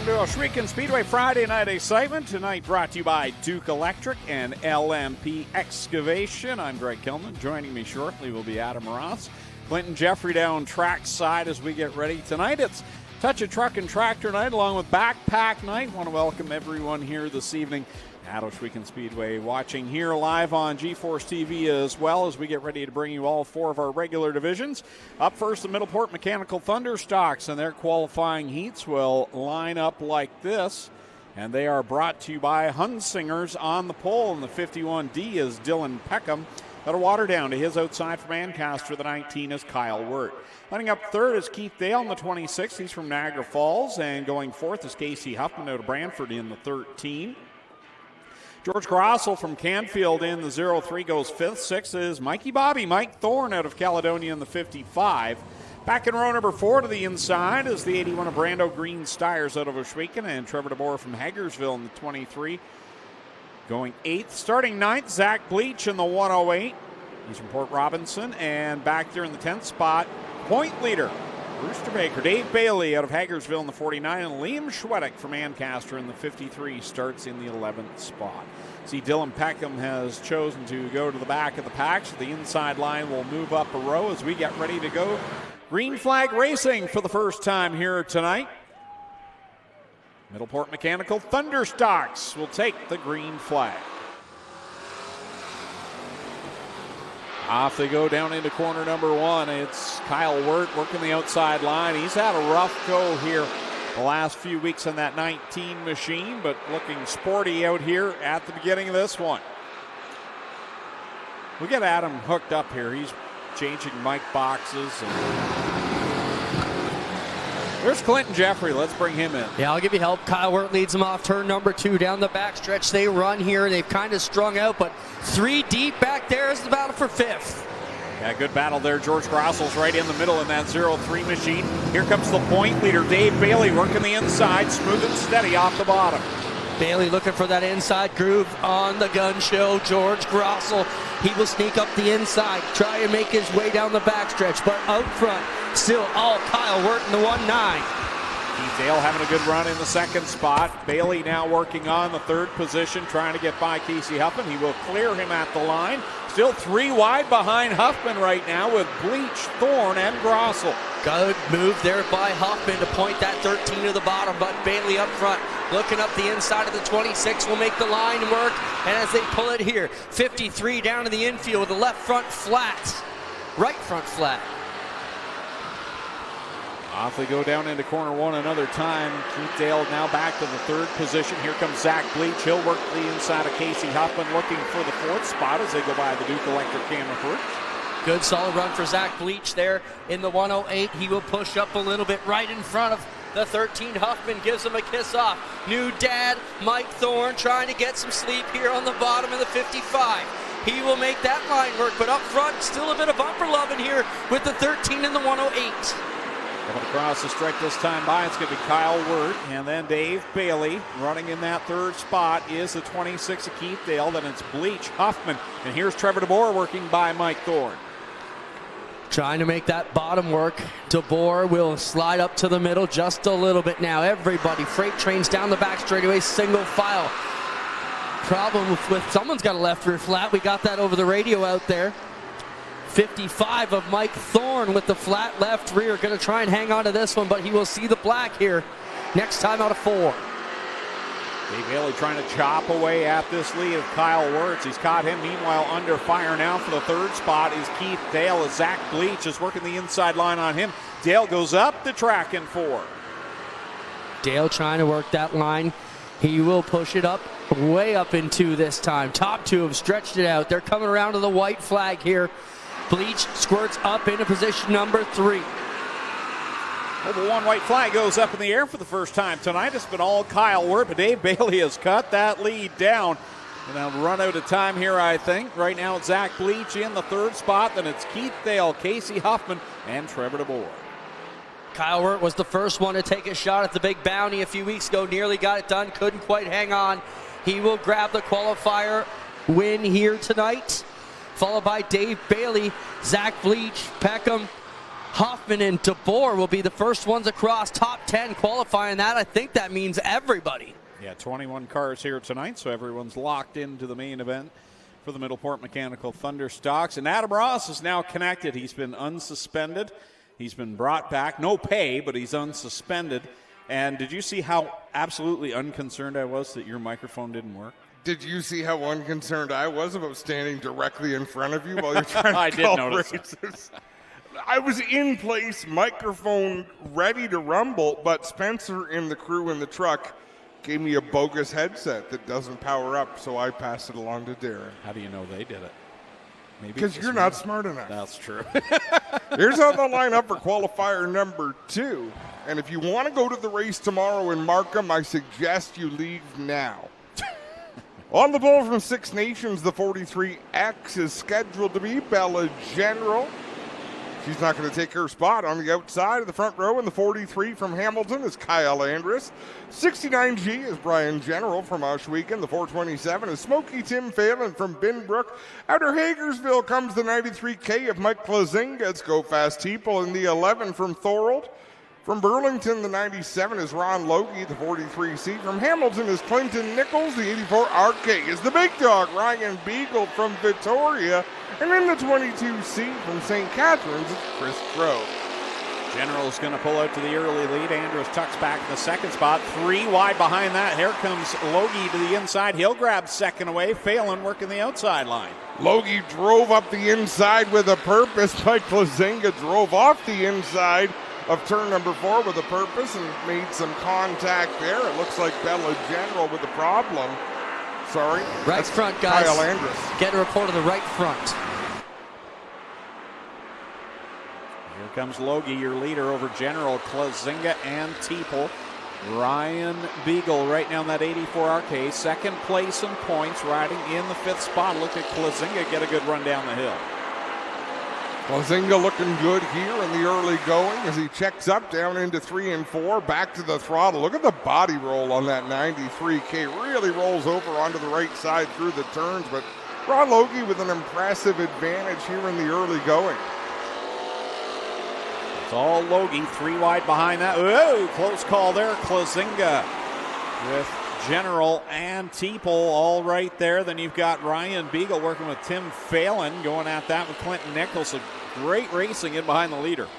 Welcome to Ohsweken Speedway Friday Night Excitement. Tonight brought to you by Duke Electric and LMP Excavation. I'm Greg Kilman. Joining me shortly will be Adam Ross. Clinton Jeffrey down track side as we get ready. Tonight it's Touch of Truck and Tractor Night along with Backpack Night. Want to welcome everyone here this evening at Ohsweken Speedway, watching here live on GeForce TV as well as we get ready to bring you all four of our regular divisions. Up first, the Middleport Mechanical Thunderstocks, and their qualifying heats will line up like this. And they are brought to you by Hunsingers on the pole. And the 51D is Dylan Peckham. That'll water down to his outside from Ancaster. The 19 is Kyle Wirt. Lining up third is Keith Dale in the 26. He's from Niagara Falls. And going fourth is Casey Huffman out of Brantford in the 13. George Grossel from Canfield in the 03 goes fifth. Sixth is Mikey Bobby, Mike Thorne out of Caledonia in the 55. Back in row number 4 to the inside is the 81 of Brando Green Steyrs out of Ohsweken, and Trevor DeBoer from Hagersville in the 23. Going 8th. Starting 9th, Zach Bleach in the 108. He's from Port Robinson. And back there in the 10th spot, point leader, Brewster Baker. Dave Bailey out of Hagersville in the 49, and Liam Schwedick from Ancaster in the 53 starts in the 11th spot. See, Dylan Peckham has chosen to go to the back of the pack, so the inside line will move up a row as we get ready to go. Green flag racing for the first time here tonight. Middleport Mechanical Thunderstocks will take the green flag. Off they go down into corner number 1. It's Kyle Wirt working the outside line. He's had a rough go here the last few weeks on that 19 machine, but looking sporty out here at the beginning of this one. We get Adam hooked up here. He's changing mic boxes. There's Clinton Jeffrey. Let's bring him in. Yeah, I'll give you help. Kyle Wirt leads them off turn number 2 down the backstretch. They run here. They've kind of strung out, but 3 deep back there is the battle for 5th. Yeah, good battle there. George Grossel's right in the middle in that 03 machine. Here comes the point leader, Dave Bailey, working the inside, smooth and steady off the bottom. Bailey looking for that inside groove on the gun show. George Grossel, he will sneak up the inside, try and make his way down the backstretch, but out front, still all Kyle Wirt in the 1-9. Keith Dale having a good run in the 2nd spot. Bailey now working on the 3rd position, trying to get by Casey Huffman. He will clear him at the line. Still 3 wide behind Huffman right now with Bleach, Thorne, and Grossel. Good move there by Huffman to point that 13 to the bottom, but Bailey up front, looking up the inside of the 26, will make the line work, and as they pull it here, 53 down to the infield with the left front flat, right front flat. Off they go down into corner 1 another time. Keith Dale now back to the 3rd position. Here comes Zach Bleach. He'll work the inside of Casey Huffman, looking for the 4th spot as they go by the Duke Electric camera. Good solid run for Zach Bleach there in the 108. He will push up a little bit right in front of the 13. Huffman gives him a kiss off. New dad, Mike Thorne, trying to get some sleep here on the bottom of the 55. He will make that line work, but up front, still a bit of bumper loving here with the 13 and the 108. Coming across the strike this time by, it's going to be Kyle Wirt, and then Dave Bailey running in that 3rd spot is the 26 of Keith Dale. Then it's Bleach, Huffman, and here's Trevor DeBoer working by Mike Thorne. Trying to make that bottom work. DeBoer will slide up to the middle just a little bit now. Everybody, freight trains down the back straightaway, single file. Problem with someone's got a left rear flat. We got that over the radio out there. 55 of Mike Thorne with the flat left rear. Going to try and hang on to this one, but he will see the black here next time out of 4. Dave Bailey trying to chop away at this lead of Kyle Wirtz. He's caught him. Meanwhile, under fire now for the 3rd spot is Keith Dale as Zach Bleach is working the inside line on him. Dale goes up the track in 4. Dale trying to work that line. He will push it up, way up in 2 this time. Top 2 have stretched it out. They're coming around to the white flag here. Bleach squirts up into position number 3. Well, the 1 white flag goes up in the air for the first time tonight. It's been all Kyle Wirt, but Dave Bailey has cut that lead down. And they'll run out of time here, I think. Right now it's Zach Bleach in the 3rd spot. Then it's Keith Dale, Casey Huffman, and Trevor DeBoer. Kyle Wirt was the first one to take a shot at the big bounty a few weeks ago. Nearly got it done, couldn't quite hang on. He will grab the qualifier win here tonight. Followed by Dave Bailey, Zach Bleach, Peckham, Hoffman and DeBoer will be the first ones across top 10 qualifying that. I think that means everybody. Yeah, 21 cars here tonight, so everyone's locked into the main event for the Middleport Mechanical Thunder Stocks. And Adam Ross is now connected. He's been unsuspended. He's been brought back. No pay, but he's unsuspended. And did you see how absolutely unconcerned I was that your microphone didn't work? Did you see how unconcerned I was about standing directly in front of you while you're trying to I did call notice races? I was in place, microphone ready to rumble, but Spencer and the crew in the truck gave me a bogus headset that doesn't power up, so I passed it along to Darren. How do you know they did it? Maybe because you're not smart enough. That's true. Here's how they'll line up for qualifier number 2. And if you want to go to the race tomorrow in Markham, I suggest you leave now. On the pole from Six Nations, the 43X is scheduled to be Bella General. She's not going to take her spot. On the outside of the front row in the 43 from Hamilton is Kyle Andrus. 69G is Brian General from Ohsweken. The 427 is Smoky Tim Phelan from Binbrook. Outer Hagersville comes the 93K of Mike Klazinga. It's Go Fast Teeple in the 11 from Thorold. From Burlington, the 97 is Ron Logie, the 43C. From Hamilton is Clinton Nichols. The 84 RK is the big dog, Ryan Beagle from Victoria. And in the 22C from St. Catharines, it's Chris Crow. General's going to pull out to the early lead. Andrews tucks back in the second spot. 3 wide behind that. Here comes Logie to the inside. He'll grab second away. Phelan working the outside line. Logie drove up the inside with a purpose. Mike Klazinga drove off the inside of turn number 4 with a purpose and made some contact there. It looks like Bella General with a problem. Sorry. Right front, guys. Kyle Andrus. Getting a report of the right front. Here comes Logie, your leader over General, Klazinga and Teeple. Ryan Beagle right now in that 84 RK. Second place in points, riding in the 5th spot. Look at Klazinga get a good run down the hill. Klazinga looking good here in the early going as he checks up down into 3 and 4, back to the throttle. Look at the body roll on that 93K. Really rolls over onto the right side through the turns, but Ron Logie with an impressive advantage here in the early going. It's all Logie, 3 wide behind that. Whoa, close call there. Klazinga with General and Teeple all right there. Then you've got Ryan Beagle working with Tim Phelan going at that with Clinton Nichols. So great racing in behind the leader.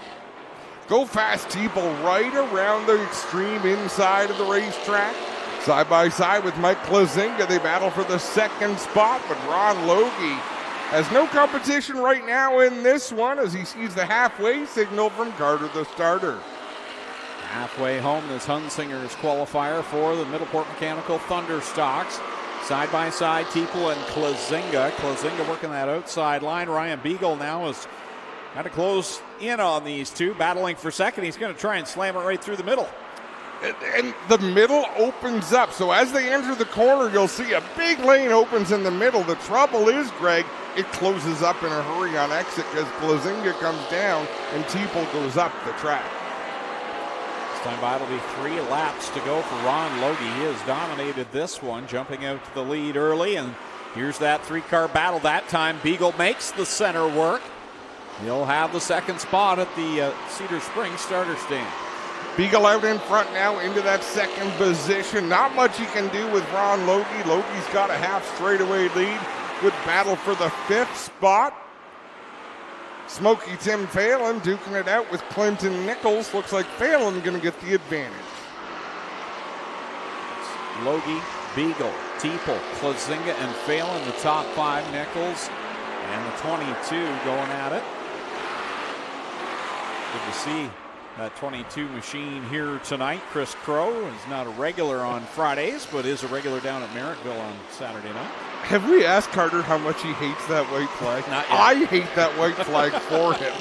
Go Fast Teeple right around the extreme inside of the racetrack. Side by side with Mike Klazinga. They battle for the second spot, but Ron Logie has no competition right now in this one as he sees the halfway signal from Carter the starter. Halfway home, this Hunsinger's qualifier for the Middleport Mechanical Thunder Stocks. Side by side, Teeple and Klazinga. Klazinga working that outside line. Ryan Beagle now has got to close in on these two, battling for second. He's going to try and slam it right through the middle. And the middle opens up. So as they enter the corner, you'll see a big lane opens in the middle. The trouble is, Greg, it closes up in a hurry on exit because Klazinga comes down and Teeple goes up the track. Time by, it'll be 3 laps to go for Ron Logie. He has dominated this one, jumping out to the lead early. And here's that 3-car battle. That time, Beagle makes the center work. He'll have the second spot at the Cedar Springs starter stand. Beagle out in front now into that second position. Not much he can do with Ron Logie. Logie's got a half straightaway lead. Good battle for the 5th spot. Smoky Tim Phelan duking it out with Clinton Nichols. Looks like Phelan going to get the advantage. It's Logie, Beagle, Teeple, Klazinga, and Phelan, the top 5. Nichols and the 22 going at it. Good to see that 22 machine here tonight. Chris Crow is not a regular on Fridays, but is a regular down at Merrittville on Saturday night. Have we asked Carter how much he hates that white flag? Not yet. I hate that white flag for him.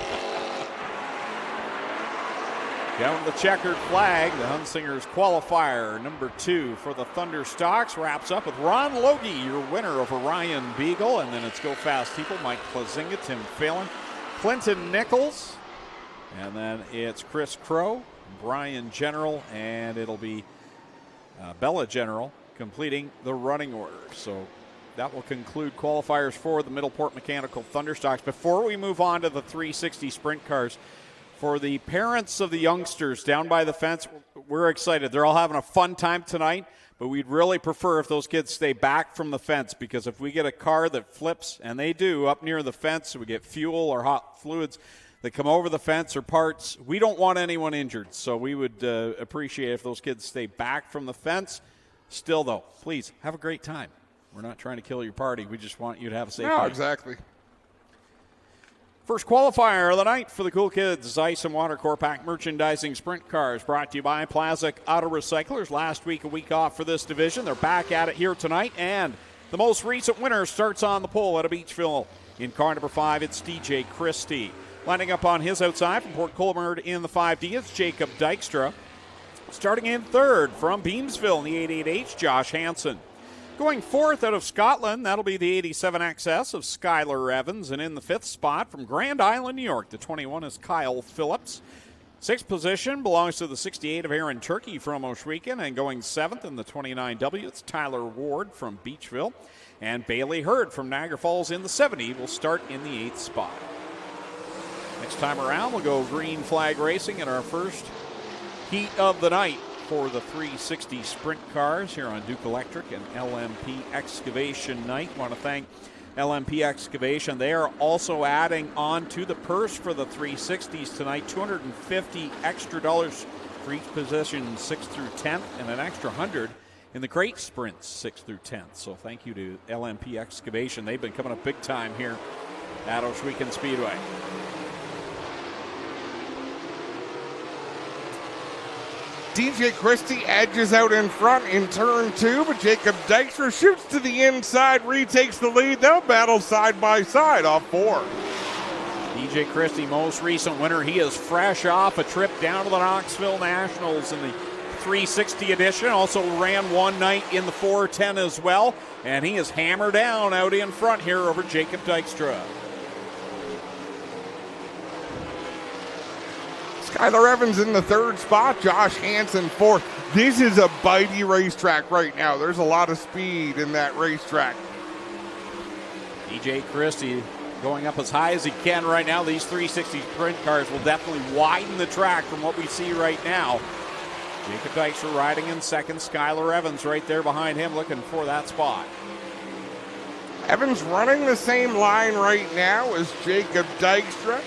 Down the checkered flag, the Hunsingers qualifier number 2 for the Thunder Stocks wraps up with Ron Logie, your winner over Ryan Beagle, and then it's Go Fast People, Mike Klazinga, Tim Phelan, Clinton Nichols, and then it's Chris Crow, Brian General, and it'll be Bella General completing the running order. So that will conclude qualifiers for the Middleport Mechanical Thunder Stocks. Before we move on to the 360 sprint cars, For the parents of the youngsters down by the fence, we're excited. They're all having a fun time tonight, but we'd really prefer if those kids stay back from the fence, because if we get a car that flips, and they do, up near the fence, we get fuel or hot fluids that come over the fence or parts, we don't want anyone injured. So we would appreciate if those kids stay back from the fence. Still, though, please have a great time. We're not trying to kill your party. We just want you to have a safe time. Exactly. First qualifier of the night for the Cool Kids Ice and Water Core Pack Merchandising Sprint Cars, brought to you by Plaza Auto Recyclers. Last week, a week off for this division. They're back at it here tonight, and the most recent winner starts on the pole out of Beachville. In car number 5, it's DJ Christie. Lining up on his outside from Port Colborne in the 5D, it's Jacob Dykstra. Starting in third from Beamsville in the 88H, Josh Hansen. Going fourth out of Scotland, that'll be the 87XS of Skylar Evans. And in the 5th spot from Grand Island, New York, the 21 is Kyle Phillips. 6th position belongs to the 68 of Aaron Turkey from Ohsweken. And going 7th in the 29W, it's Tyler Ward from Beachville. And Bailey Hurd from Niagara Falls in the 70 will start in the 8th spot. Next time around, we'll go green flag racing in our first heat of the night for the 360 sprint cars here on Duke Electric and LMP Excavation night. I want to thank LMP Excavation. They are also adding on to the purse for the 360s tonight, $250 extra for each position 6th through 10th, and an extra $100 in the crate sprints 6th through 10th. So thank you to LMP Excavation. They've been coming up big time here at Ohsweken Speedway. DJ Christie edges out in front in turn 2, but Jacob Dykstra shoots to the inside, retakes the lead. They'll battle side by side off 4. DJ Christie, most recent winner. He is fresh off a trip down to the Knoxville Nationals in the 360 edition. Also ran one night in the 410 as well. And he is hammered down out in front here over Jacob Dykstra. Skylar Evans in the 3rd spot, Josh Hansen 4th. This is a bitey racetrack right now. There's a lot of speed in that racetrack. DJ Christie going up as high as he can right now. These 360 sprint cars will definitely widen the track from what we see right now. Jacob Dykstra riding in 2nd. Skylar Evans right there behind him looking for that spot. Evans running the same line right now as Jacob Dykstra.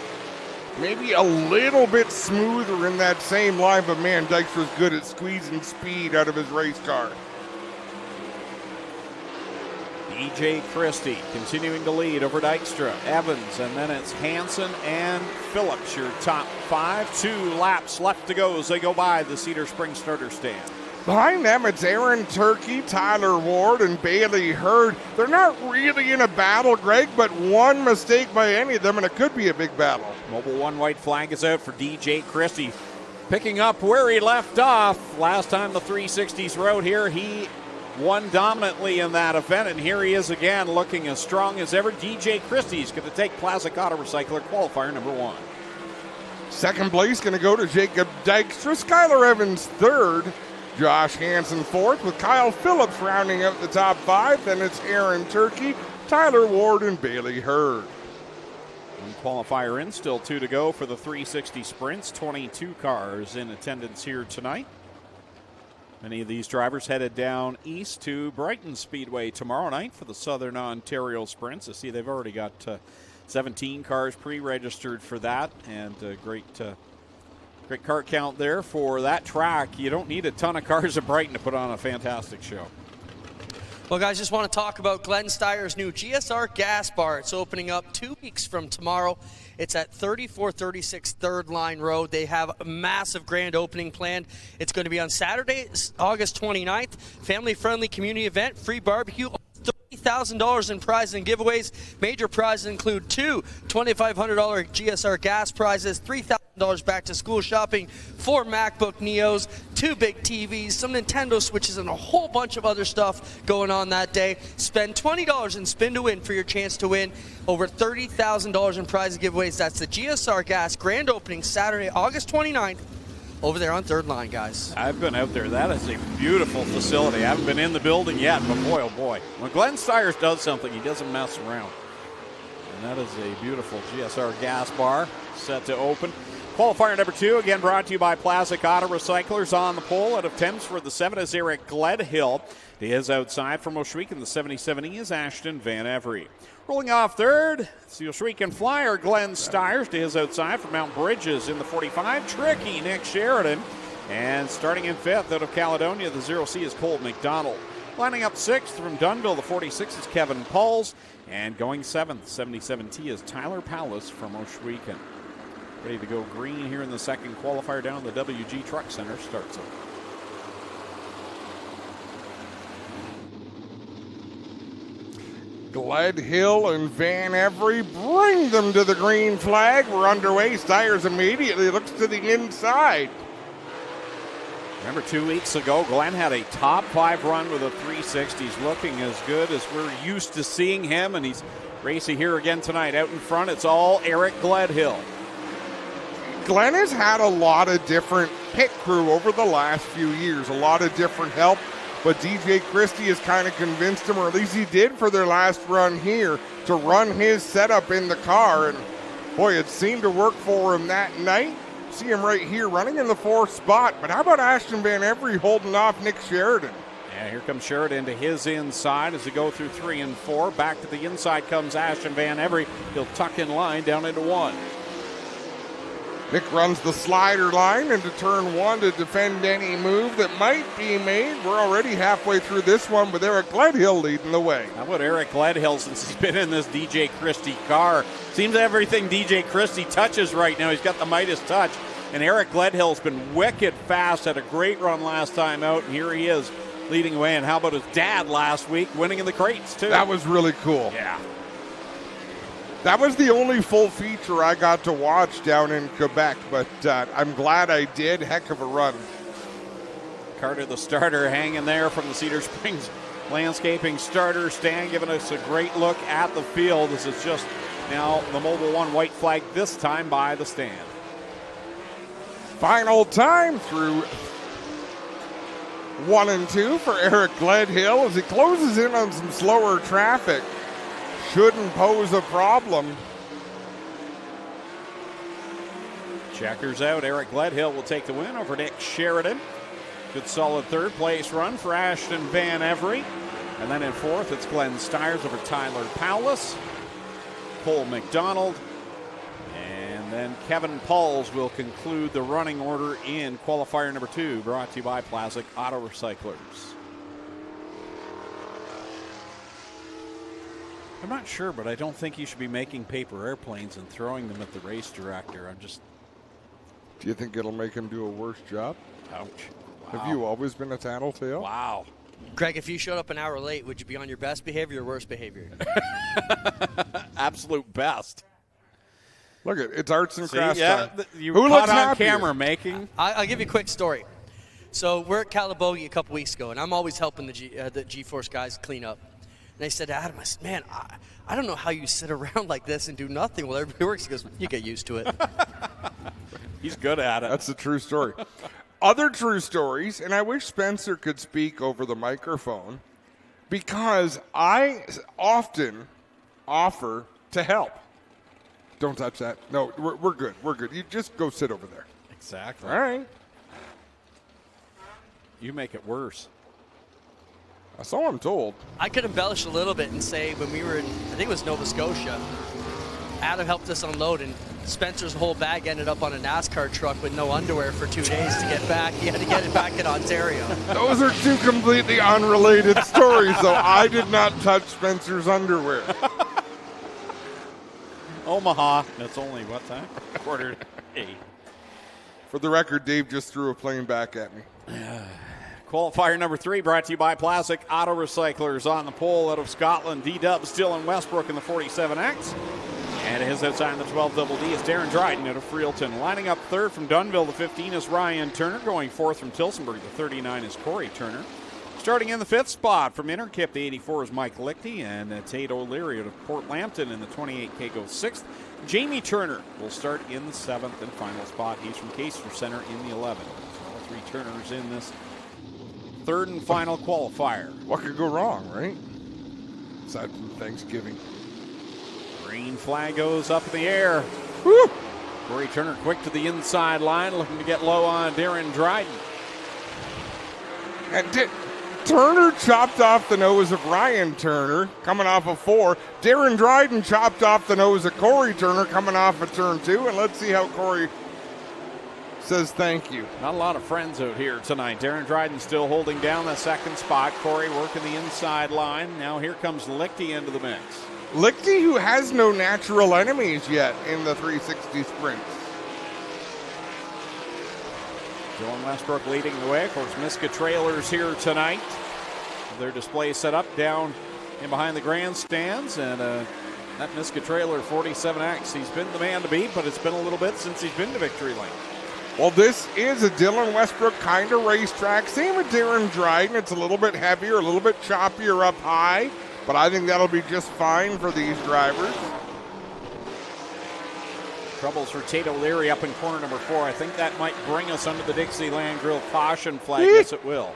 Maybe a little bit smoother in that same line, but man, Dykstra's good at squeezing speed out of his race car. DJ Christie continuing to lead over Dykstra, Evans, and then it's Hansen and Phillips, your top 5. 2 laps left to go as they go by the Cedar Springs starter stand. Behind them, it's Aaron Turkey, Tyler Ward, and Bailey Hurd. They're not really in a battle, Greg, but one mistake by any of them, and it could be a big battle. Mobile 1 white flag is out for DJ Christie. Picking up where he left off. Last time the 360s rode here, he won dominantly in that event, and here he is again looking as strong as ever. DJ Christie's going to take Plaza Auto Recycler qualifier number 1. 2nd place going to go to Jacob Dykstra. Skylar Evans 3rd. Josh Hansen 4th, with Kyle Phillips rounding out the top 5. Then it's Aaron Turkey, Tyler Ward, and Bailey Hurd. One qualifier in, still 2 to go for the 360 sprints. 22 cars in attendance here tonight. Many of these drivers headed down east to Brighton Speedway tomorrow night for the Southern Ontario Sprints. I see they've already got 17 cars pre-registered for that, and great car count there for that track. You don't need a ton of cars at Brighton to put on a fantastic show. Well, guys, just want to talk about Glenn Steyer's new GSR gas bar. It's opening up 2 weeks from tomorrow. It's at 3436 Third Line Road. They have a massive grand opening planned. It's going to be on Saturday, August 29th. Family-friendly community event, free barbecue, $30,000 in prizes and giveaways. Major prizes include 2 $2,500 GSR gas prizes, $3,000 back to school shopping, 4 MacBook Neos, 2 big TVs, some Nintendo Switches, and a whole bunch of other stuff going on that day. Spend $20 in Spin to Win for your chance to win over $30,000 in prizes and giveaways. That's the GSR gas grand opening Saturday, August 29th. Over there on Third Line, guys. I've been out there. That is a beautiful facility. I haven't been in the building yet, but boy, oh boy. When Glenn Steyers does something, he doesn't mess around. And that is a beautiful GSR gas bar set to open. Qualifier number 2, again brought to you by Plastic Auto Recyclers. On the pole out of Thames for the 7 is Eric Gledhill. To his outside from Ohsweken, the 77E is Ashton Van Every. Rolling off third, it's the Ohsweken Flyer, Glenn Stiers. To his outside from Mount Bridges in the 45, tricky Nick Sheridan. And starting in 5th out of Caledonia, the 0C is Cole McDonald. Lining up 6th from Dunnville, the 46 is Kevin Pauls. And going 7th, 77T is Tyler Powlis from Ohsweken. Ready to go green here in the second qualifier down the WG Truck Center starts it. Gledhill and Van Every bring them to the green flag. We're underway. Stiers immediately looks to the inside. Remember 2 weeks ago, Glenn had a top 5 run with a 360. He's looking as good as we're used to seeing him, and he's racing here again tonight. Out in front, it's all Eric Gledhill. Glenn has had a lot of different pit crew over the last few years, a lot of different help, but DJ Christie has kind of convinced him, or at least he did for their last run here, to run his setup in the car, and boy, it seemed to work for him that night. See him right here running in the 4th spot, but how about Ashton Van Every holding off Nick Sheridan? Yeah, here comes Sheridan to his inside as they go through 3 and 4. Back to the inside comes Ashton Van Every. He'll tuck in line down into 1. Nick runs the slider line into turn 1 to defend any move that might be made. We're already halfway through this one with Eric Gledhill leading the way. How about Eric Gledhill since he's been in this DJ Christie car? Seems everything DJ Christie touches right now, he's got the Midas touch. And Eric Gledhill's been wicked fast, had a great run last time out, and here he is leading away. And how about his dad last week winning in the crates too? That was really cool. Yeah. That was the only full feature I got to watch down in Quebec, but I'm glad I did. Heck of a run. Carter, the starter, hanging there from the Cedar Springs Landscaping starter stand, giving us a great look at the field. This is just now the Mobile One white flag, this time by the stand. Final time through 1 and 2 for Eric Gledhill as he closes in on some slower traffic. Shouldn't pose a problem. Checkers out. Eric Gledhill will take the win over Nick Sheridan. Good solid 3rd place run for Ashton Van Every. And then in 4th, it's Glenn Stiers over Tyler Powlis. Cole McDonald. And then Kevin Pauls will conclude the running order in qualifier number 2, brought to you by Plastic Auto Recyclers. I'm not sure, but I don't think you should be making paper airplanes and throwing them at the race director. Do you think it'll make him do a worse job? Ouch. Wow. Have you always been a tattletale? Wow. Greg, if you showed up an hour late, would you be on your best behavior or worst behavior? Absolute best. Look at it's arts and crafts yeah, time. You Who caught looks on happier? camera making. I'll give you a quick story. So we're at Calabogie a couple weeks ago, and I'm always helping the G-Force guys clean up. And I said to Adam, I said, man, I don't know how you sit around like this and do nothing while everybody works. He goes, you get used to it. He's good at it. That's a true story. Other true stories, and I wish Spencer could speak over the microphone, because I often offer to help. Don't touch that. No, we're good. We're good. You just go sit over there. Exactly. All right. You make it worse. That's all I'm told. I could embellish a little bit and say when we were in, I think it was Nova Scotia, Adam helped us unload, and Spencer's whole bag ended up on a NASCAR truck with no underwear for 2 days to get back. He had to get it back in Ontario. Those are 2 completely unrelated stories, though. I did not touch Spencer's underwear. Omaha. That's only what time? 7:45. For the record, Dave just threw a plane back at me. Qualifier number 3 brought to you by Plastic Auto Recyclers. On the pole out of Scotland, D-Dub still in Westbrook in the 47X. And his outside in the 12 double D is Darren Dryden out of Freelton. Lining up 3rd from Dunnville, the 15 is Ryan Turner. Going 4th from Tilsonburg, the 39 is Corey Turner. Starting in the 5th spot from Interkip, the 84 is Mike Lichty. And Tate O'Leary out of Port Lambton in the 28K goes 6th. Jamie Turner will start in the 7th and final spot. He's from Kaiser Center in the 11th. All 3 Turners in this 3rd and final qualifier. What could go wrong, right? Aside from Thanksgiving. Green flag goes up in the air. Woo! Corey Turner quick to the inside line, looking to get low on Darren Dryden. And Turner chopped off the nose of Ryan Turner, coming off of 4. Darren Dryden chopped off the nose of Corey Turner, coming off of turn 2. And let's see how Corey says thank you. Not a lot of friends out here tonight. Darren Dryden still holding down that second spot. Corey working the inside line. Now here comes Lichty into the mix. Lichty, who has no natural enemies yet in the 360 sprints. Dylan Westbrook leading the way. Of course, Miska Trailers here tonight. Their display set up down in behind the grandstands. And that Miska Trailer 47X, he's been the man to beat, but it's been a little bit since he's been to Victory Lane. Well, this is a Dylan Westbrook kind of racetrack. Same with Darren Dryden. It's a little bit heavier, a little bit choppier up high, but I think that'll be just fine for these drivers. Troubles for Tate O'Leary up in corner number 4. I think that might bring us under the Dixieland Grill caution flag. Yes, it will.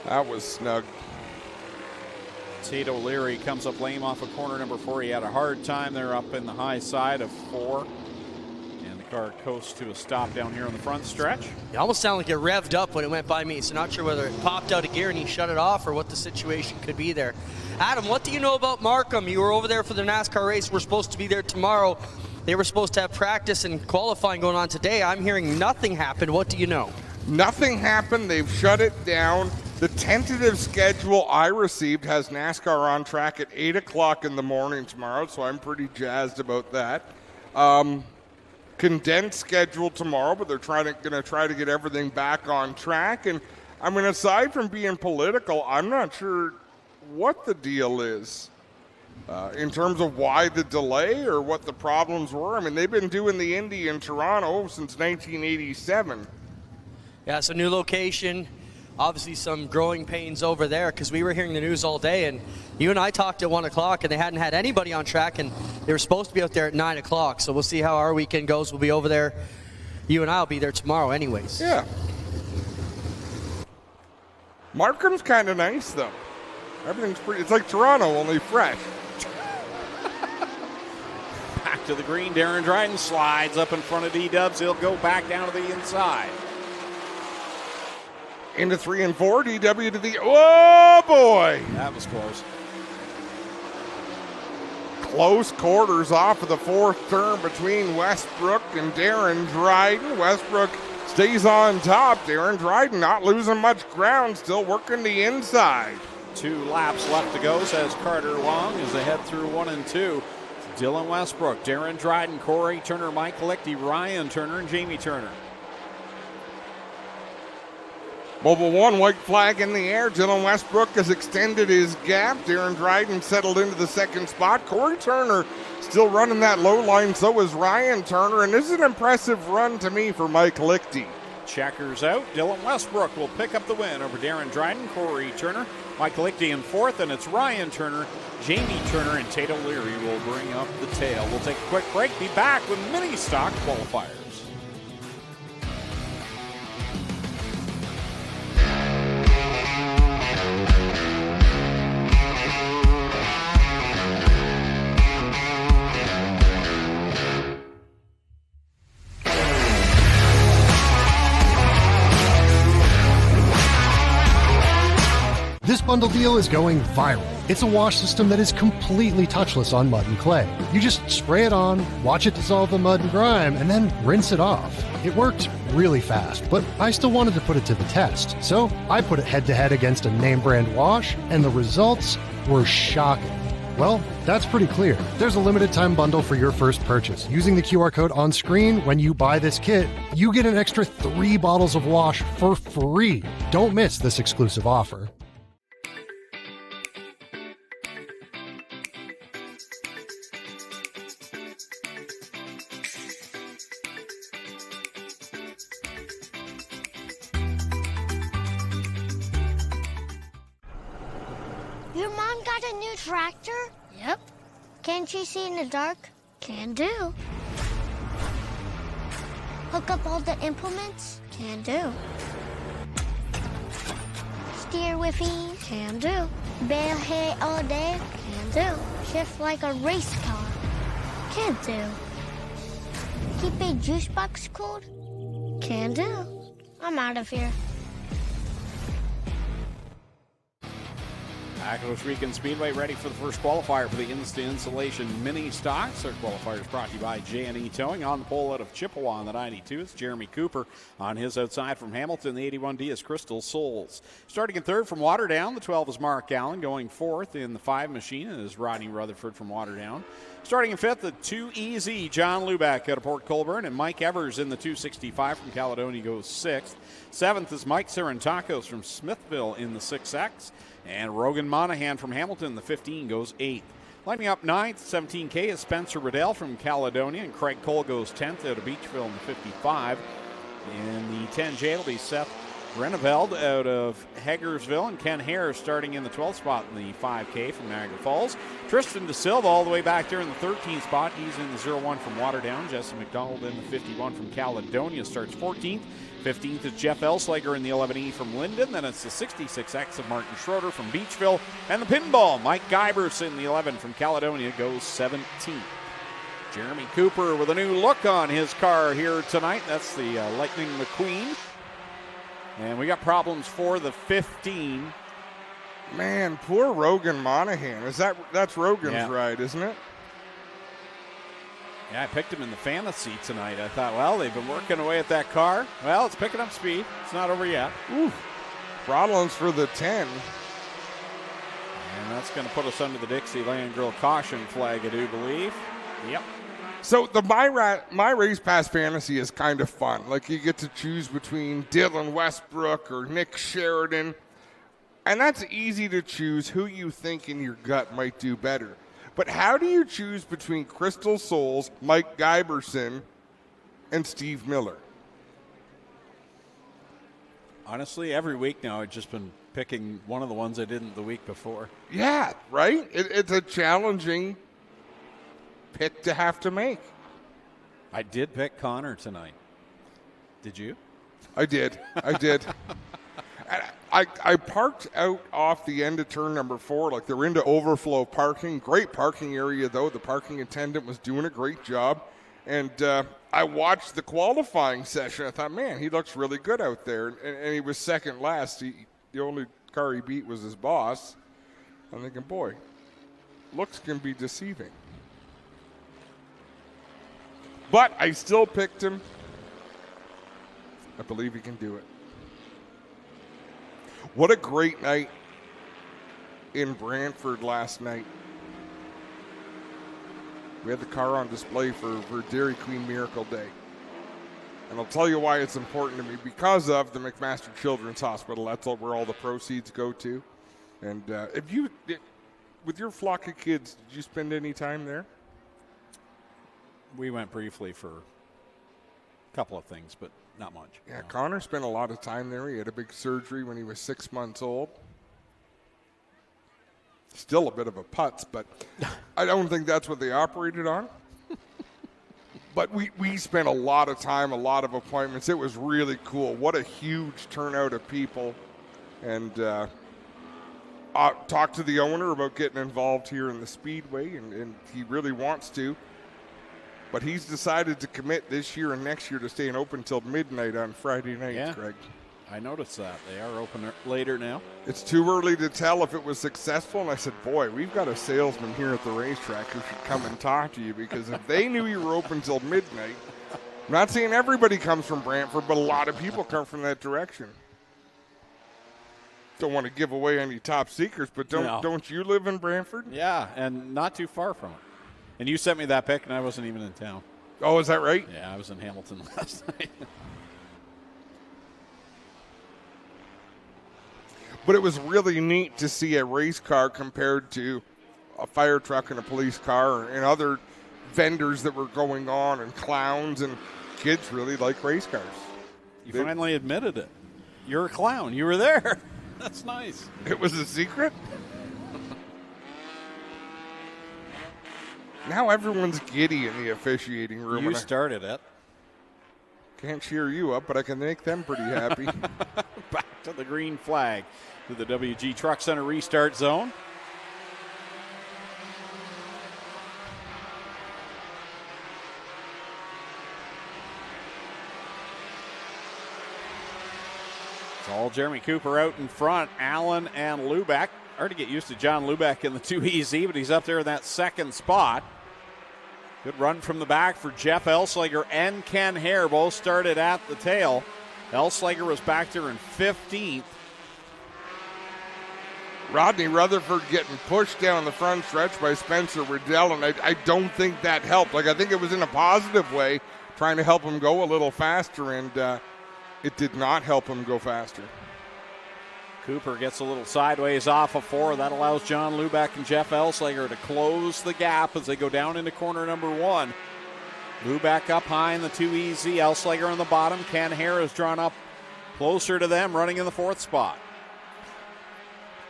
That was snug. Tate O'Leary comes up lame off of corner number 4. He had a hard time there up in the high side of 4. And the car coasts to a stop down here on the front stretch. It almost sounded like it revved up when it went by me, so not sure whether it popped out of gear and he shut it off or what the situation could be there. Adam, what do you know about Markham? You were over there for the NASCAR race. We're supposed to be there tomorrow. They were supposed to have practice and qualifying going on today. I'm hearing nothing happened. What do you know? Nothing happened. They've shut it down. The tentative schedule I received has NASCAR on track at 8 o'clock in the morning tomorrow, so I'm pretty jazzed about that. Condensed schedule tomorrow, but they're going to try to get everything back on track. And I mean, aside from being political, I'm not sure what the deal is. In terms of why the delay or what the problems were. I mean, they've been doing the Indy in Toronto since 1987. Yeah, so new location, obviously some growing pains over there because we were hearing the news all day, and you and I talked at 1 o'clock and they hadn't had anybody on track, and they were supposed to be out there at 9 o'clock. So we'll see how our weekend goes. We'll be over there. You and I will be there tomorrow anyways. Yeah. Markham's kind of nice, though. Everything's pretty, it's like Toronto, only fresh. Back to the green. Darren Dryden slides up in front of D-Dubs. He'll go back down to the inside. Into 3 and 4. DW to the, oh boy. That was close. Close quarters off of the 4th turn between Westbrook and Darren Dryden. Westbrook stays on top. Darren Dryden not losing much ground, still working the inside. 2 laps left to go, says Carter Long as they head through 1 and 2. Dylan Westbrook, Darren Dryden, Corey Turner, Mike Lichty, Ryan Turner, and Jamie Turner. Mobile 1, white flag in the air. Dylan Westbrook has extended his gap. Darren Dryden settled into the 2nd spot. Corey Turner still running that low line, so is Ryan Turner, and this is an impressive run to me for Mike Lichty. Checkers out. Dylan Westbrook will pick up the win over Darren Dryden, Corey Turner, Mike Lichty in 4th, and it's Ryan Turner, Jamie Turner, and Tate O'Leary will bring up the tail. We'll take a quick break, be back with mini stock qualifiers. This bundle deal is going viral. It's a wash system that is completely touchless on mud and clay. You just spray it on, watch it dissolve the mud and grime, and then rinse it off. It worked really fast, but I still wanted to put it to the test. So I put it head-to-head against a name brand wash, and the results were shocking. Well, that's pretty clear. There's a limited time bundle for your first purchase. Using the QR code on screen when you buy this kit, you get an extra 3 bottles of wash for free. Don't miss this exclusive offer. Your mom got a new tractor? Yep. Can she see in the dark? Can do. Hook up all the implements? Can do. Steer with ease? Can do. Bale hay all day? Can do. Shift like a race car? Can do. keep a juice box cold? Can do. I'm out of here. Back at Ohsweken Speedway, ready for the first qualifier for the Instant Insulation Mini Stocks. Our qualifier is brought to you by J&E Towing. On the pole out of Chippewa on the 92, it's Jeremy Cooper. On his outside from Hamilton, the 81D is Crystal Souls. Starting in third from Waterdown, the 12 is Mark Allen. Going fourth in the 5 machine is Rodney Rutherford from Waterdown. Starting in fifth, the 2EZ, John Luback out of Port Colborne, and Mike Evers in the 265 from Caledonia goes sixth. Seventh is Mike Sarantakos from Smithville in the 6X. And Rogan Monahan from Hamilton, the 15, goes 8th. Lining up 9th, 17K, is Spencer Riddell from Caledonia, and Craig Cole goes 10th out of Beachville in the 55. In the 10J, it'll be Seth Reneveld out of Hagersville, and Ken Hare starting in the 12th spot in the 5K from Niagara Falls. Tristan DeSilva all the way back there in the 13th spot. He's in the 01 from Waterdown. Jesse McDonald in the 51 from Caledonia starts 14th. 15th is Jeff Elslager in the 11E from Linden. Then it's the 66X of Martin Schroeder from Beachville. And the pinball, Mike Guybers in the 11 from Caledonia goes 17th. Jeremy Cooper with a new look on his car here tonight. That's the Lightning McQueen. And we got problems for the 15. Man, poor Rogan Monahan. That's Rogan's ride, isn't it? Yeah, I picked him in the fantasy tonight. I thought, well, they've been working away at that car. Well, it's picking up speed. It's not over yet. Ooh. Problems for the 10. And that's going to put us under the Dixieland Girl caution flag, I do believe. Yep. So the My Race Pass Fantasy is kind of fun. Like, you get to choose between Dylan Westbrook or Nick Sheridan. And that's easy to choose who you think in your gut might do better. But how do you choose between Crystal Souls, Mike Guyberson, and Steve Miller? Honestly, every week now I've just been picking one of the ones I didn't the week before. Yeah, right? It's a challenging pick to have to make. I did pick Connor tonight. Did you? I did. I parked out off the end of turn number 4, like they're into overflow parking. Great parking area, though. The parking attendant was doing a great job. And I watched the qualifying session. I thought, man, he looks really good out there. And he was second last. The only car he beat was his boss. I'm thinking, boy, looks can be deceiving. But I still picked him. I believe he can do it. What a great night in Brantford last night. We had the car on display for Dairy Queen Miracle Day. And I'll tell you why it's important to me. Because of the McMaster Children's Hospital. That's where all the proceeds go to. And with your flock of kids, did you spend any time there? We went briefly for a couple of things, but not much. Yeah, no. Connor spent a lot of time there. He had a big surgery when he was 6 months old. Still a bit of a putz, but I don't think that's what they operated on. But we spent a lot of time, a lot of appointments. It was really cool. What a huge turnout of people. And talked to the owner about getting involved here in the Speedway, and he really wants to. But he's decided to commit this year and next year to staying open until midnight on Friday nights, Greg. I noticed that. They are open later now. It's too early to tell if it was successful. And I said, boy, we've got a salesman here at the racetrack who should come and talk to you, because if they knew you were open until midnight, I'm not saying everybody comes from Brantford, but a lot of people come from that direction. Don't want to give away any top secrets, but don't you live in Brantford? Yeah, and not too far from it. And you sent me that pic, and I wasn't even in town. Oh, is that right? Yeah, I was in Hamilton last night. But it was really neat to see a race car compared to a fire truck and a police car and other vendors that were going on, and clowns, and kids really like race cars. You finally admitted it. You're a clown. You were there. That's nice. It was a secret? Now everyone's giddy in the officiating room. You started it. Can't cheer you up, but I can make them pretty happy. Back to the green flag to the WG Truck Center restart zone. Call Jeremy Cooper out in front. Allen and Lubeck. Hard to get used to John Lubeck in the 2EZ, but he's up there in that second spot. Good run from the back for Jeff Elslager and Ken Hare. Both started at the tail. Elslager was back there in 15th. Rodney Rutherford getting pushed down the front stretch by Spencer Riddell, and I don't think that helped. Like, I think it was in a positive way, trying to help him go a little faster, and it did not help him go faster. Cooper gets a little sideways off of 4. That allows John Lubeck and Jeff Elslager to close the gap as they go down into corner number 1. Lubeck up high in the 2EZ. Elslager on the bottom. Ken Hare is drawn up closer to them, running in the 4th spot.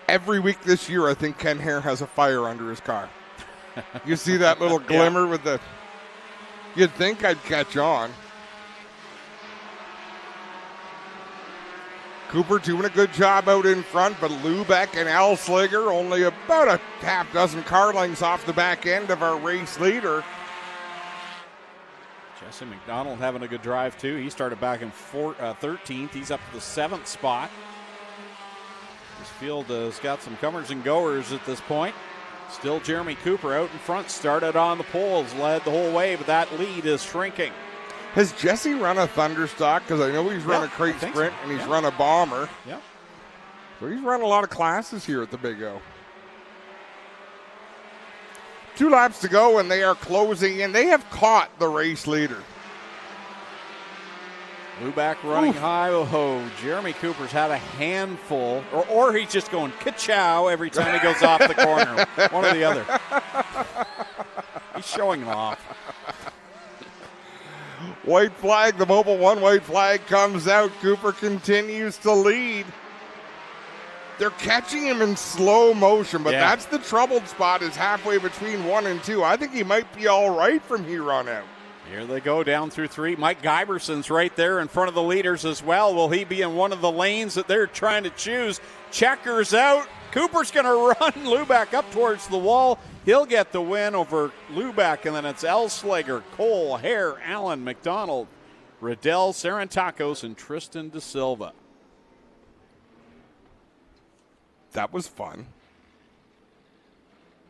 Every week this year, I think Ken Hare has a fire under his car. You see that little glimmer with the... You'd think I'd catch on. Cooper doing a good job out in front, but Lubeck and Elslager only about a half dozen car lengths off the back end of our race leader. Jesse McDonald having a good drive, too. He started back in 13th. He's up to the 7th spot. This field has got some comers and goers at this point. Still Jeremy Cooper out in front, started on the poles, led the whole way, but that lead is shrinking. Has Jesse run a Thunderstock? Because I know he's run a crate sprint and he's run a bomber. Yeah. So he's run a lot of classes here at the Big O. 2 laps to go and they are closing in. They have caught the race leader. Lubeck running high. Oh, Jeremy Cooper's had a handful, or he's just going ka-chow every time he goes off the corner. One or the other. He's showing them off. White flag, the Mobile 1 white flag comes out. Cooper continues to lead. They're catching him in slow motion, but that's the troubled spot, is halfway between 1 and 2. I think he might be all right from here on out. Here they go down through 3. Mike Giberson's right there in front of the leaders as well. Will he be in one of the lanes that they're trying to choose? Checkers out. Cooper's going to run Lubeck up towards the wall. He'll get the win over Lubeck, and then it's Elslager, Cole, Hare, Allen, McDonald, Riddell, Sarantakos, and Tristan De Silva. That was fun.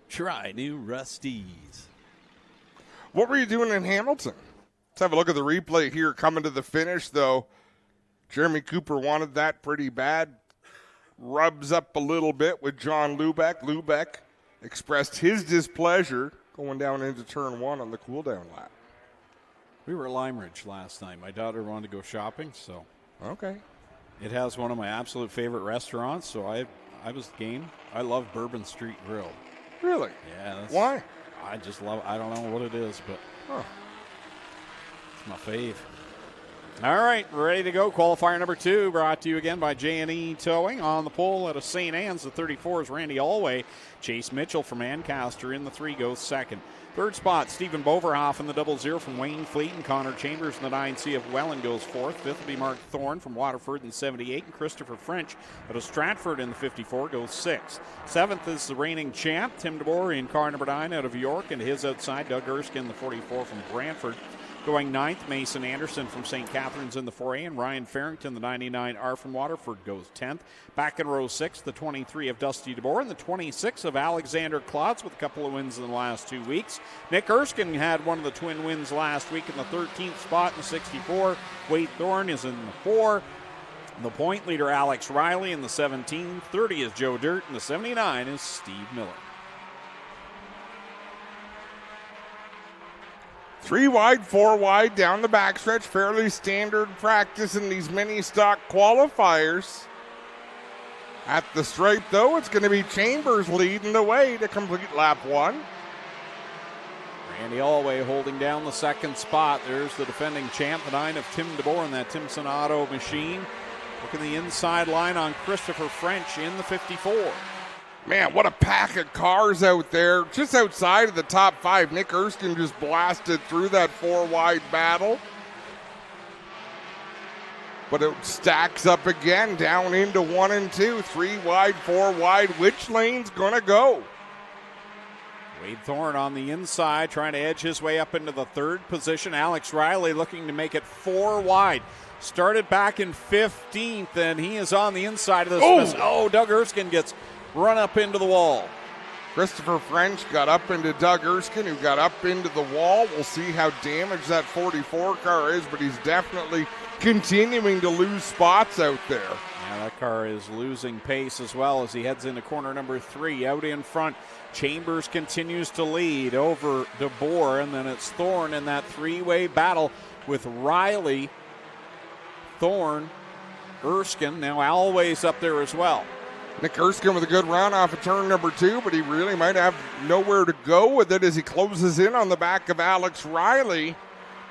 Try new Rusties. What were you doing in Hamilton? Let's have a look at the replay here. Coming to the finish, though. Jeremy Cooper wanted that pretty bad. Rubs up a little bit with John Lubeck. Lubeck expressed his displeasure going down into turn 1 on the cool-down lap. We were at Lime Ridge last night. My daughter wanted to go shopping, so. Okay. It has one of my absolute favorite restaurants, so I was game. I love Bourbon Street Grill. Really? Yeah. Why? I just love it. I don't know what it is, but it's my fave. All right, ready to go. Qualifier number 2 brought to you again by J&E Towing. On the pole out of St. Anne's, the 34 is Randy Alway. Chase Mitchell from Ancaster in the 3 goes second. Third spot, Stephen Boverhoff in the 00 from Wayne Fleet, and Connor Chambers in the 9C of Welland goes fourth. Fifth will be Mark Thorne from Waterford in the 78, and Christopher French out of Stratford in the 54 goes sixth. Seventh is the reigning champ, Tim DeBoer in car number 9 out of York, and his outside, Doug Erskine, the 44 from Brantford. Going ninth, Mason Anderson from St. Catharines in the 4A, and Ryan Farrington, the 99R from Waterford, goes 10th. Back in row 6, the 23 of Dusty DeBoer, and the 26 of Alexander Klotz with a couple of wins in the last 2 weeks. Nick Erskine had one of the twin wins last week in the 13th spot in the 64. Wade Thorne is in the 4. The point leader, Alex Riley, in the 17. 30 is Joe Dirt, and the 79 is Steve Miller. 3 wide, 4 wide down the backstretch. Fairly standard practice in these mini stock qualifiers. At the stripe, though, it's going to be Chambers leading the way to complete lap 1. Randy Alway holding down the second spot. There's the defending champ, the 9 of Tim DeBoer in that Timson Auto machine. Looking the inside line on Christopher French in the 54. Man, what a pack of cars out there. Just outside of the top 5, Nick Erskine just blasted through that 4-wide battle. But it stacks up again down into 1 and 2. 3 wide, 4 wide. Which lane's going to go? Wade Thorne on the inside, trying to edge his way up into the 3rd position. Alex Riley looking to make it 4 wide. Started back in 15th, and he is on the inside of this. Doug Erskine gets run up into the wall. Christopher French got up into Doug Erskine, who got up into the wall. We'll see how damaged that 44 car is, but he's definitely continuing to lose spots out there. Yeah, that car is losing pace as well as he heads into corner number 3. Out in front, Chambers continues to lead over DeBoer, and then it's Thorne in that three-way battle with Riley, Thorne, Erskine. Now Alway's up there as well. Nick Erskine with a good run off of turn number 2, but he really might have nowhere to go with it as he closes in on the back of Alex Riley.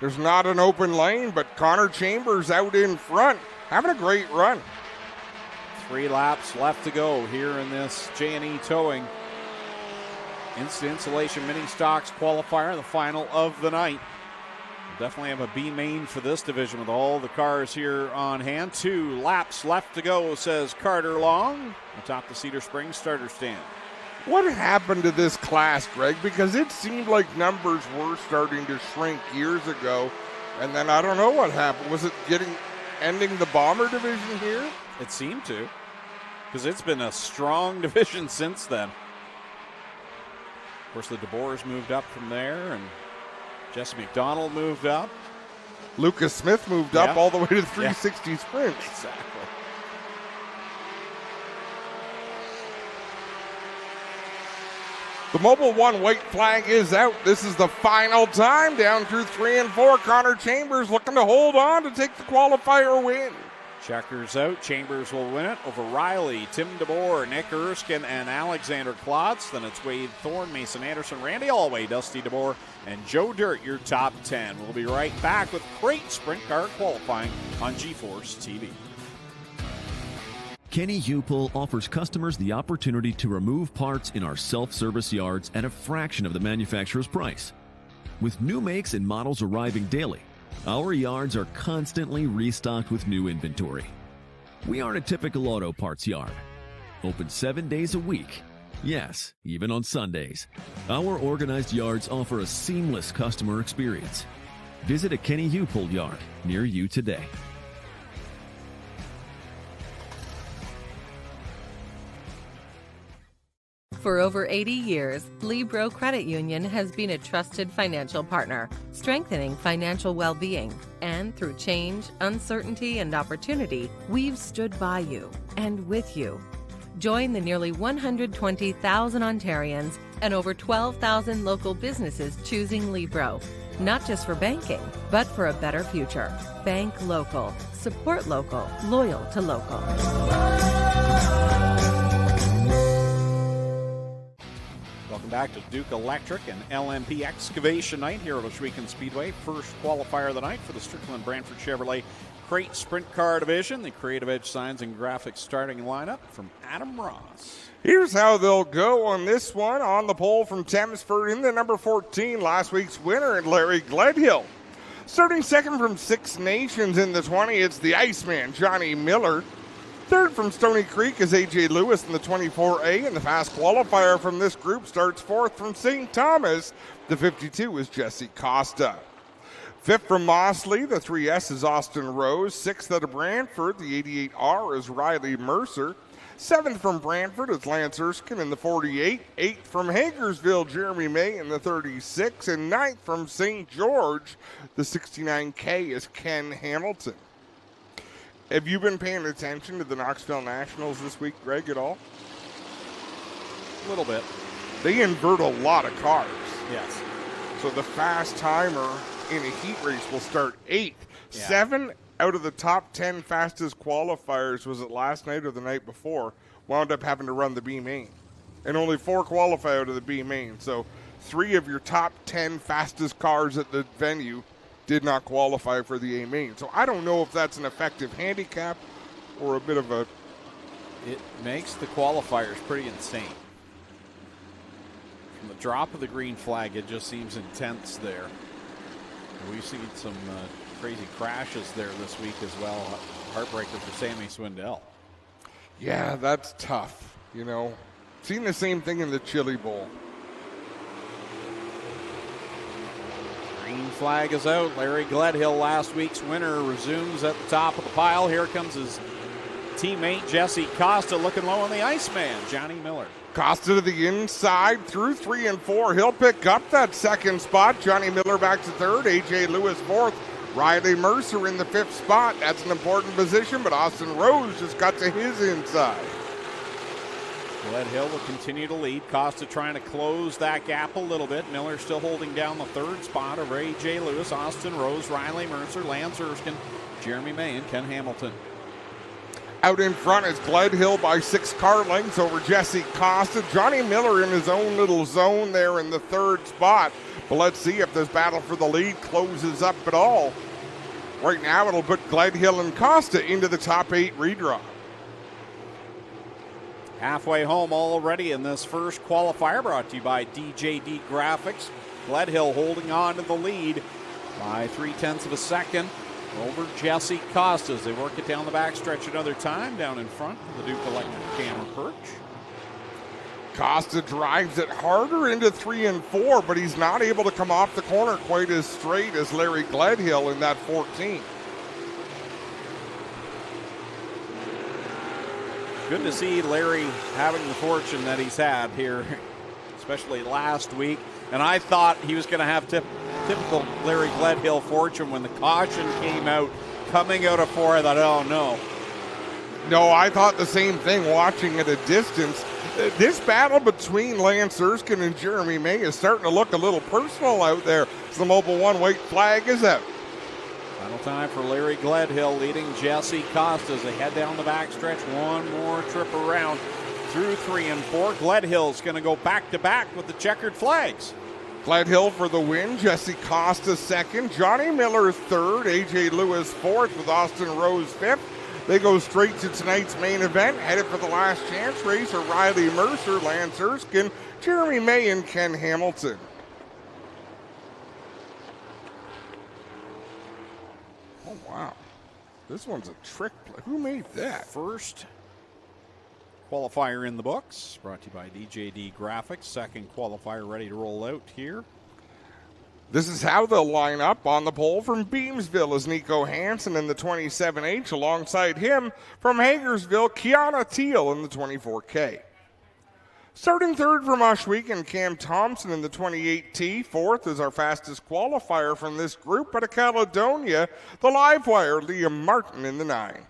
There's not an open lane, but Connor Chambers out in front, having a great run. 3 laps left to go here in this J&E Towing Insulation Mini Stocks qualifier, the final of the night. We'll definitely have a B main for this division with all the cars here on hand. 2 laps left to go, says Carter Long atop the Cedar Springs starter stand. What happened to this class, Greg? Because it seemed like numbers were starting to shrink years ago, and then I don't know what happened. Was it ending the Bomber division here? It seemed to, because it's been a strong division since then. Of course, the DeBoers moved up from there, and Jesse McDonald moved up. Lucas Smith moved up all the way to the 360 sprint. Exactly. The Mobil 1 white flag is out. This is the final time down through 3 and 4. Connor Chambers looking to hold on to take the qualifier win. Checkers out. Chambers will win it over Riley, Tim DeBoer, Nick Erskine, and Alexander Klotz. Then it's Wade Thorne, Mason Anderson, Randy Alway, Dusty DeBoer, and Joe Dirt, your top 10. We'll be right back with great sprint car qualifying on GeForce TV. Kenny Hupel offers customers the opportunity to remove parts in our self-service yards at a fraction of the manufacturer's price. With new makes and models arriving daily, our yards are constantly restocked with new inventory. We aren't a typical auto parts yard. Open 7 days a week. Yes, even on Sundays. Our organized yards offer a seamless customer experience. Visit a Kenny Hupel yard near you today. For over 80 years, Libro Credit Union has been a trusted financial partner, strengthening financial well-being. And through change, uncertainty, and opportunity, we've stood by you and with you. Join the nearly 120,000 Ontarians and over 12,000 local businesses choosing Libro, not just for banking, but for a better future. Bank local, support local, loyal to local. Welcome back to Duke Electric and LMP Excavation Night here at Ohsweken Speedway. First qualifier of the night for the Strickland Brantford Chevrolet Crate Sprint Car Division. The Creative Edge Signs and Graphics starting lineup from Adam Ross. Here's how they'll go on this one. On the pole from Thamesford in the number 14, last week's winner, and Larry Gledhill. Starting second from Six Nations in the 20, it's the Iceman, Johnny Miller. Third from Stony Creek is A.J. Lewis in the 24A, and the fast qualifier from this group starts fourth from St. Thomas. The 52 is Jesse Costa. Fifth from Mossley, the 3S is Austin Rose. Sixth out of Brantford, the 88R is Riley Mercer. Seventh from Brantford is Lance Erskine in the 48. Eighth from Hagersville, Jeremy May in the 36. And ninth from St. George, the 69K is Ken Hamilton. Have you been paying attention to the Knoxville Nationals this week, Greg, at all? A little bit. They invert a lot of cars. Yes. So the fast timer in a heat race will start 8th. Yeah. 7 out of the top 10 fastest qualifiers, was it last night or the night before, wound up having to run the B main. And only 4 qualify out of the B main. So 3 of your top 10 fastest cars at the venue did not qualify for the A main. So I don't know if that's an effective handicap or a bit of a... It makes the qualifiers pretty insane. From the drop of the green flag, it just seems intense there. We've seen some crazy crashes there this week as well. Heartbreaker for Sammy Swindell. Yeah, that's tough. You know, seen the same thing in the Chili Bowl. Green flag is out. Larry Gledhill, last week's winner, resumes at the top of the pile. Here comes his teammate Jesse Costa looking low on the Iceman, Johnny Miller. Costa to the inside through 3 and 4. He'll pick up that second spot. Johnny Miller back to third. A.J. Lewis fourth. Riley Mercer in the 5th spot. That's an important position, but Austin Rose just got to his inside. Gledhill will continue to lead. Costa trying to close that gap a little bit. Miller still holding down the 3rd spot over A.J. Lewis, Austin Rose, Riley Mercer, Lance Erskine, Jeremy May, and Ken Hamilton. Out in front is Gledhill by 6 car lengths over Jesse Costa. Johnny Miller in his own little zone there in the 3rd spot. But let's see if this battle for the lead closes up at all. Right now it'll put Gledhill and Costa into the top 8 redraw. Halfway home already in this first qualifier, brought to you by DJD Graphics. Gledhill holding on to the lead by 0.3 of a second over Jesse Costa as they work it down the backstretch another time. Down in front, the Duke Electric Camera Perch. Costa drives it harder into 3 and 4, but he's not able to come off the corner quite as straight as Larry Gledhill in that 14. Good to see Larry having the fortune that he's had here, especially last week. And I thought he was going to have typical Larry Gledhill fortune when the caution came out, coming out of 4. I thought, oh no. No, I thought the same thing watching at a distance. This battle between Lance Erskine and Jeremy May is starting to look a little personal out there. As the Mobile 1 white flag is out. Final time for Larry Gledhill leading Jesse Costa as they head down the backstretch. One more trip around through 3 and 4. Gledhill's going to go back-to-back with the checkered flags. Gledhill for the win. Jesse Costa second. Johnny Miller third. A.J. Lewis fourth with Austin Rose fifth. They go straight to tonight's main event. Headed for the last chance race are Riley Mercer, Lance Erskine, Jeremy May, and Ken Hamilton. Oh, wow. This one's a trick play. Who made that? First qualifier in the books, brought to you by DJD Graphics. Second qualifier ready to roll out here. This is how they'll line up on the pole from Beamsville is Nico Hansen in the 27H. Alongside him from Hagersville, Kiana Teal in the 24K. Starting third from Ohsweken, Cam Thompson in the 28T. Fourth is our fastest qualifier from this group out of Caledonia, the Livewire, Liam Martin in the 9.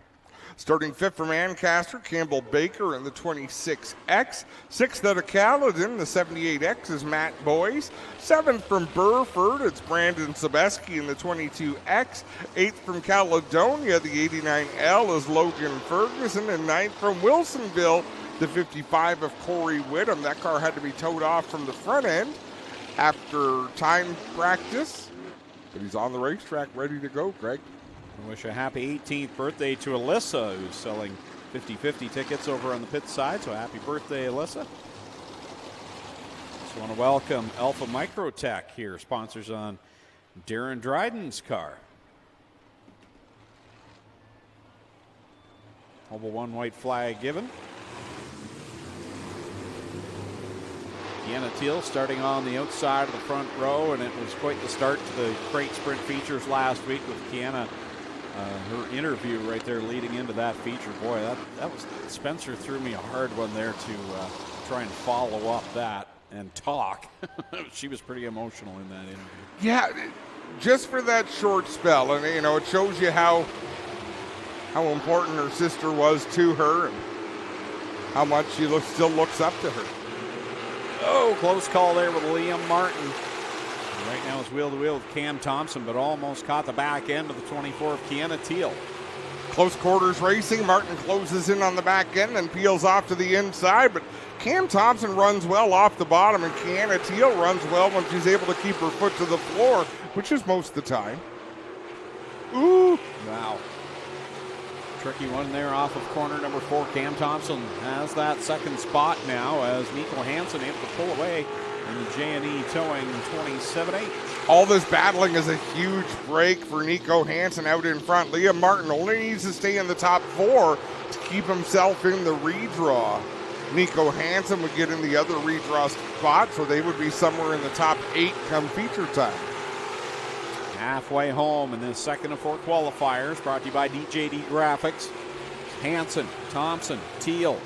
Starting fifth from Ancaster, Campbell Baker in the 26X. Sixth out of Caledon, the 78X is Matt Boyce. Seventh from Burford, it's Brandon Sebeski in the 22X. Eighth from Caledonia, the 89L is Logan Ferguson. And ninth from Wilsonville, the 55 of Corey Whittam. That car had to be towed off from the front end after time practice. But he's on the racetrack ready to go, Greg. I wish a happy 18th birthday to Alyssa, who's selling 50-50 tickets over on the pit side. So happy birthday, Alyssa. Just want to welcome Alpha Microtech here, sponsors on Darren Dryden's car. Mobile 1 white flag given. Kiana Teal starting on the outside of the front row, and it was quite the start to the crate sprint features last week with Kiana. Her interview right there leading into that feature. Boy, that was, Spencer threw me a hard one there to try and follow up that and talk. She was pretty emotional in that interview. Yeah, just for that short spell. And, you know, it shows you how important her sister was to her and how much she still looks up to her. Oh, close call there with Liam Martin. Right now it's wheel-to-wheel with Cam Thompson, but almost caught the back end of the 24 of Kiana Teal. Close quarters racing. Martin closes in on the back end and peels off to the inside, but Cam Thompson runs well off the bottom, and Kiana Teal runs well when she's able to keep her foot to the floor, which is most of the time. Ooh. Wow. Tricky one there off of corner number 4. Cam Thompson has that second spot now as Nico Hansen able to pull away in the J&E Towing 27H. All this battling is a huge break for Nico Hansen out in front. Liam Martin only needs to stay in the top 4 to keep himself in the redraw. Nico Hansen would get in the other redraw spot, so they would be somewhere in the top 8 come feature time. Halfway home in this second of 4 qualifiers, brought to you by DJD Graphics. Hansen, Thompson, Teal,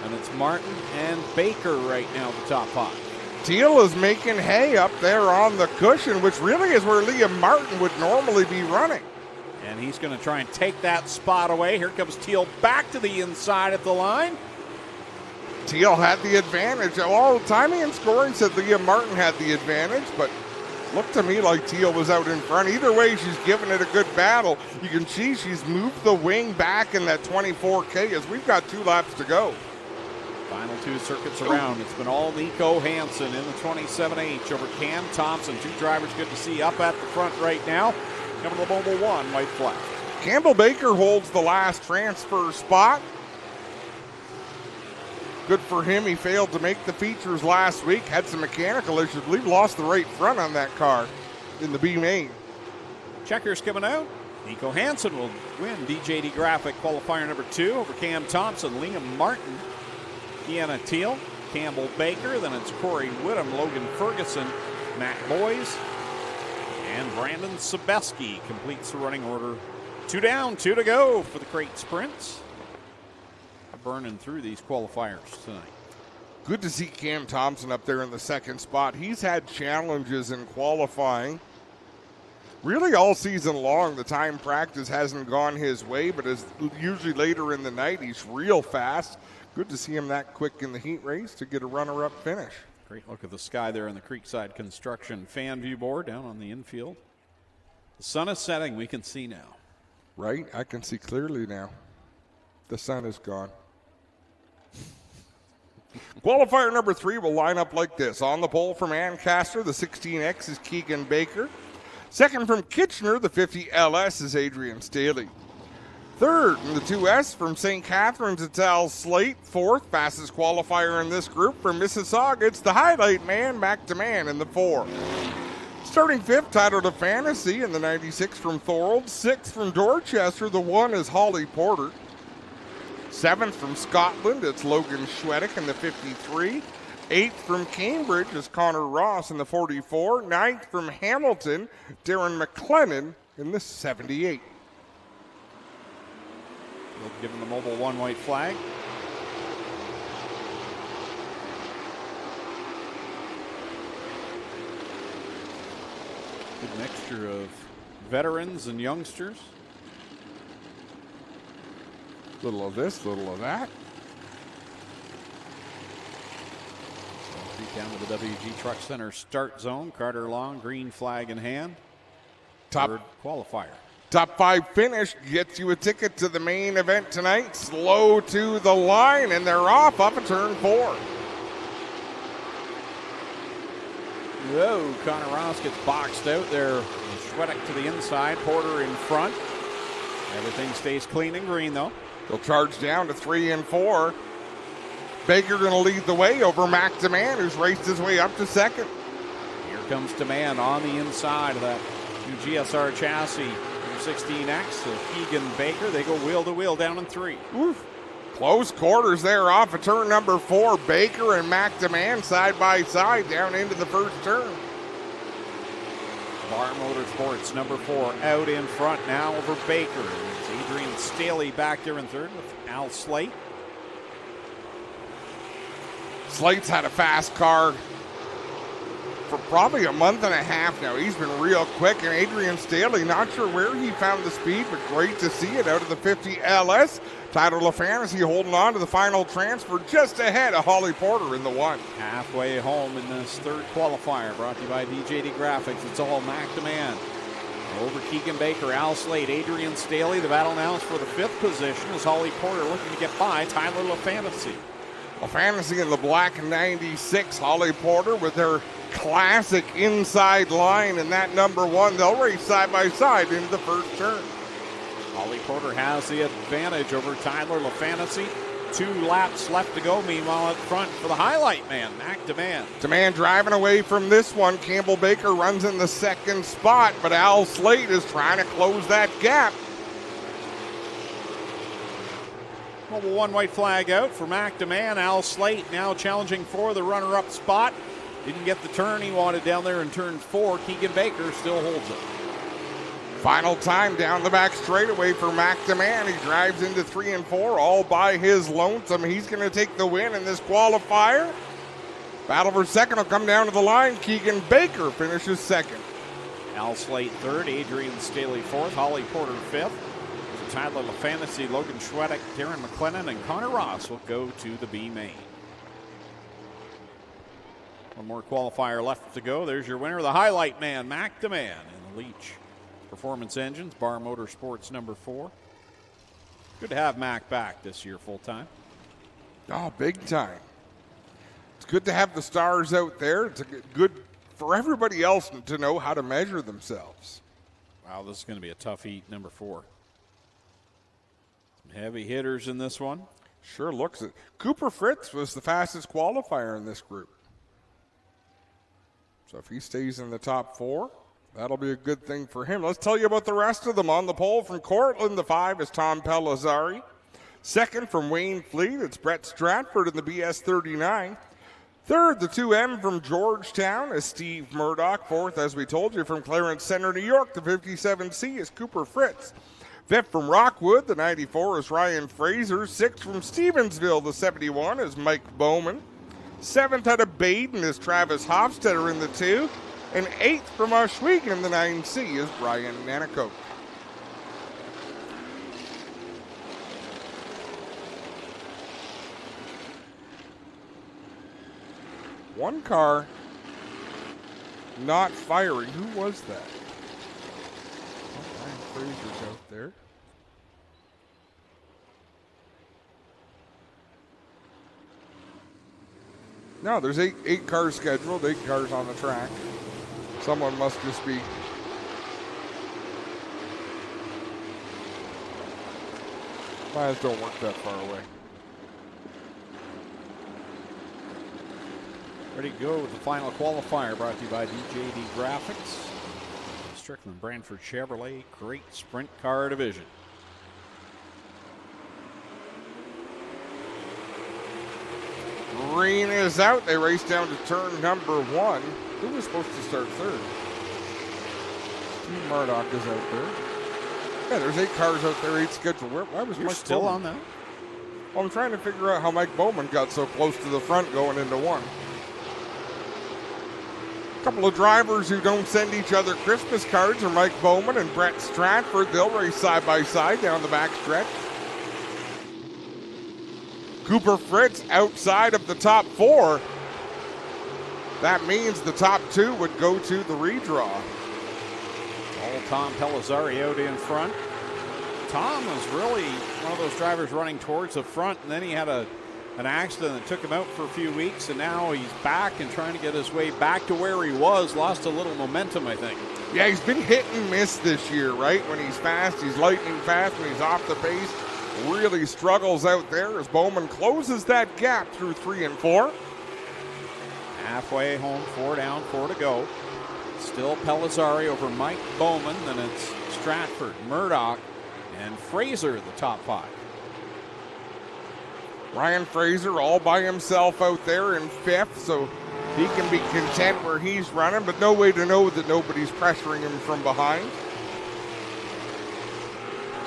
and it's Martin and Baker right now at the top 5. Teal is making hay up there on the cushion, which really is where Liam Martin would normally be running. And he's going to try and take that spot away. Here comes Teal back to the inside at the line. Teal had the advantage. Well, timing and scoring said Liam Martin had the advantage, but looked to me like Teal was out in front. Either way, she's given it a good battle. You can see she's moved the wing back in that 24K as we've got 2 laps to go. Final 2 circuits around. It's been all Nico Hansen in the 27H over Cam Thompson. 2 drivers good to see up at the front right now. Coming to the Mobile 1, white flag. Campbell Baker holds the last transfer spot. Good for him. He failed to make the features last week. Had some mechanical issues. I believe lost the right front on that car in the B main. Checkers coming out. Nico Hansen will win DJD Graphic qualifier number 2 over Cam Thompson, Liam Martin, Deanna Teal, Campbell Baker. Then it's Corey Whittam, Logan Ferguson, Matt Boyes, and Brandon Sebeski completes the running order. 2 down, 2 to go for the crate sprints. Burning through these qualifiers tonight. Good to see Cam Thompson up there in the second spot. He's had challenges in qualifying. Really all season long, the time practice hasn't gone his way, but as usually later in the night, he's real fast. Good to see him that quick in the heat race to get a runner-up finish. Great look at the sky there on the Creekside Construction fan view board down on the infield. The sun is setting, we can see now. Right, I can see clearly now. The sun is gone. Qualifier number 3 will line up like this. On the pole from Ancaster, the 16X is Keegan Baker. Second from Kitchener, the 50LS is Adrian Staley. Third in the 2S from St. Catharines, it's Al Slate. Fourth, fastest qualifier in this group from Mississauga, it's the highlight man, McDeman in the 4. Starting 5th, titled to Fantasy in the 96 from Thorold. 6th from Dorchester, the 1 is Holly Porter. 7th from Scotland, it's Logan Schwedick in the 53. 8th from Cambridge is Connor Ross in the 44. 9th from Hamilton, Darren McLennan in the 78. We'll give him the Mobile 1 white flag. Good mixture of veterans and youngsters. Little of this, little of that. Down to the WG Truck Center start zone. Carter Long, green flag in hand. Third qualifier. Top 5 finish gets you a ticket to the main event tonight. Slow to the line, and they're off up at turn 4. Whoa, Connor Ross gets boxed out there. Schwedick to the inside, Porter in front. Everything stays clean and green, though. They'll charge down to 3 and 4. Baker going to lead the way over McDeman, who's raced his way up to 2nd. Here comes DeMann on the inside of that new GSR chassis. 16X of Keegan Baker. They go wheel to wheel down in 3. Oof. Close quarters there off of turn number 4. Baker and McDeman side by side down into the first turn. Bar Motorsports number 4 out in front now over Baker. It's Adrian Staley back there in 3rd with Al Slate. Slate's had a fast car for probably a month and a half now. He's been real quick, and Adrian Staley, not sure where he found the speed, but great to see it out of the 50 LS. Title of Fantasy holding on to the final transfer just ahead of Holly Porter in the 1. Halfway home in this 3rd qualifier, brought to you by DJD Graphics. It's all McDeman over Keegan Baker, Al Slate, Adrian Staley. The battle now is for the 5th position as Holly Porter looking to get by Tyler LaFantasy. LaFantasy in the black 96. Holly Porter with her classic inside line in that number 1. They'll race side by side into the first turn. Holly Porter has the advantage over Tyler LaFantasy. 2 laps left to go. Meanwhile, up front for the highlight man, McDeman. DeMann driving away from this one. Campbell Baker runs in the 2nd spot, but Al Slate is trying to close that gap. Mobile 1 white flag out for McDeman. Al Slate now challenging for the runner-up spot. Didn't get the turn he wanted down there in turn 4. Keegan Baker still holds it. Final time down the back straightaway for McDeman. He drives into 3 and 4 all by his lonesome. He's going to take the win in this qualifier. Battle for second will come down to the line. Keegan Baker finishes second. Al Slate third, Adrian Staley fourth, Holly Porter fifth. Tyler LaFantasy, Logan Schwedick, Darren McLennan, and Connor Ross will go to the B main. One more qualifier left to go. There's your winner, the highlight man, McDeman, in the Leach Performance Engines, Bar Motorsports number 4. Good to have Mac back this year full time. Oh, big time. It's good to have the stars out there. It's good for everybody else to know how to measure themselves. Wow, this is going to be a tough heat, number 4. Some heavy hitters in this one. Sure looks it. Cooper Fritz was the fastest qualifier in this group. So if he stays in the top 4, that'll be a good thing for him. Let's tell you about the rest of them. On the pole from Cortland, the 5 is Tom Pellizzari. Second from Wayne Fleet, it's Brett Stratford in the BS 39. Third, the 2M from Georgetown is Steve Murdoch. Fourth, as we told you, from Clarence Center, New York, the 57C is Cooper Fritz. Fifth from Rockwood, the 94 is Ryan Fraser. Sixth from Stevensville, the 71 is Mike Bowman. Seventh out of Baden is Travis Hofstetter in the 2. And eighth from Ohsweken, the 9C is Brian Nanakoke. One car not firing. Who was that? Oh, Ryan Fraser's out there. No, there's eight cars scheduled, 8 cars on the track. Someone must just be. Miles don't work that far away. Ready to go with the final qualifier, brought to you by DJD Graphics. Strickland Brantford Chevrolet, great sprint car division. Green is out. They race down to turn number 1. Who was supposed to start third? Steve Murdoch is out there. Yeah, there's 8 cars out there, 8 scheduled. Why was You're Mike still Bowman on that? Well, I'm trying to figure out how Mike Bowman got so close to the front going into 1. A couple of drivers who don't send each other Christmas cards are Mike Bowman and Brett Stratford. They'll race side by side down the back stretch. Cooper Fritz outside of the top 4. That means the top 2 would go to the redraw. Old Tom Pellizzari out in front. Tom was really one of those drivers running towards the front, and then he had an accident that took him out for a few weeks, and now he's back and trying to get his way back to where he was. Lost a little momentum, I think. Yeah, he's been hit and miss this year, right? When he's fast, he's lightning fast. When he's off the pace, really struggles out there as Bowman closes that gap through 3 and 4. Halfway home, 4 down, 4 to go. Still Pellizzari over Mike Bowman. Then it's Stratford, Murdoch, and Fraser, the top 5. Ryan Fraser all by himself out there in 5th, so he can be content where he's running, but no way to know that nobody's pressuring him from behind.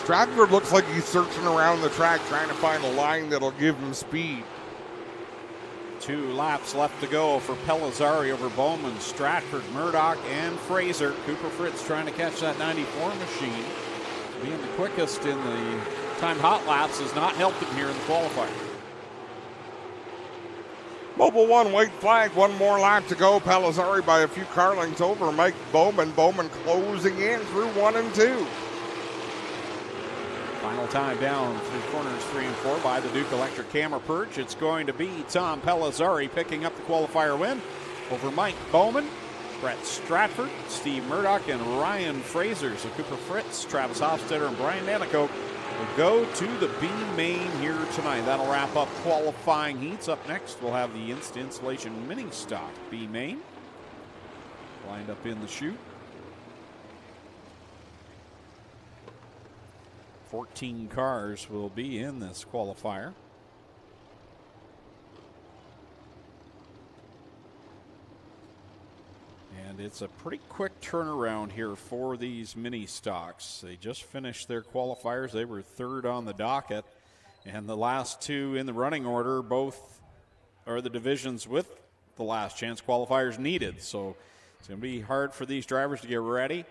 Stratford looks like he's searching around the track trying to find a line that'll give him speed. 2 laps left to go for Pellizzari over Bowman, Stratford, Murdoch, and Fraser. Cooper Fritz trying to catch that 94 machine. Being the quickest in the timed hot laps has not helped him here in the qualifier. Mobile 1 white flag, 1 more lap to go. Pellizzari by a few car lengths over Mike Bowman. Bowman closing in through 1 and 2. Final time down through corners 3 and 4 by the Duke Electric camera perch. It's going to be Tom Pellizzari picking up the qualifier win over Mike Bowman, Brett Stratford, Steve Murdoch, and Ryan Fraser. So Cooper Fritz, Travis Hofstetter, and Brian Nanakoke will go to the B main here tonight. That'll wrap up qualifying heats. Up next, we'll have the Insta Insulation mini stock B main lined up in the chute. 14 cars will be in this qualifier. And it's a pretty quick turnaround here for these mini stocks. They just finished their qualifiers. They were third on the docket. And the last two in the running order both are the divisions with the last chance qualifiers needed. So it's going to be hard for these drivers to get ready.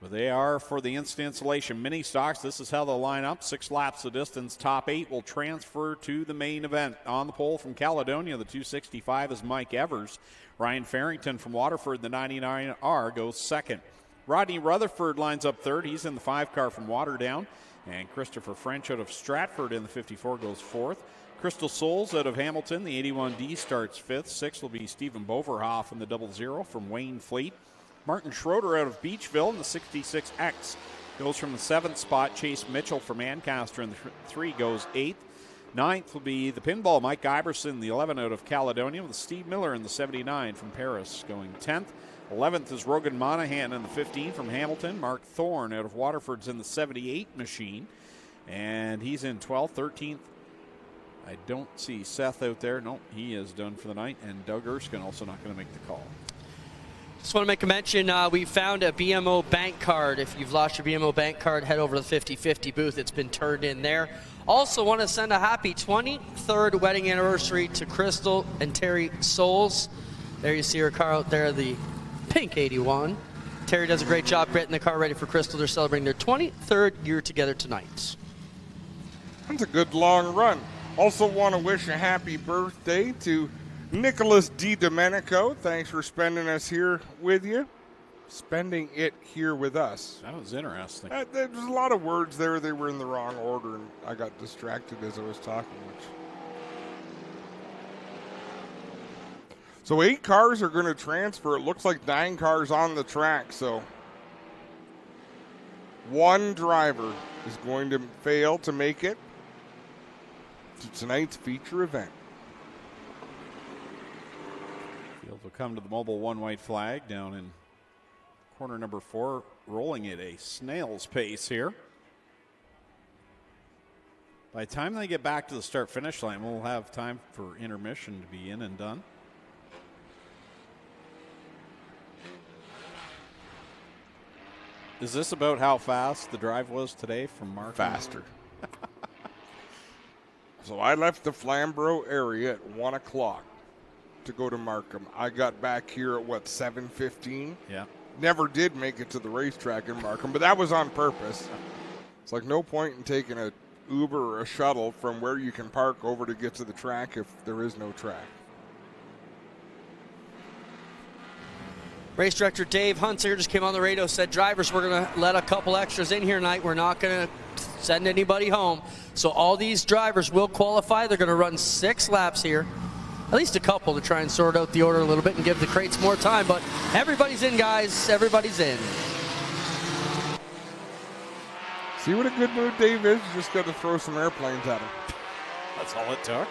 But they are for the instant installation mini stocks. This is how they'll line up. 6 laps the distance. Top 8 will transfer to the main event. On the pole from Caledonia, the 265 is Mike Evers. Ryan Farrington from Waterford, the 99R, goes second. Rodney Rutherford lines up third. He's in the 5 car from Waterdown. And Christopher French out of Stratford in the 54 goes fourth. Crystal Souls out of Hamilton, the 81D, starts fifth. Sixth will be Stephen Boverhoff in the 00 from Wayne Fleet. Martin Schroeder out of Beachville in the 66X goes from the 7th spot. Chase Mitchell from Ancaster in the 3 goes 8th. 9th will be the pinball Mike Iverson, the 11 out of Caledonia, with Steve Miller in the 79 from Paris going 10th. 11th is Rogan Monahan in the 15 from Hamilton. Mark Thorne out of Waterford's in the 78 machine, and he's in 12th. 13th, I don't see Seth out there. No, he is done for the night, and Doug Erskine also not going to make the call. Just want to make a mention, we found a BMO bank card. If you've lost your BMO bank card, head over to the 50/50 booth. It's been turned in there. Also want to send a happy 23rd wedding anniversary to Crystal and Terry Souls. There you see her car out there, the pink 81. Terry does a great job getting the car ready for Crystal. They're celebrating their 23rd year together tonight. That's a good long run. Also want to wish a happy birthday to Nicholas D. Domenico. Thanks for spending it here with us. That was interesting. There's a lot of words there. They were in the wrong order, and I got distracted as I was talking. So 8 cars are going to transfer. It looks like 9 cars on the track. So one driver is going to fail to make it to tonight's feature event. Field will come to the mobile one white flag down in corner number 4, rolling at a snail's pace here. By the time they get back to the start-finish line, we'll have time for intermission to be in and done. Is this about how fast the drive was today from Mark? Faster. So I left the Flamborough area at 1 o'clock to go to Markham. I got back here at, 7:15? Yeah. Never did make it to the racetrack in Markham, but that was on purpose. It's like no point in taking a Uber or a shuttle from where you can park over to get to the track if there is no track. Race director Dave Hunsinger just came on the radio, said, drivers, we're going to let a couple extras in here tonight. We're not going to send anybody home. So all these drivers will qualify. They're going to run 6 laps here. At least a couple to try and sort out the order a little bit and give the crates more time. But everybody's in, guys. Everybody's in. See what a good mood Dave is? You just got to throw some airplanes at him. That's all it took.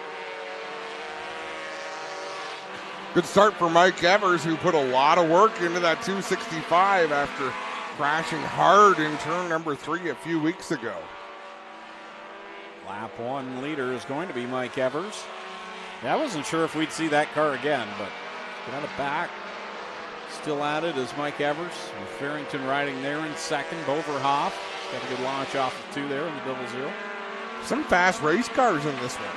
Good start for Mike Evers, who put a lot of work into that 265 after crashing hard in turn number 3 a few weeks ago. Lap 1 leader is going to be Mike Evers. Yeah, I wasn't sure if we'd see that car again, but got it back. Still at it is Mike Evers. With Farrington riding there in second. Boverhoff got a good launch off of 2 there in the 00. Some fast race cars in this one.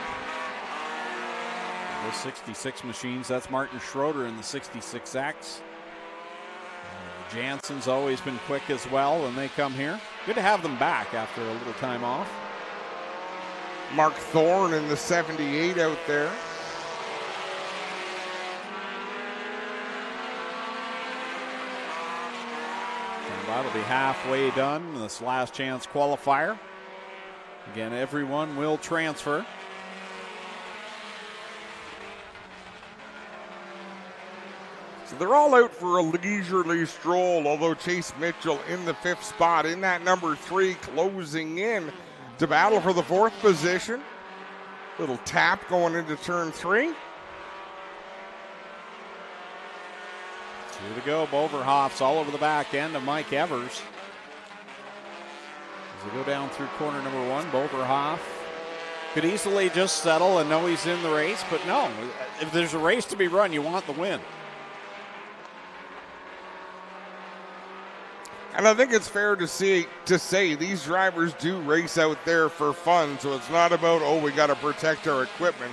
The 66 machines, that's Martin Schroeder in the 66X. Jansen's always been quick as well when they come here. Good to have them back after a little time off. Mark Thorne in the 78 out there. And that'll be halfway done, this last chance qualifier. Again, everyone will transfer. So they're all out for a leisurely stroll, although Chase Mitchell in the 5th spot in that number 3, closing in to battle for the 4th position. Little tap going into turn 3. 2 to go. Boverhoff's all over the back end of Mike Evers. As they go down through corner number 1, Boverhoff could easily just settle and know he's in the race, but no. If there's a race to be run, you want the win. And I think it's fair to say these drivers do race out there for fun, so it's not about, we got to protect our equipment.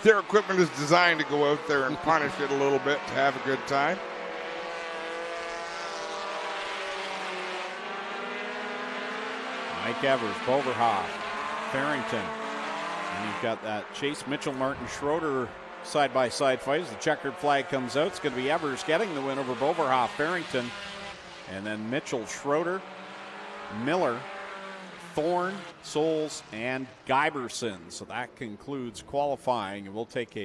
Their equipment is designed to go out there and punish it a little bit to have a good time. Mike Evers, Boverhoff, Farrington. And you've got that Chase Mitchell, Martin Schroeder side-by-side fight as the checkered flag comes out. It's going to be Evers getting the win over Boverhoff, Farrington. And then Mitchell, Schroeder, Miller, Thorne, Souls, and Guyberson. So that concludes qualifying. And we'll take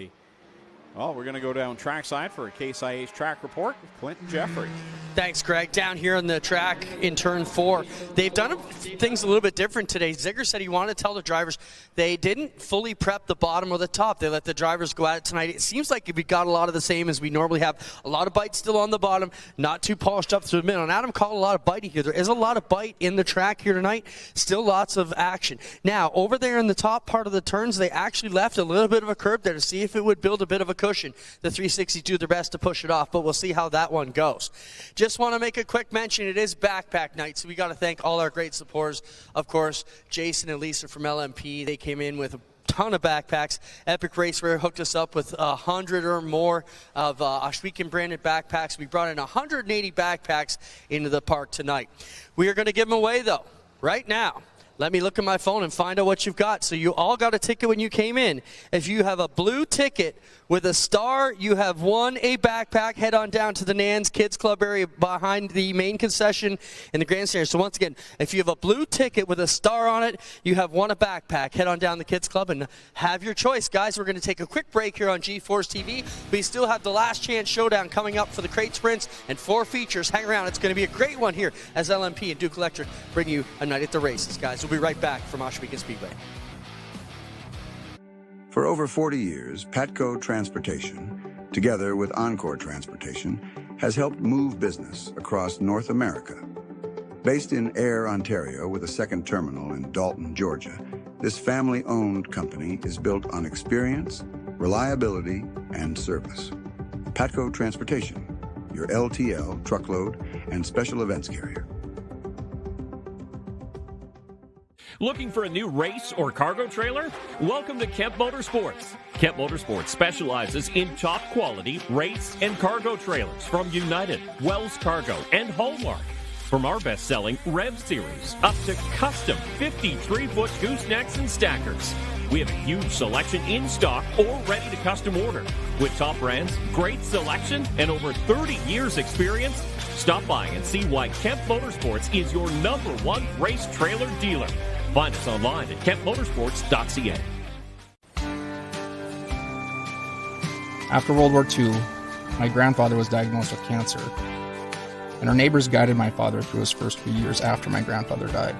we're going to go down trackside for a Case IH track report with Clinton Jeffrey. Thanks, Greg. Down here on the track in turn 4, they've done things a little bit different today. Ziegler said he wanted to tell the drivers they didn't fully prep the bottom or the top. They let the drivers go at it tonight. It seems like we got a lot of the same as we normally have. A lot of bite still on the bottom, not too polished up through the middle. And Adam called a lot of biting here. There is a lot of bite in the track here tonight. Still lots of action. Now, over there in the top part of the turns, they actually left a little bit of a curb there to see if it would build a bit of a cushion. The 360 do their best to push it off, but we'll see how that one goes. Just want to make a quick mention, it is backpack night, so we got to thank all our great supporters. Of course, Jason and Lisa from LMP, they came in with a ton of backpacks. Epic Racewear hooked us up with 100 or more of Ohsweken branded backpacks. We brought in 180 backpacks into the park tonight. We are going to give them away, though, right now. Let me look at my phone and find out what you've got. So you all got a ticket when you came in. If you have a blue ticket with a star, you have won a backpack. Head on down to the Nans Kids Club area behind the main concession in the grandstand. So once again, if you have a blue ticket with a star on it, you have won a backpack. Head on down to the Kids Club and have your choice. Guys, we're going to take a quick break here on G-Force TV. We still have the last chance showdown coming up for the crate sprints and 4 features. Hang around. It's going to be a great one here as LMP and Duke Electric bring you a night at the races, guys. We'll be right back from Ohsweken Speedway. For over 40 years, Patco Transportation, together with Encore Transportation, has helped move business across North America. Based in Ayr, Ontario, with a second terminal in Dalton, Georgia, this family-owned company is built on experience, reliability, and service. Patco Transportation, your LTL, truckload, and special events carrier. Looking for a new race or cargo trailer? Welcome to Kemp Motorsports. Kemp Motorsports specializes in top quality race and cargo trailers from United, Wells Cargo, and Hallmark. From our best-selling Rev Series up to custom 53-foot goosenecks and stackers. We have a huge selection in stock or ready to custom order. With top brands, great selection, and over 30 years experience, stop by and see why Kemp Motorsports is your #1 race trailer dealer. Find us online at kempmotorsports.ca. After World War II, my grandfather was diagnosed with cancer, and our neighbors guided my father through his first few years after my grandfather died.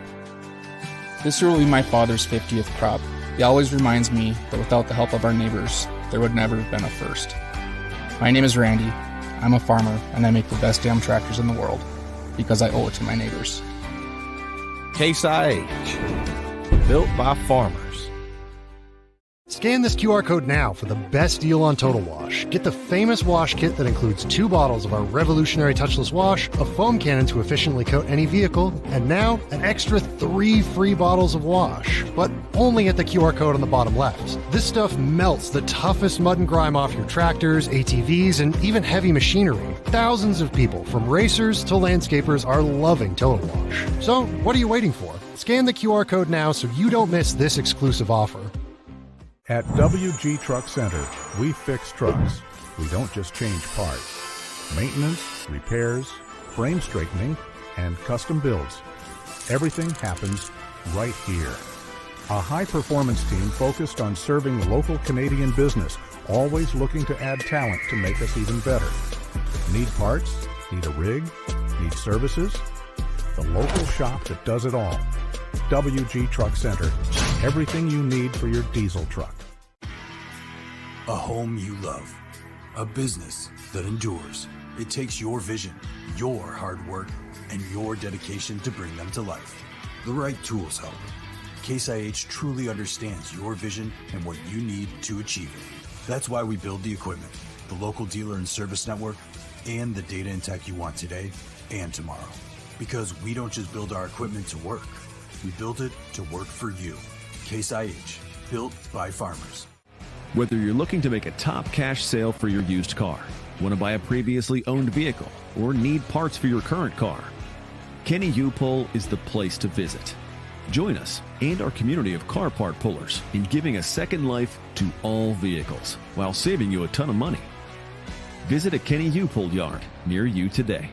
This year will be my father's 50th crop. He always reminds me that without the help of our neighbors, there would never have been a first. My name is Randy. I'm a farmer, and I make the best damn tractors in the world because I owe it to my neighbors. Case IH, built by farmers. Scan this QR code now for the best deal on Total Wash. Get the famous wash kit that includes 2 bottles of our revolutionary touchless wash, a foam cannon to efficiently coat any vehicle, and now an extra 3 free bottles of wash. But only at the QR code on the bottom left. This stuff melts the toughest mud and grime off your tractors, ATVs, and even heavy machinery. Thousands of people, from racers to landscapers, are loving Total Wash. So what are you waiting for? Scan the QR code now so you don't miss this exclusive offer. At WG Truck Center, we fix trucks. We don't just change parts. Maintenance, repairs, frame straightening, and custom builds. Everything happens right here. A high-performance team focused on serving local Canadian business, always looking to add talent to make us even better. Need parts? Need a rig? Need services? The local shop that does it all. WG Truck Center. Everything you need for your diesel truck. A home you love. A business that endures. It takes your vision, your hard work, and your dedication to bring them to life. The right tools help. Case IH truly understands your vision and what you need to achieve it. That's why we build the equipment, the local dealer and service network, and the data and tech you want today and tomorrow. Because we don't just build our equipment to work. We build it to work for you. Case IH, built by farmers. Whether you're looking to make a top cash sale for your used car, want to buy a previously owned vehicle, or need parts for your current car, Kenny U-Pull is the place to visit. Join us and our community of car part pullers in giving a second life to all vehicles while saving you a ton of money. Visit a Kenny U-Pull yard near you today.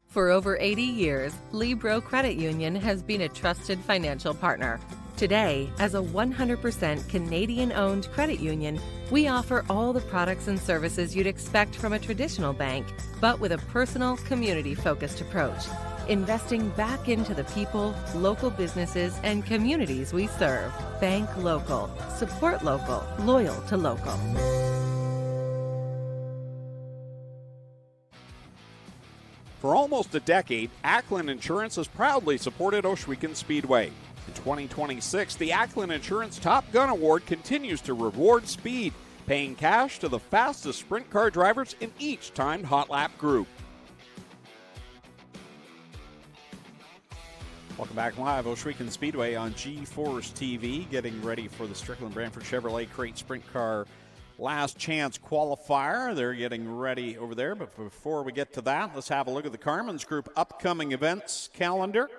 For over 80 years, Libro Credit Union has been a trusted financial partner. Today, as a 100% Canadian-owned credit union, we offer all the products and services you'd expect from a traditional bank, but with a personal, community-focused approach, investing back into the people, local businesses, and communities we serve. Bank local, support local, loyal to local. For almost a decade, Ackland Insurance has proudly supported Ohsweken Speedway. In 2026, the Ackland Insurance Top Gun Award continues to reward speed, paying cash to the fastest sprint car drivers in each timed hot lap group. Welcome back live, Ohsweken Speedway on G-Force TV, getting ready for the Strickland Brantford Chevrolet Crate Sprint Car Last Chance Qualifier. They're getting ready over there, but before we get to that, let's have a look at the Carmen's Group upcoming events calendar.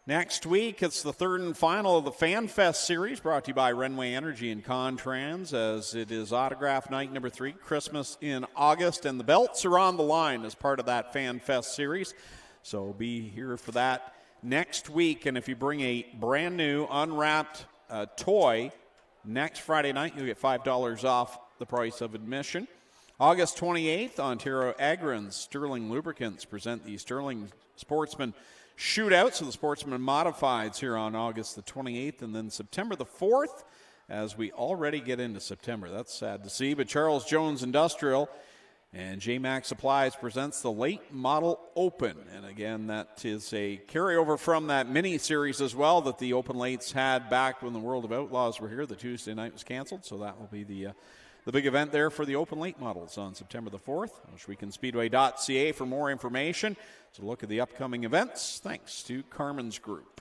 Next week, it's the third and final of the Fan Fest series, brought to you by Renway Energy and Contrans, as it is Autograph Night number 3, Christmas in August, and the belts are on the line as part of that Fan Fest series. So be here for that next week, and if you bring a brand new unwrapped toy next Friday night, you'll get $5 off the price of admission. August 28th, Ontario Agrins Sterling Lubricants present the Sterling Sportsman Shootout. So the Sportsman Modifieds here on August the 28th, and then September the 4th, as we already get into September. That's sad to see, but Charles Jones Industrial and J-Max Supplies presents the Late Model Open. And again, that is a carryover from that mini-series as well that the Open Lates had back when the World of Outlaws were here. The Tuesday night was canceled, so that will be the big event there for the Open Late Models on September the 4th. OhswekenSpeedway.ca for more information. To look at the upcoming events, thanks to Carmen's Group.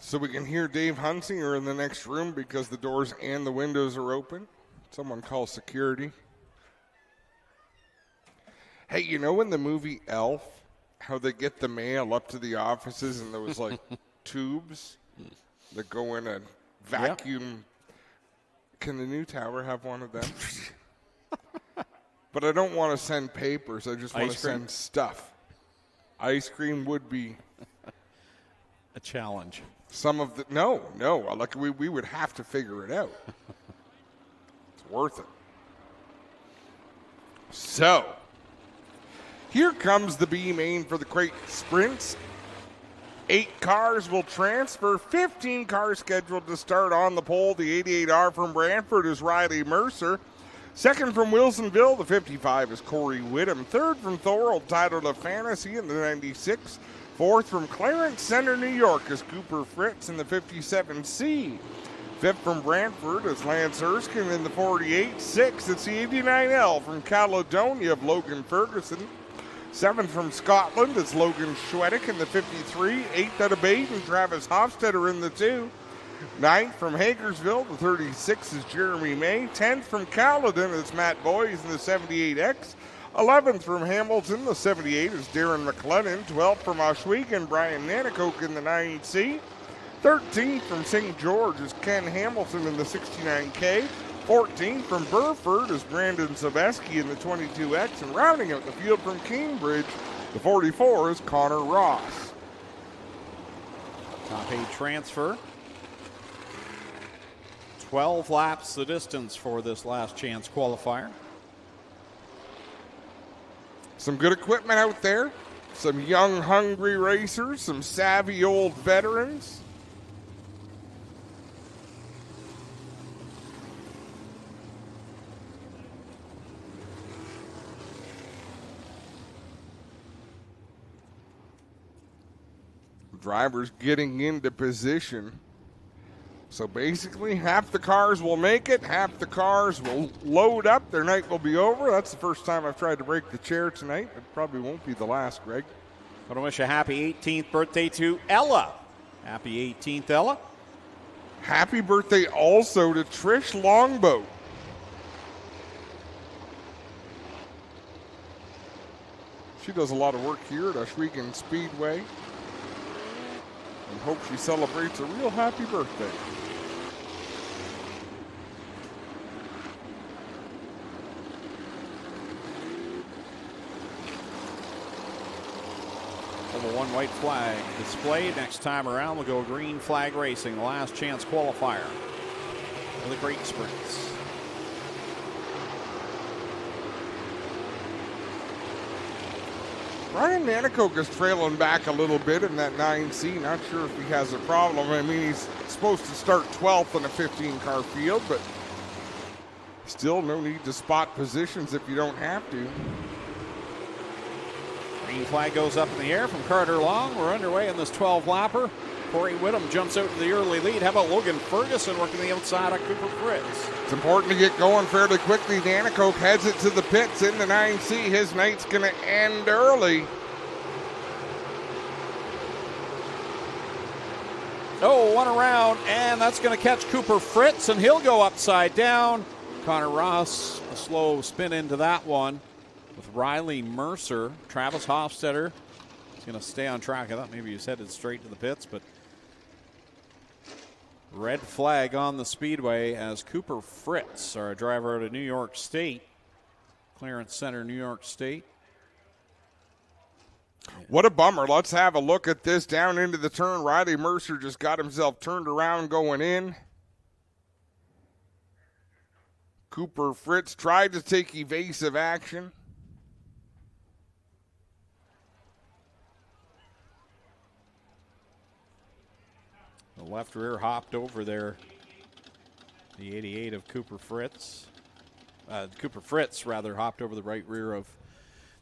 So we can hear Dave Hunsinger in the next room because the doors and the windows are open. Someone call security. Hey, you know in the movie Elf, how they get the mail up to the offices and there was like tubes that go in a vacuum? Yep. Can the new tower have one of them? But I don't want to send papers. I just want to send stuff. Ice cream would be a challenge. Some of the no. Like we would have to figure it out. It's worth it. So here comes the B main for the crate sprints. 8 cars will transfer. 15 cars scheduled to start on the pole. The 88R from Brantford is Riley Mercer. Second from Wilsonville, the 55 is Corey Whittam. Third from Thorold, titled a Fantasy in the 96. Fourth from Clarence Center, New York, is Cooper Fritz in the 57C. Fifth from Brantford is Lance Erskine in the 48. Sixth, it's the 89L from Caledonia of Logan Ferguson. Seventh from Scotland is Logan Schwedick in the 53. Eighth out of Baden, Travis Hofstetter in the 2. Ninth from Hagersville, the 36 is Jeremy May. 10th from Caledon is Matt Boys in the 78X. 11th from Hamilton, the 78 is Darren McLennan. 12th from Ohsweken, Brian Nanakoke in the 9C. 13th from St. George is Ken Hamilton in the 69K. 14th from Burford is Brandon Zaveski in the 22X. And rounding out the field from Cambridge, the 44 is Connor Ross. Top 8 transfer. 12 laps the distance for this last chance qualifier. Some good equipment out there. Some young, hungry racers. Some savvy old veterans. Drivers getting into position So basically, half the cars will make it, half the cars will load up, their night will be over. That's the first time I've tried to break the chair tonight. It probably won't be the last, Greg. I want to wish a happy 18th birthday to Ella. Happy 18th, Ella. Happy birthday also to Trish Longboat. She does a lot of work here at Ohsweken Speedway. And hope she celebrates a real happy birthday. The one white flag displayed. Next time around, we'll go green flag racing, the last chance qualifier for the Great Sprints. Brian Nanicoke is trailing back a little bit in that 9C. Not sure if he has a problem. I mean, he's supposed to start 12th in a 15-car field, but still no need to spot positions if you don't have to. Green flag goes up in the air from Carter Long. We're underway in this 12-lapper. Corey Whittam jumps out to the early lead. How about Logan Ferguson working the outside of Cooper Fritz? It's important to get going fairly quickly. Nanicoke heads it to the pits in the 9C. His night's going to end early. Oh, one around, and that's going to catch Cooper Fritz, and he'll go upside down. Connor Ross, a slow spin into that one with Riley Mercer. Travis Hofstetter is going to stay on track. I thought maybe he was headed straight to the pits, but red flag on the speedway as Cooper Fritz, our driver out of New York State, Clarence Center, New York State. What a bummer. Let's have a look at this down into the turn. Riley Mercer just got himself turned around going in. Cooper Fritz tried to take evasive action. The left rear hopped over there. The 88 of Cooper Fritz. Cooper Fritz, rather, hopped over the right rear of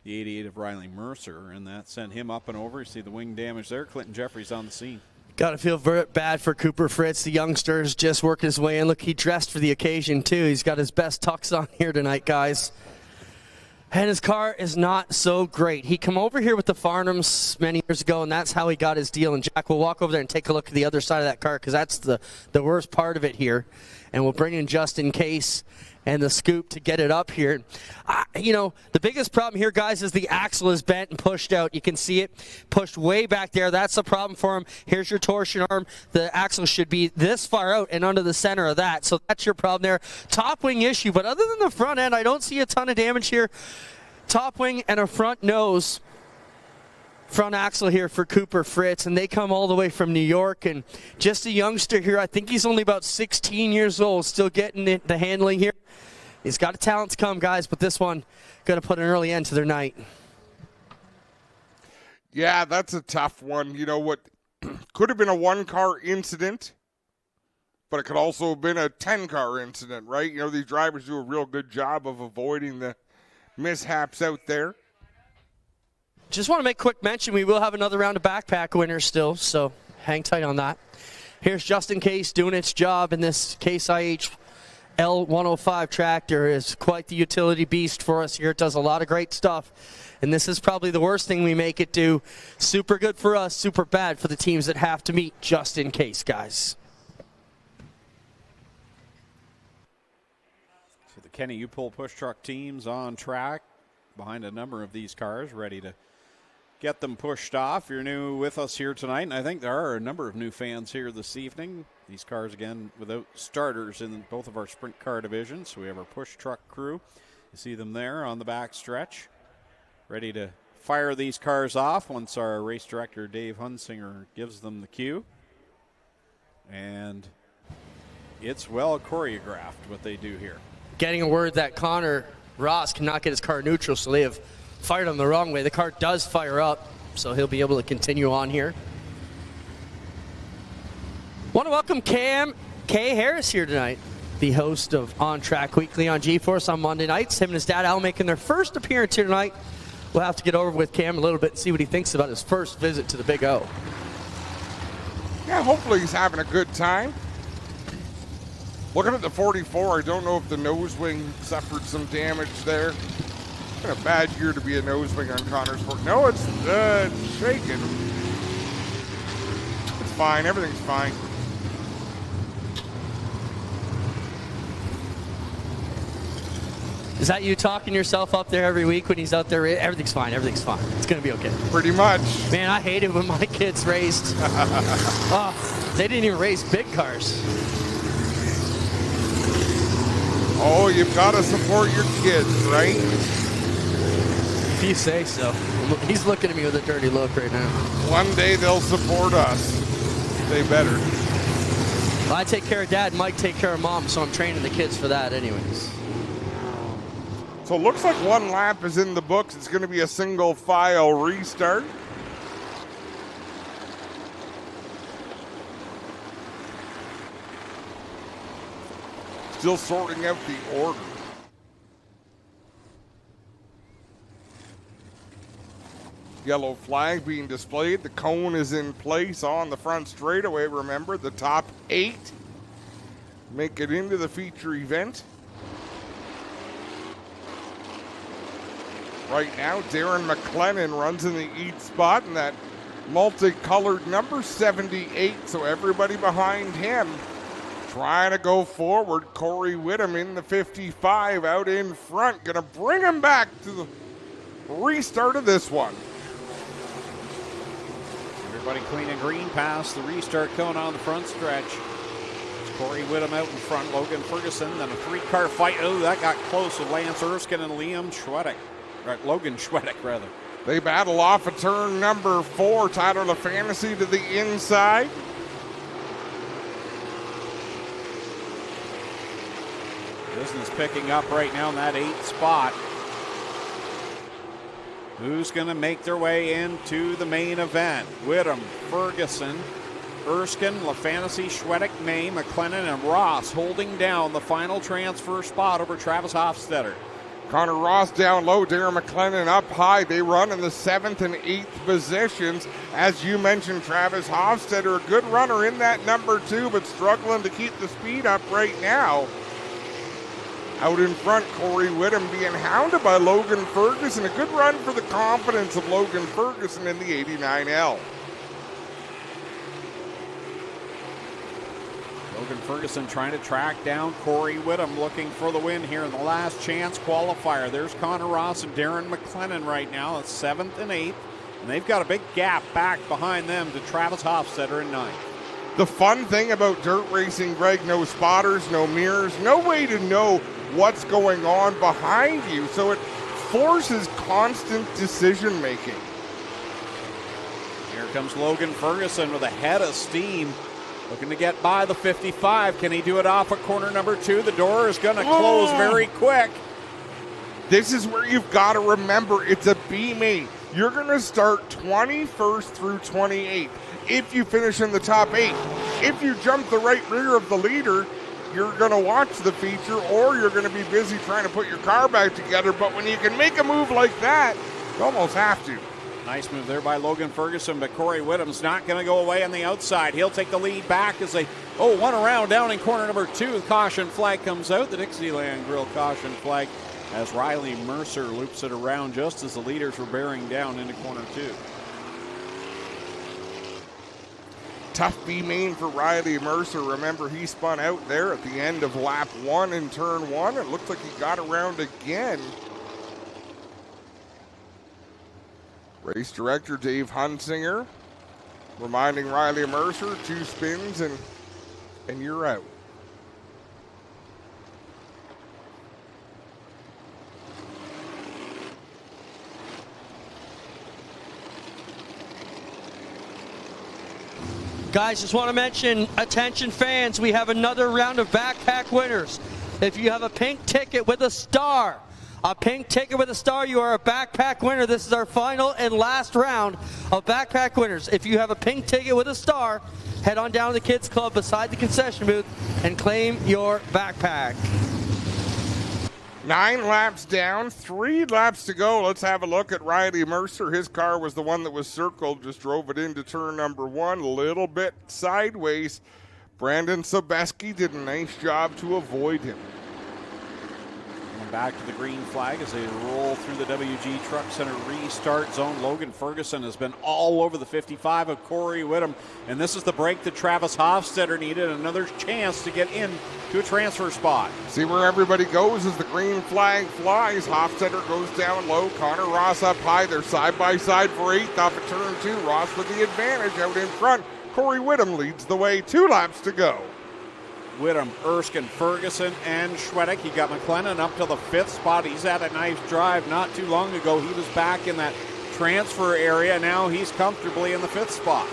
the 88 of Riley Mercer, and that sent him up and over. You see the wing damage there. Clinton Jeffries on the scene. Got to feel bad for Cooper Fritz. The youngster's just working his way in. Look, he dressed for the occasion, too. He's got his best tux on here tonight, guys. And his car is not so great. He come over here with the Farnhams many years ago, and that's how he got his deal. And Jack will walk over there and take a look at the other side of that car because that's the worst part of it here. And we'll bring in just in case and the scoop to get it up here. You know, the biggest problem here, guys, is the axle is bent and pushed out. You can see it pushed way back there. That's the problem for him. Here's your torsion arm. The axle should be this far out and under the center of that. So that's your problem there. Top wing issue, but other than the front end, I don't see a ton of damage here. Top wing and a front nose. Front axle here for Cooper Fritz, and they come all the way from New York, and just a youngster here. I think he's only about 16 years old, still getting the handling here. He's got a talent to come, guys, but this one going to put an early end to their night. Yeah, that's a tough one. You know what? Could have been a one-car incident, but it could also have been a 10-car incident, right? You know, these drivers do a real good job of avoiding the mishaps out there. Just want to make quick mention, we will have another round of backpack winners still, so hang tight on that. Here's Just In Case doing its job in this Case IH L105 tractor. Is quite the utility beast for us here. It does a lot of great stuff, and this is probably the worst thing we make it do. Super good for us, super bad for the teams that have to meet Just In Case, guys. So the Kenny U-Pull push truck teams on track behind a number of these cars, ready to get them pushed off. If you're new with us here tonight, and I think there are a number of new fans here this evening. These cars, again, without starters in both of our sprint car divisions. So we have our push truck crew. You see them there on the back stretch, ready to fire these cars off once our race director, Dave Hunsinger, gives them the cue. And it's well choreographed what they do here. Getting a word that Connor Ross cannot get his car neutral, so they have fired him the wrong way. The car does fire up, so he'll be able to continue on here. Want to welcome Kay Harris here tonight, the host of On Track Weekly on G-Force on Monday nights. Him and his dad Al making their first appearance here tonight. We'll have to get over with Cam a little bit and see what he thinks about his first visit to the Big O. Yeah, hopefully he's having a good time. Looking at the 44, I don't know if the nose wing suffered some damage there. It's been a bad year to be a nose wing on Connor Sport. No, it's shaking. It's fine. Everything's fine. Is that you talking yourself up there every week when he's out there? Everything's fine. Everything's fine. It's going to be okay. Pretty much. Man, I hated when my kids raced. Oh, they didn't even race big cars. Oh, you've got to support your kids, right? If you say so. He's looking at me with a dirty look right now. One day they'll support us. They better. Well, I take care of Dad, and Mike take care of Mom, so I'm training the kids for that anyways. So it looks like one lap is in the books. It's going to be a single file restart. Still sorting out the order. Yellow flag being displayed. The cone is in place on the front straightaway. Remember, the top 8 make it into the feature event. Right now, Darren McLennan runs in the 8th spot in that multicolored number 78, so everybody behind him trying to go forward. Corey Whittam in the 55 out in front, gonna bring him back to the restart of this one. Everybody clean and green past the restart cone on the front stretch. It's Corey Whittam out in front, Logan Ferguson, then a 3-car fight. Oh, that got close with Lance Erskine and Liam Schwedek. Right, Logan Schwedek, rather. They battle off of turn number 4. Tyler LaFantasy to the inside. Business picking up right now in that 8th spot. Who's going to make their way into the main event? Whittam, Ferguson, Erskine, LaFantasy, Schwedek, May, McLennan, and Ross holding down the final transfer spot over Travis Hofstetter. Connor Ross down low, Darren McLennan up high. They run in the 7th and 8th positions. As you mentioned, Travis Hofstetter, a good runner in that number 2, but struggling to keep the speed up right now. Out in front, Corey Whittam being hounded by Logan Ferguson. A good run for the confidence of Logan Ferguson in the 89L. Logan Ferguson trying to track down Corey Whittam, looking for the win here in the last chance qualifier. There's Connor Ross and Darren McLennan right now. It's 7th and 8th, and they've got a big gap back behind them to Travis Hofstetter in 9th. The fun thing about dirt racing, Greg, no spotters, no mirrors, no way to know what's going on behind you, so it forces constant decision making. Here comes Logan Ferguson with a head of steam. Looking to get by the 55. Can he do it off at corner number 2? The door is going to close very quick. This is where you've got to remember it's a B-main. You're going to start 21st through 28th if you finish in the top 8. If you jump the right rear of the leader, you're going to watch the feature or you're going to be busy trying to put your car back together. But when you can make a move like that, you almost have to. Nice move there by Logan Ferguson, but Corey Whittam's not going to go away on the outside. He'll take the lead back as they, one around down in corner number 2. The caution flag comes out. The Dixieland Grill caution flag as Riley Mercer loops it around just as the leaders were bearing down into corner 2. Tough B-main for Riley Mercer. Remember, he spun out there at the end of lap 1 in turn 1. It looks like he got around again. Race director Dave Hunsinger reminding Riley Mercer, 2 spins and you're out. Guys, just want to mention, attention fans, we have another round of backpack winners. If you have a pink ticket with a star, you are a backpack winner. This is our final and last round of backpack winners. If you have a pink ticket with a star, head on down to the Kids Club beside the concession booth and claim your backpack. 9 laps down, 3 laps to go. Let's have a look at Riley Mercer. His car was the one that was circled, just drove it into turn number 1, a little bit sideways. Brandon Sobeski did a nice job to avoid him. And back to the green flag as they roll through the WG Truck Center restart zone. Logan Ferguson has been all over the 55 of Corey Whittam, and this is the break that Travis Hofstetter needed. Another chance to get in to a transfer spot. See where everybody goes as the green flag flies. Hofstetter goes down low. Connor Ross up high. They're side by side for 8th off of turn 2. Ross with the advantage out in front. Corey Whittam leads the way. 2 laps to go. Whittam, Erskine, Ferguson, and Schwedek. He got McLennan up to the 5th spot. He's had a nice drive. Not too long ago, he was back in that transfer area. Now he's comfortably in the 5th spot.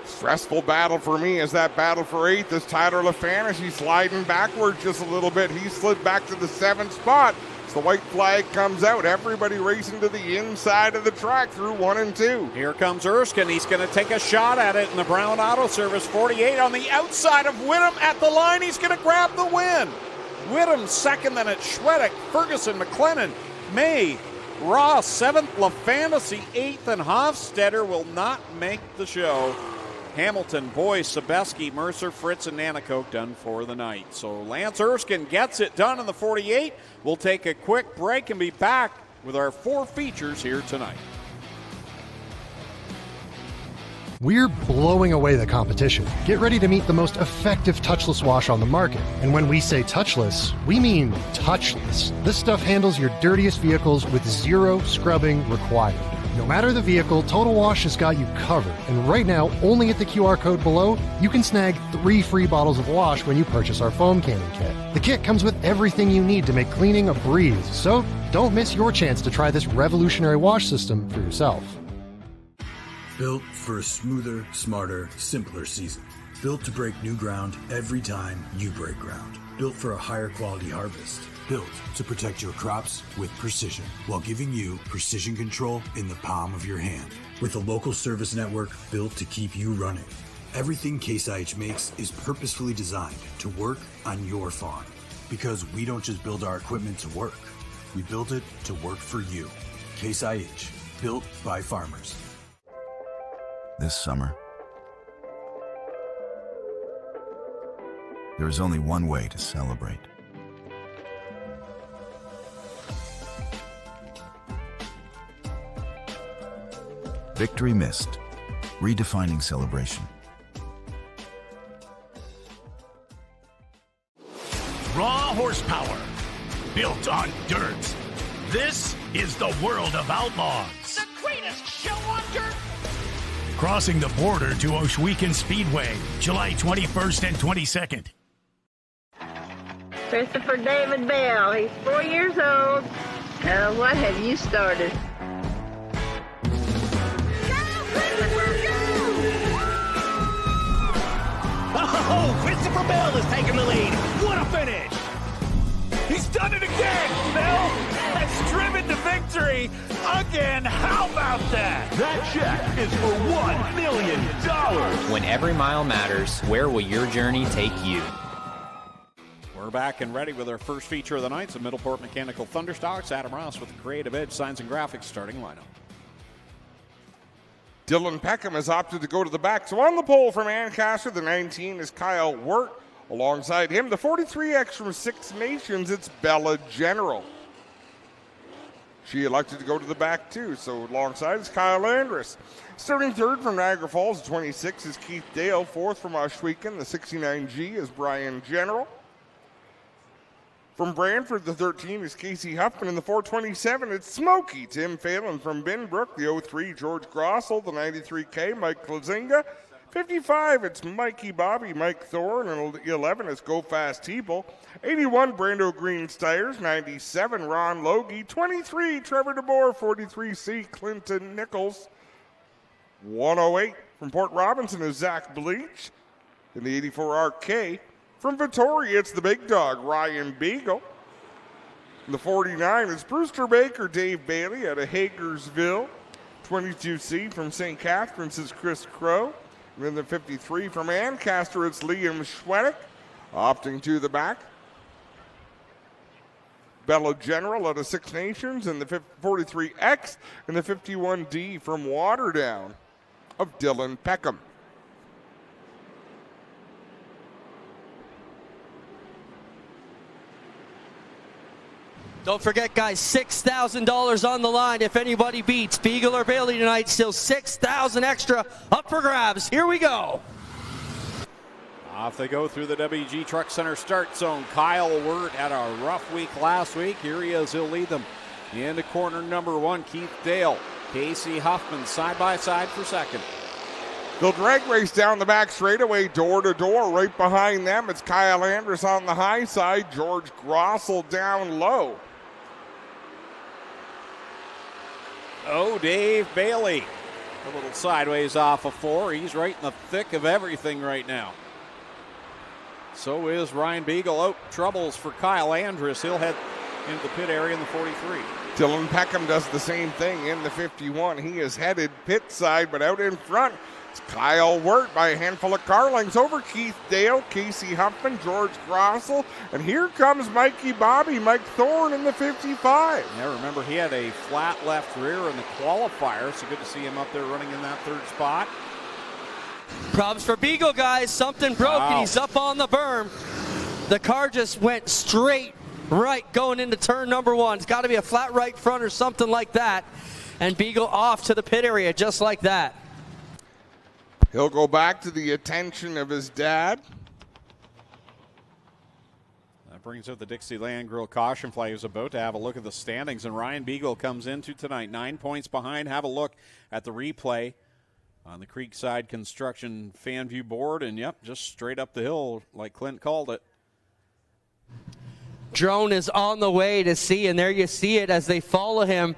Stressful battle for me is that battle for 8th as Tyler LaFanish. He's sliding backward just a little bit. He slid back to the 7th spot. The white flag comes out. Everybody racing to the inside of the track through 1 and 2. Here comes Erskine. He's going to take a shot at it in the Brown Auto Service 48 on the outside of Whittam at the line. He's going to grab the win. Whittam second, then it's Schwedek, Ferguson, McLennan, May, Ross 7th, LaFantasy 8th, and Hofstetter will not make the show. Hamilton, Boyce, Sobeski, Mercer, Fritz, and Nanakoke done for the night. So Lance Erskine gets it done in the 48. We'll take a quick break and be back with our 4 features here tonight. We're blowing away the competition. Get ready to meet the most effective touchless wash on the market. And when we say touchless, we mean touchless. This stuff handles your dirtiest vehicles with 0 scrubbing required. No matter the vehicle, Total Wash has got you covered. And right now, only at the QR code below, you can snag 3 free bottles of wash when you purchase our foam cannon kit. The kit comes with everything you need to make cleaning a breeze. So don't miss your chance to try this revolutionary wash system for yourself. Built for a smoother, smarter, simpler season. Built to break new ground every time you break ground. Built for a higher quality harvest. Built to protect your crops with precision while giving you precision control in the palm of your hand. With a local service network built to keep you running. Everything Case IH makes is purposefully designed to work on your farm. Because we don't just build our equipment to work. We build it to work for you. Case IH, built by farmers. This summer, there is only one way to celebrate. Victory Mist, redefining celebration. Raw horsepower, built on dirt. This is the world of outlaws. The greatest show on dirt. Crossing the border to Ohsweken Speedway, July 21st and 22nd. Christopher David Bell, he's 4 years old. What have you started? Oh, Christopher Bell is taking the lead. What a finish! He's done it again! Bell has driven to victory again. How about that? That check is for $1 million. When every mile matters, where will your journey take you? We're back and ready with our first feature of the night. It's the Middleport Mechanical Thunderstocks. Adam Ross with the Creative Edge Signs and Graphics starting lineup. Dylan Peckham has opted to go to the back. So on the pole from Ancaster, the 19 is Kyle Wirt. Alongside him, the 43X from Six Nations, it's Bella General. She elected to go to the back too, so alongside is Kyle Andrus. Starting third from Niagara Falls, the 26 is Keith Dale. Fourth from Ohsweken, the 69G is Brian General. From Brantford, the 13 is Casey Huffman. And the 427, it's Smokey. Tim Phelan from Binbrook. The 03, George Grossel. The 93K, Mike Klazinga. 55, it's Mikey Bobby, Mike Thorne. And 11 is Go Fast Teeple. 81, Brando Green Stiers. 97, Ron Logie. 23, Trevor DeBoer. 43C, Clinton Nichols. 108 from Port Robinson is Zach Bleach. In the 84 RK. From Victoria, it's the big dog, Ryan Beagle. In the 49, it's Brewster Baker, Dave Bailey out of Hagersville. 22C from St. Catharines is Chris Crow. And then the 53 from Ancaster, it's Liam Schwedek. Opting to the back. Bella General out of Six Nations. And the 43X and the 51D from Waterdown of Dylan Peckham. Don't forget, guys, $6,000 on the line. If anybody beats Beagle or Bailey tonight, still $6,000 extra up for grabs. Here we go. Off they go through the WG Truck Center start zone. Kyle Wirt had a rough week last week. Here he is. He'll lead them into corner number 1. Keith Dale, Casey Huffman side by side for second. They'll drag race down the back straightaway, door to door. Right behind them, it's Kyle Andrus on the high side. George Grossel down low. Oh, Dave Bailey. A little sideways off of 4. He's right in the thick of everything right now. So is Ryan Beagle. Out troubles for Kyle Andrus. He'll head into the pit area in the 43. Dylan Peckham does the same thing in the 51. He is headed pit side, but out in front, it's Kyle Wirt by a handful of car lengths over Keith Dale, Casey Huffman, George Grossel, and here comes Mike Thorne in the 55. Yeah, remember he had a flat left rear in the qualifier, so good to see him up there running in that 3rd spot. Problems for Beagle, guys. Something broke, and he's up on the berm. The car just went straight right going into turn number 1. It's got to be a flat right front or something like that. And Beagle off to the pit area just like that. He'll go back to the attention of his dad. That brings out the Dixieland Grill caution flag. He was about to have a look at the standings, and Ryan Beagle comes into tonight 9 points behind. Have a look at the replay on the Creekside Construction fan view board, and yep, just straight up the hill like Clint called it. Drone is on the way to see, and there you see it as they follow him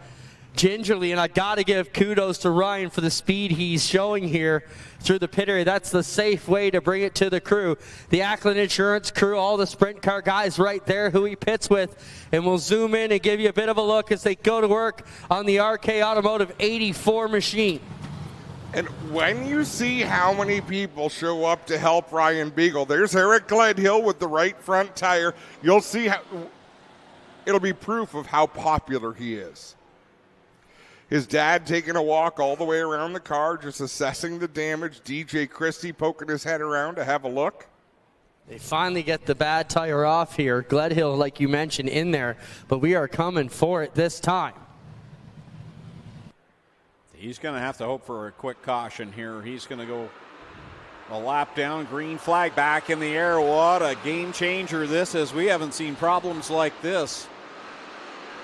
gingerly, and I got to give kudos to Ryan for the speed he's showing here through the pit area. That's the safe way to bring it to the crew. The Ackland Insurance crew, all the sprint car guys right there who he pits with, and we'll zoom in and give you a bit of a look as they go to work on the RK Automotive 84 machine. And when you see how many people show up to help Ryan Beagle, there's Eric Gledhill with the right front tire. You'll see how it'll be proof of how popular he is. His dad taking a walk all the way around the car, just assessing the damage. DJ Christie poking his head around to have a look. They finally get the bad tire off here. Gledhill, like you mentioned, in there, but we are coming for it this time. He's going to have to hope for a quick caution here. He's going to go a lap down, green flag back in the air. What a game changer this is. We haven't seen problems like this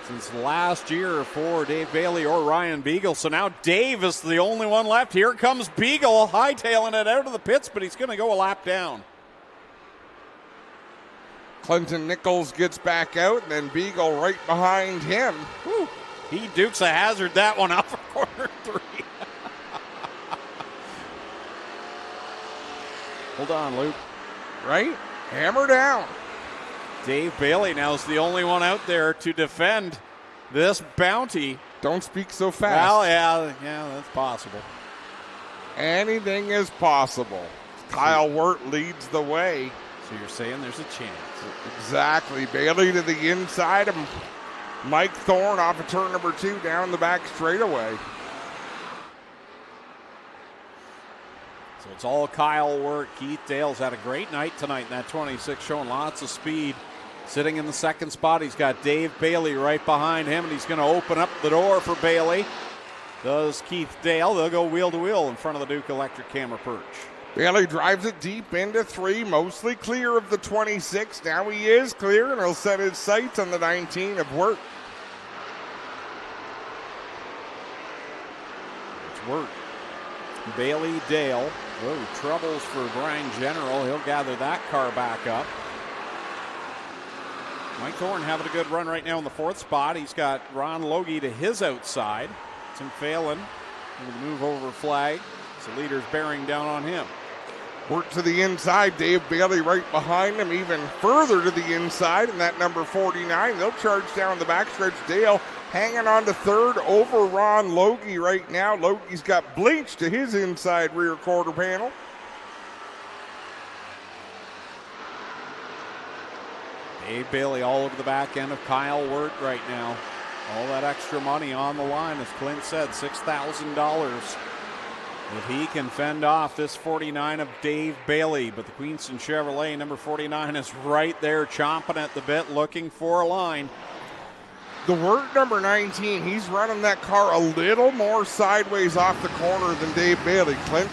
since last year for Dave Bailey or Ryan Beagle. So now Dave is the only one left. Here comes Beagle hightailing it out of the pits, but he's going to go a lap down. Clinton Nichols gets back out, and then Beagle right behind him. Whew. He dukes a hazard that one off of corner 3. Hold on, Luke. Right? Hammer down. Dave Bailey now is the only one out there to defend this bounty. Don't speak so fast. Well, yeah, that's possible. Anything is possible. Kyle Wirt leads the way. So you're saying there's a chance. Exactly. Bailey to the inside of Mike Thorne off of turn number 2 down the back straightaway. So it's all Kyle Wirt. Keith Dale's had a great night tonight in that 26, showing lots of speed. Sitting in the 2nd spot, he's got Dave Bailey right behind him, and he's going to open up the door for Bailey. Does Keith Dale. They'll go wheel to wheel in front of the Duke Electric camera perch. Bailey drives it deep into 3, mostly clear of the 26. Now he is clear, and he'll set his sights on the 19 of Wirt. It's Wirt. Bailey, Dale. Oh, troubles for Brian General. He'll gather that car back up. Mike Thorne having a good run right now in the 4th spot. He's got Ron Logie to his outside. Tim Phelan will move over flag. So leader's bearing down on him. Wirt to the inside. Dave Bailey right behind him, even further to the inside. And that number 49, they'll charge down the backstretch. Dale hanging on to 3rd over Ron Logie right now. Logie's got Bleach to his inside rear quarter panel. Dave Bailey all over the back end of Kyle Wirt right now. All that extra money on the line, as Clint said, $6,000. If he can fend off this 49 of Dave Bailey. But the Queenston Chevrolet number 49 is right there chomping at the bit, looking for a line. The Wirt, number 19, he's running that car a little more sideways off the corner than Dave Bailey. Clint?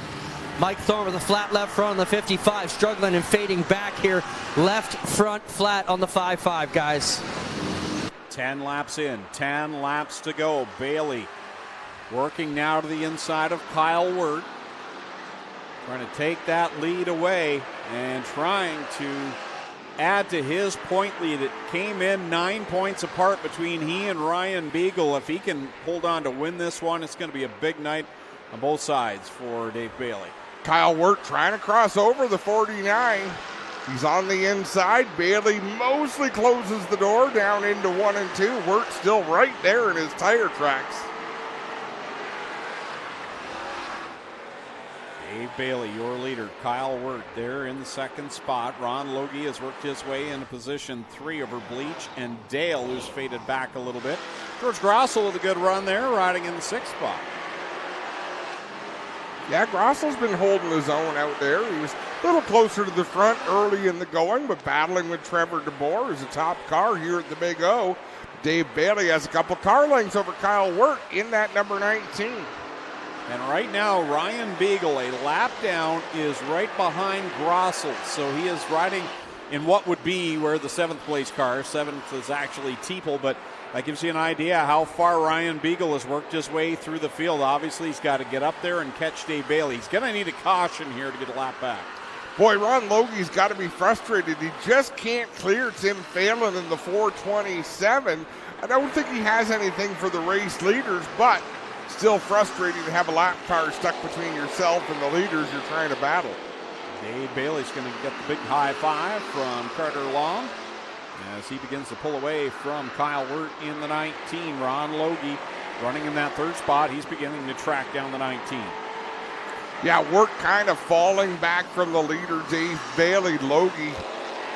Mike Thorne with a flat left front on the 55, struggling and fading back here. Left front flat on the 5.5, guys. 10 laps in, 10 laps to go. Bailey working now to the inside of Kyle Wirt. Trying to take that lead away and trying to add to his point lead. It came in 9 points apart between he and Ryan Beagle. If he can hold on to win this one, it's going to be a big night on both sides for Dave Bailey. Kyle Wirt trying to cross over the 49. He's on the inside. Bailey mostly closes the door down into 1 and 2. Wirt still right there in his tire tracks. Dave Bailey, your leader. Kyle Wirt there in the second spot. Ron Logie has worked his way into position 3 over Bleach and Dale, who's faded back a little bit. George Grossel with a good run there, riding in the 6th spot. Yeah, Grossel's been holding his own out there. He was a little closer to the front early in the going, but battling with Trevor DeBoer, who's a top car here at the Big O. Dave Bailey has a couple car lengths over Kyle Wirt in that number 19. And right now, Ryan Beagle, a lap down, is right behind Grossel. So he is riding in what would be where the 7th place car, 7th is actually Teeple, but that gives you an idea how far Ryan Beagle has worked his way through the field. Obviously, he's got to get up there and catch Dave Bailey. He's going to need a caution here to get a lap back. Boy, Ron Logie's got to be frustrated. He just can't clear Tim Phelan in the 427. I don't think he has anything for the race leaders, but still frustrating to have a lap car stuck between yourself and the leaders you're trying to battle. Dave Bailey's going to get the big high five from Carter Long as he begins to pull away from Kyle Wirt in the 19. Ron Logie running in that 3rd spot. He's beginning to track down the 19. Yeah, Wirt kind of falling back from the leader, Dave Bailey. Logie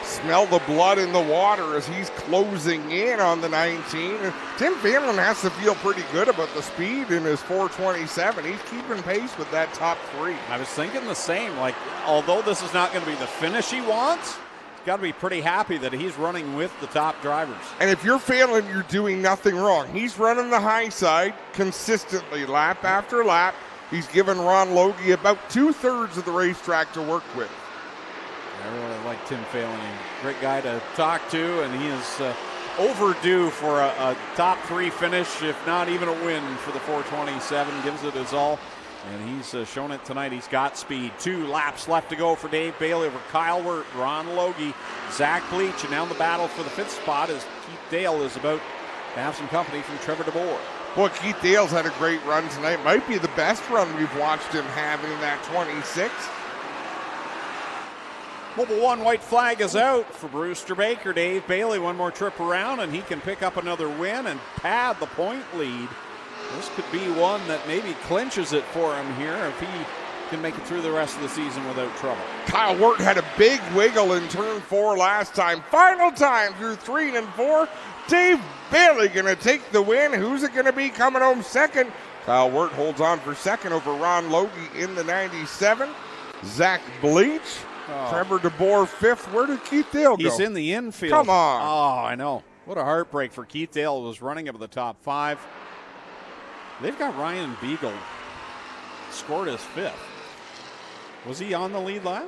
smell the blood in the water as he's closing in on the 19. And Tim Phelan has to feel pretty good about the speed in his 427. He's keeping pace with that top 3. I was thinking the same. Like, although this is not going to be the finish he wants, got to be pretty happy that he's running with the top drivers. And if you're Phelan, you're doing nothing wrong. He's running the high side consistently, lap after lap. He's given Ron Logie about 2/3 of the racetrack to work with. I really like Tim Phelan. Great guy to talk to, and he is overdue for a top 3 finish, if not even a win for the 427. Gives it his all. And he's shown it tonight. He's got speed. 2 laps left to go for Dave Bailey over Kyle Wirt, Ron Logie, Zach Bleach. And now the battle for the 5th spot as Keith Dale is about to have some company from Trevor DeBoer. Boy, Keith Dale's had a great run tonight. Might be the best run we've watched him have in that 26. Mobile 1 white flag is out for Brewster Baker. Dave Bailey, one more trip around, and he can pick up another win and pad the point lead. This could be one that maybe clinches it for him here if he can make it through the rest of the season without trouble. Kyle Wirt had a big wiggle in turn 4 last time. Final time through 3 and 4. Dave Bailey going to take the win. Who's it going to be coming home second? Kyle Wirt holds on for second over Ron Logie in the 97. Zach Bleach. Trevor DeBoer 5th. Where did Keith Dale go? He's in the infield. Come on. Oh, I know. What a heartbreak for Keith Dale. Was running up at the top 5. They've got Ryan Beagle scored his 5th. Was he on the lead lap?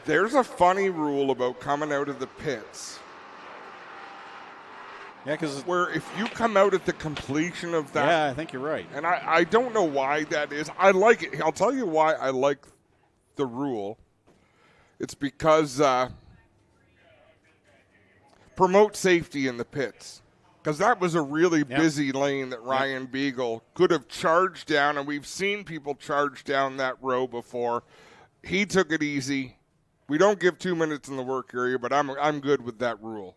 There's a funny rule about coming out of the pits. Yeah, because where if you come out at the completion of that. Yeah, I think you're right. And I don't know why that is. I like it. I'll tell you why I like the rule. It's because promote safety in the pits. Because that was a really busy lane that Ryan Beagle could have charged down, and we've seen people charge down that row before. He took it easy. We don't give 2 minutes in the work area, but I'm good with that rule.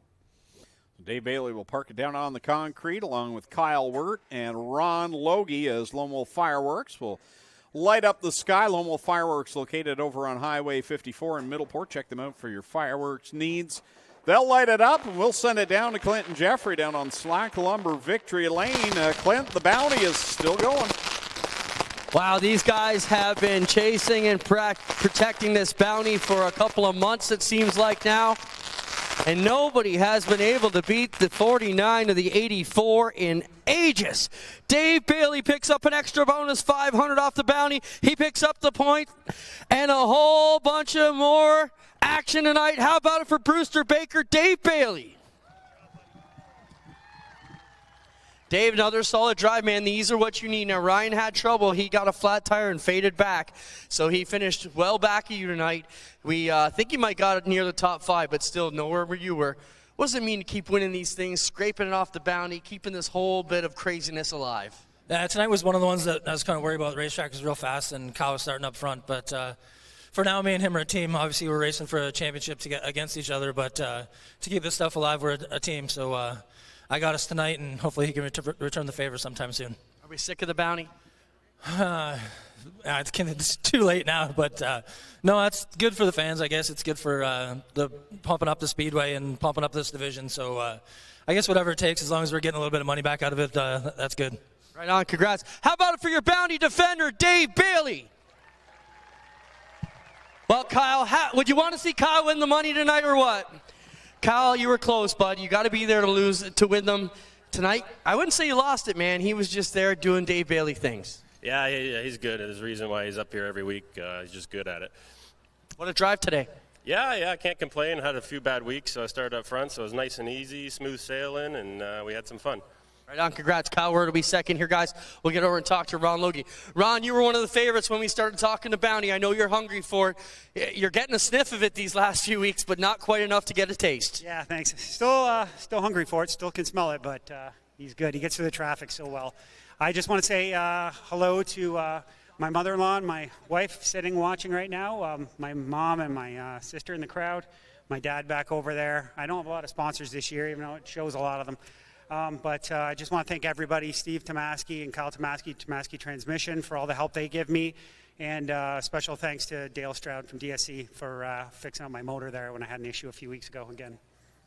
Dave Bailey will park it down on the concrete along with Kyle Wirt and Ron Logie as Lone Wolf Fireworks will light up the sky. Lone Wolf Fireworks located over on Highway 54 in Middleport. Check them out for your fireworks needs. They'll light it up, and we'll send it down to Clint and Jeffrey down on Slack Lumber Victory Lane. Clint, the bounty is still going. Wow, these guys have been chasing and protecting this bounty for a couple of months, it seems like now. And nobody has been able to beat the 49 to the 84 in ages. Dave Bailey picks up an extra bonus 500 off the bounty. He picks up the point and a whole bunch of more action tonight. How about it for Brewster Baker, Dave Bailey? Dave, another solid drive, man. These are what you need. Now, Ryan had trouble. He got a flat tire and faded back. So he finished well back of you tonight. We think he might got it near the top 5, but still nowhere where you were. What does it mean to keep winning these things, scraping it off the bounty, keeping this whole bit of craziness alive? Yeah, tonight was one of the ones that I was kind of worried about. The racetrack was real fast, and Kyle was starting up front. But for now, me and him are a team. Obviously, we're racing for a championship to get against each other. But to keep this stuff alive, we're a team. So I got us tonight, and hopefully he can return the favor sometime soon. Are we sick of the bounty? It's too late now, but no, that's good for the fans, I guess. It's good for the pumping up the Speedway and pumping up this division. So I guess whatever it takes, as long as we're getting a little bit of money back out of it, that's good. Right on, congrats. How about it for your bounty defender, Dave Bailey? Well, Kyle, would you want to see Kyle win the money tonight or what? Kyle, you were close, bud. You got to be there to win them tonight. I wouldn't say you lost it, man. He was just there doing Dave Bailey things. Yeah, he's good. There's a reason why he's up here every week. He's just good at it. What a drive today. Yeah, I can't complain. Had a few bad weeks, so I started up front, so it was nice and easy, smooth sailing, and we had some fun. Right on, congrats. Kyle Word will be second here, guys. We'll get over and talk to Ron Logie. Ron, you were one of the favorites when we started talking to Bounty. I know you're hungry for it. You're getting a sniff of it these last few weeks, but not quite enough to get a taste. Yeah, thanks. Still hungry for it. Still can smell it, but he's good. He gets through the traffic so well. I just want to say hello to my mother-in-law and my wife sitting watching right now, my mom and my sister in the crowd, my dad back over there. I don't have a lot of sponsors this year, even though it shows a lot of them. But I just want to thank everybody, Steve Tomaski and Kyle Tomaski, Tomaski Transmission, for all the help they give me. And special thanks to Dale Stroud from DSC for fixing up my motor there when I had an issue a few weeks ago again.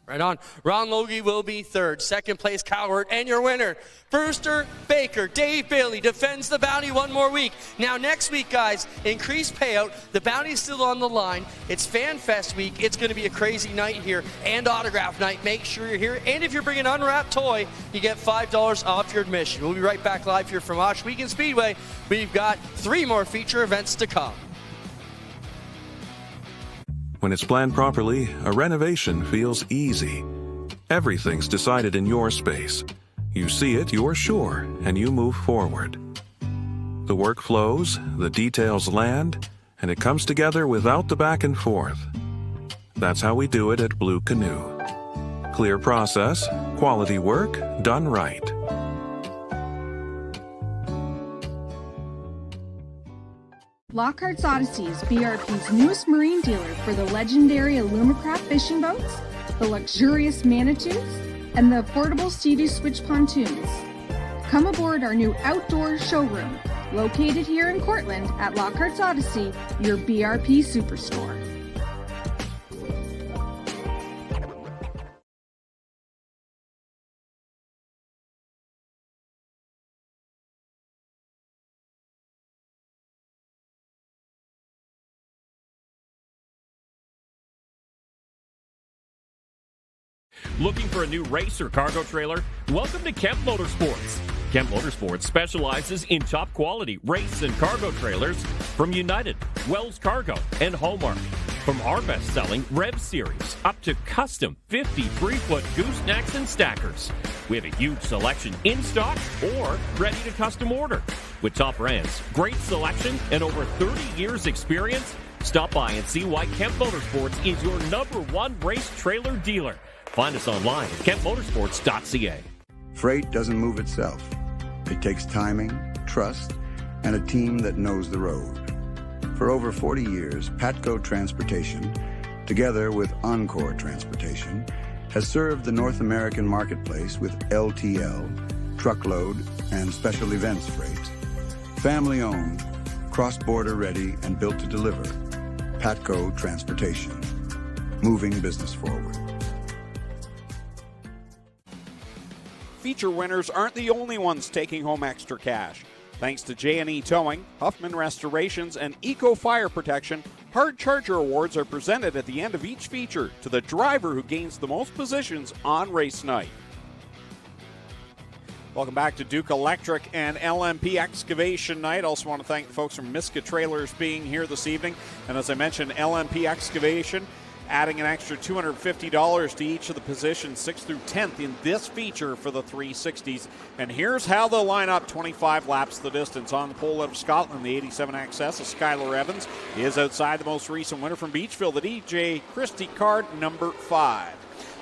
Right on. Ron Logie will be third. Second place, Coward. And your winner, Brewster Baker. Dave Bailey defends the bounty one more week. Now, next week, guys, increased payout. The bounty is still on the line. It's Fan Fest week. It's going to be a crazy night here and autograph night. Make sure you're here. And if you bring an unwrapped toy, you get $5 off your admission. We'll be right back live here from Ohsweken Speedway. We've got 3 more feature events to come. When it's planned properly, a renovation feels easy. Everything's decided in your space. You see it, you're sure, and you move forward. The work flows, the details land, and it comes together without the back and forth. That's how we do it at Blue Canoe. Clear process, quality work, done right. Lockhart's Odyssey is BRP's newest marine dealer for the legendary Alumacraft fishing boats, the luxurious Manitous, and the affordable Sea-Doo Switch pontoons. Come aboard our new outdoor showroom, located here in Cortland at Lockhart's Odyssey, your BRP superstore. Looking for a new race or cargo trailer? Welcome to Kemp Motorsports. Kemp Motorsports specializes in top quality race and cargo trailers from United, Wells Cargo, and Hallmark. From our best-selling Rev Series up to custom 53-foot goosenecks and stackers. We have a huge selection in stock or ready to custom order. With top brands, great selection, and over 30 years experience, stop by and see why Kemp Motorsports is your #1 race trailer dealer. Find us online at kempmotorsports.ca. Freight doesn't move itself. It takes timing, trust, and a team that knows the road. For over 40 years, Patco Transportation, together with Encore Transportation, has served the North American marketplace with LTL, truckload, and special events freight. Family-owned, cross-border ready, and built to deliver. Patco Transportation, moving business forward. Feature winners aren't the only ones taking home extra cash. Thanks to J&E Towing, Huffman Restorations, and Eco Fire Protection, Hard Charger Awards are presented at the end of each feature to the driver who gains the most positions on race night. Welcome back to Duke Electric and LMP Excavation Night. Also want to thank the folks from Miska Trailers being here this evening. And as I mentioned, LMP Excavation adding an extra $250 to each of the positions 6th through 10th in this feature for the 360s. And here's how they'll line up: 25 laps the distance. On the pole out of Scotland, the 87XS of Skylar Evans is outside the most recent winner from Beachville, the DJ Christie card number 5.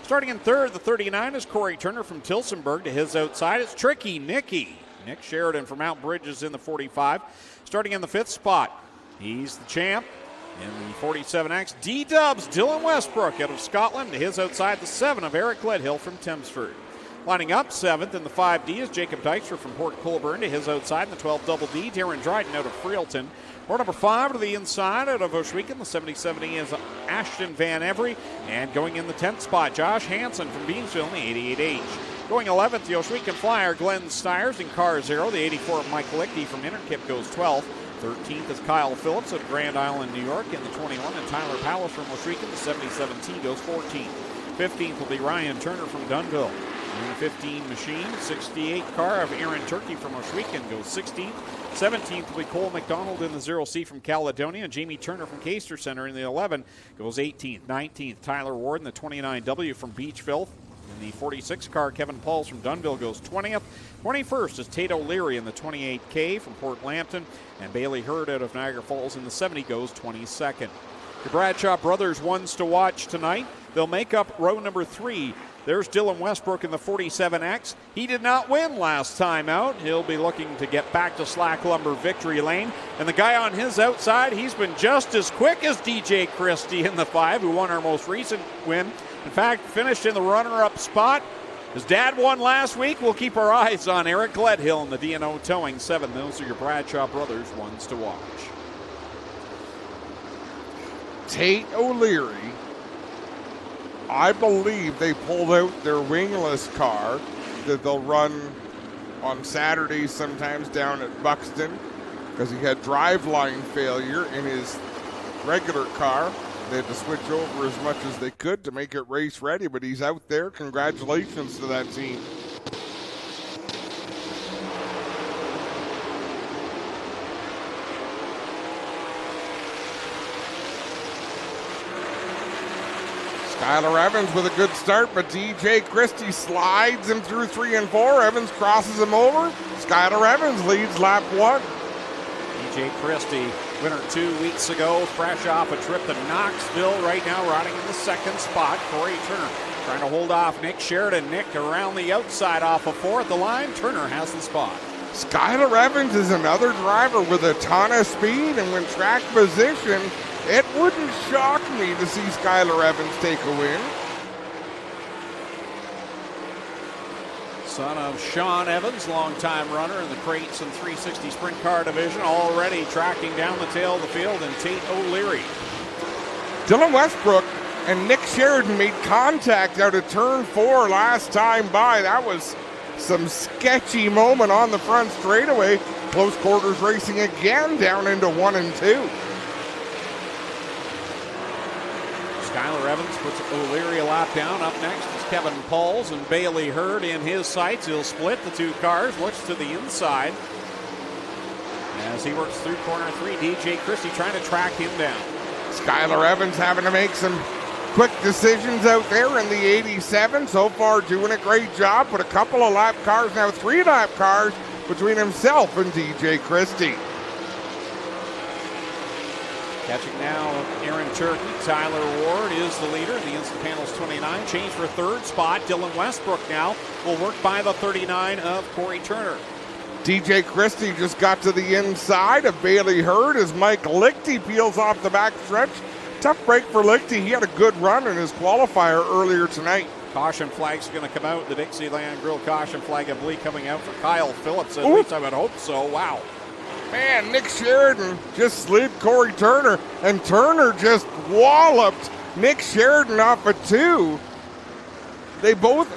Starting in third, the 39 is Corey Turner from Tilsonburg. To his outside, it's Tricky Nicky. Nick Sheridan from Mount Bridges in the 45. Starting in the 5th spot, he's the champ. In the 47X, D-Dubs, Dylan Westbrook out of Scotland. To his outside, the 7 of Eric Gledhill from Thamesford. Lining up 7th in the 5D is Jacob Dykstra from Port Colborne. To his outside in the 12 Double D, Darren Dryden out of Freelton. Or number 5 to the inside out of Ohsweken, the 70-70 is Ashton Van Every. And going in the 10th spot, Josh Hansen from Beansville in the 88H. Going 11th, the Ohsweken Flyer, Glenn Stiers in car 0. The 84 of Mike Lichty from Interkip goes 12th. 13th is Kyle Phillips of Grand Island, New York in the 21, and Tyler Powell from Ohsweken, the 77T goes 14th. 15th will be Ryan Turner from Dunville. In the 15 machine, 68 car of Aaron Turkey from Ohsweken goes 16th. 17th will be Cole McDonald in the 0C from Caledonia. Jamie Turner from Caister Center in the 11 goes 18th. 19th, Tyler Ward in the 29W from Beachville. In the 46 car, Kevin Pauls from Dunville goes 20th. 21st is Tate O'Leary in the 28K from Port Lambton. And Bailey Hurd out of Niagara Falls in the 70 goes 22nd. The Bradshaw brothers ones to watch tonight. They'll make up row number 3. There's Dylan Westbrook in the 47X. He did not win last time out. He'll be looking to get back to Slack Lumber victory lane. And the guy on his outside, he's been just as quick as DJ Christie in the 5, who won our most recent win. In fact, finished in the runner-up spot. His dad won last week. We'll keep our eyes on Eric Gledhill in the D&O Towing 7. Those are your Bradshaw brothers ones to watch. Tate O'Leary, I believe they pulled out their wingless car that they'll run on Saturdays sometimes down at Buxton because he had driveline failure in his regular car. They had to switch over as much as they could to make it race ready, but he's out there. Congratulations to that team. Skylar Evans with a good start, but DJ Christie slides him through 3 and 4. Evans crosses him over. Skylar Evans leads lap 1. DJ Christie, winner 2 weeks ago, fresh off a trip to Knoxville. Right now riding in the 2nd spot. Corey Turner trying to hold off Nick Sheridan. Nick around the outside off of 4 at the line. Turner has the spot. Skylar Evans is another driver with a ton of speed, and when track position, it wouldn't shock me to see Skylar Evans take a win. Son of Sean Evans, longtime runner in the Crates and 360 Sprint Car Division, already tracking down the tail of the field, and Tate O'Leary. Dylan Westbrook and Nick Sheridan made contact out of turn 4 last time by. That was some sketchy moment on the front straightaway. Close quarters racing again down into 1 and 2. Skylar Evans puts O'Leary a lap down. Up next is Kevin Pauls and Bailey Hurd in his sights. He'll split the 2 cars, looks to the inside. As he works through corner 3, DJ Christie trying to track him down. Skylar Evans having to make some quick decisions out there in the 87. So far doing a great job. Put a couple of lap cars, now 3 lap cars between himself and DJ Christie. Catching now Aaron Turkey. Tyler Ward is the leader in the Instant Panels 29. Change for 3rd spot. Dylan Westbrook now will work by the 39 of Corey Turner. DJ Christie just got to the inside of Bailey Hurd as Mike Lichty peels off the back stretch. Tough break for Lichty. He had a good run in his qualifier earlier tonight. Caution flag's going to come out. The Dixieland Grill caution flag, I believe, coming out for Kyle Phillips. At least I would hope so. Wow. Man, Nick Sheridan just slid Corey Turner, and Turner just walloped Nick Sheridan off a 2. They both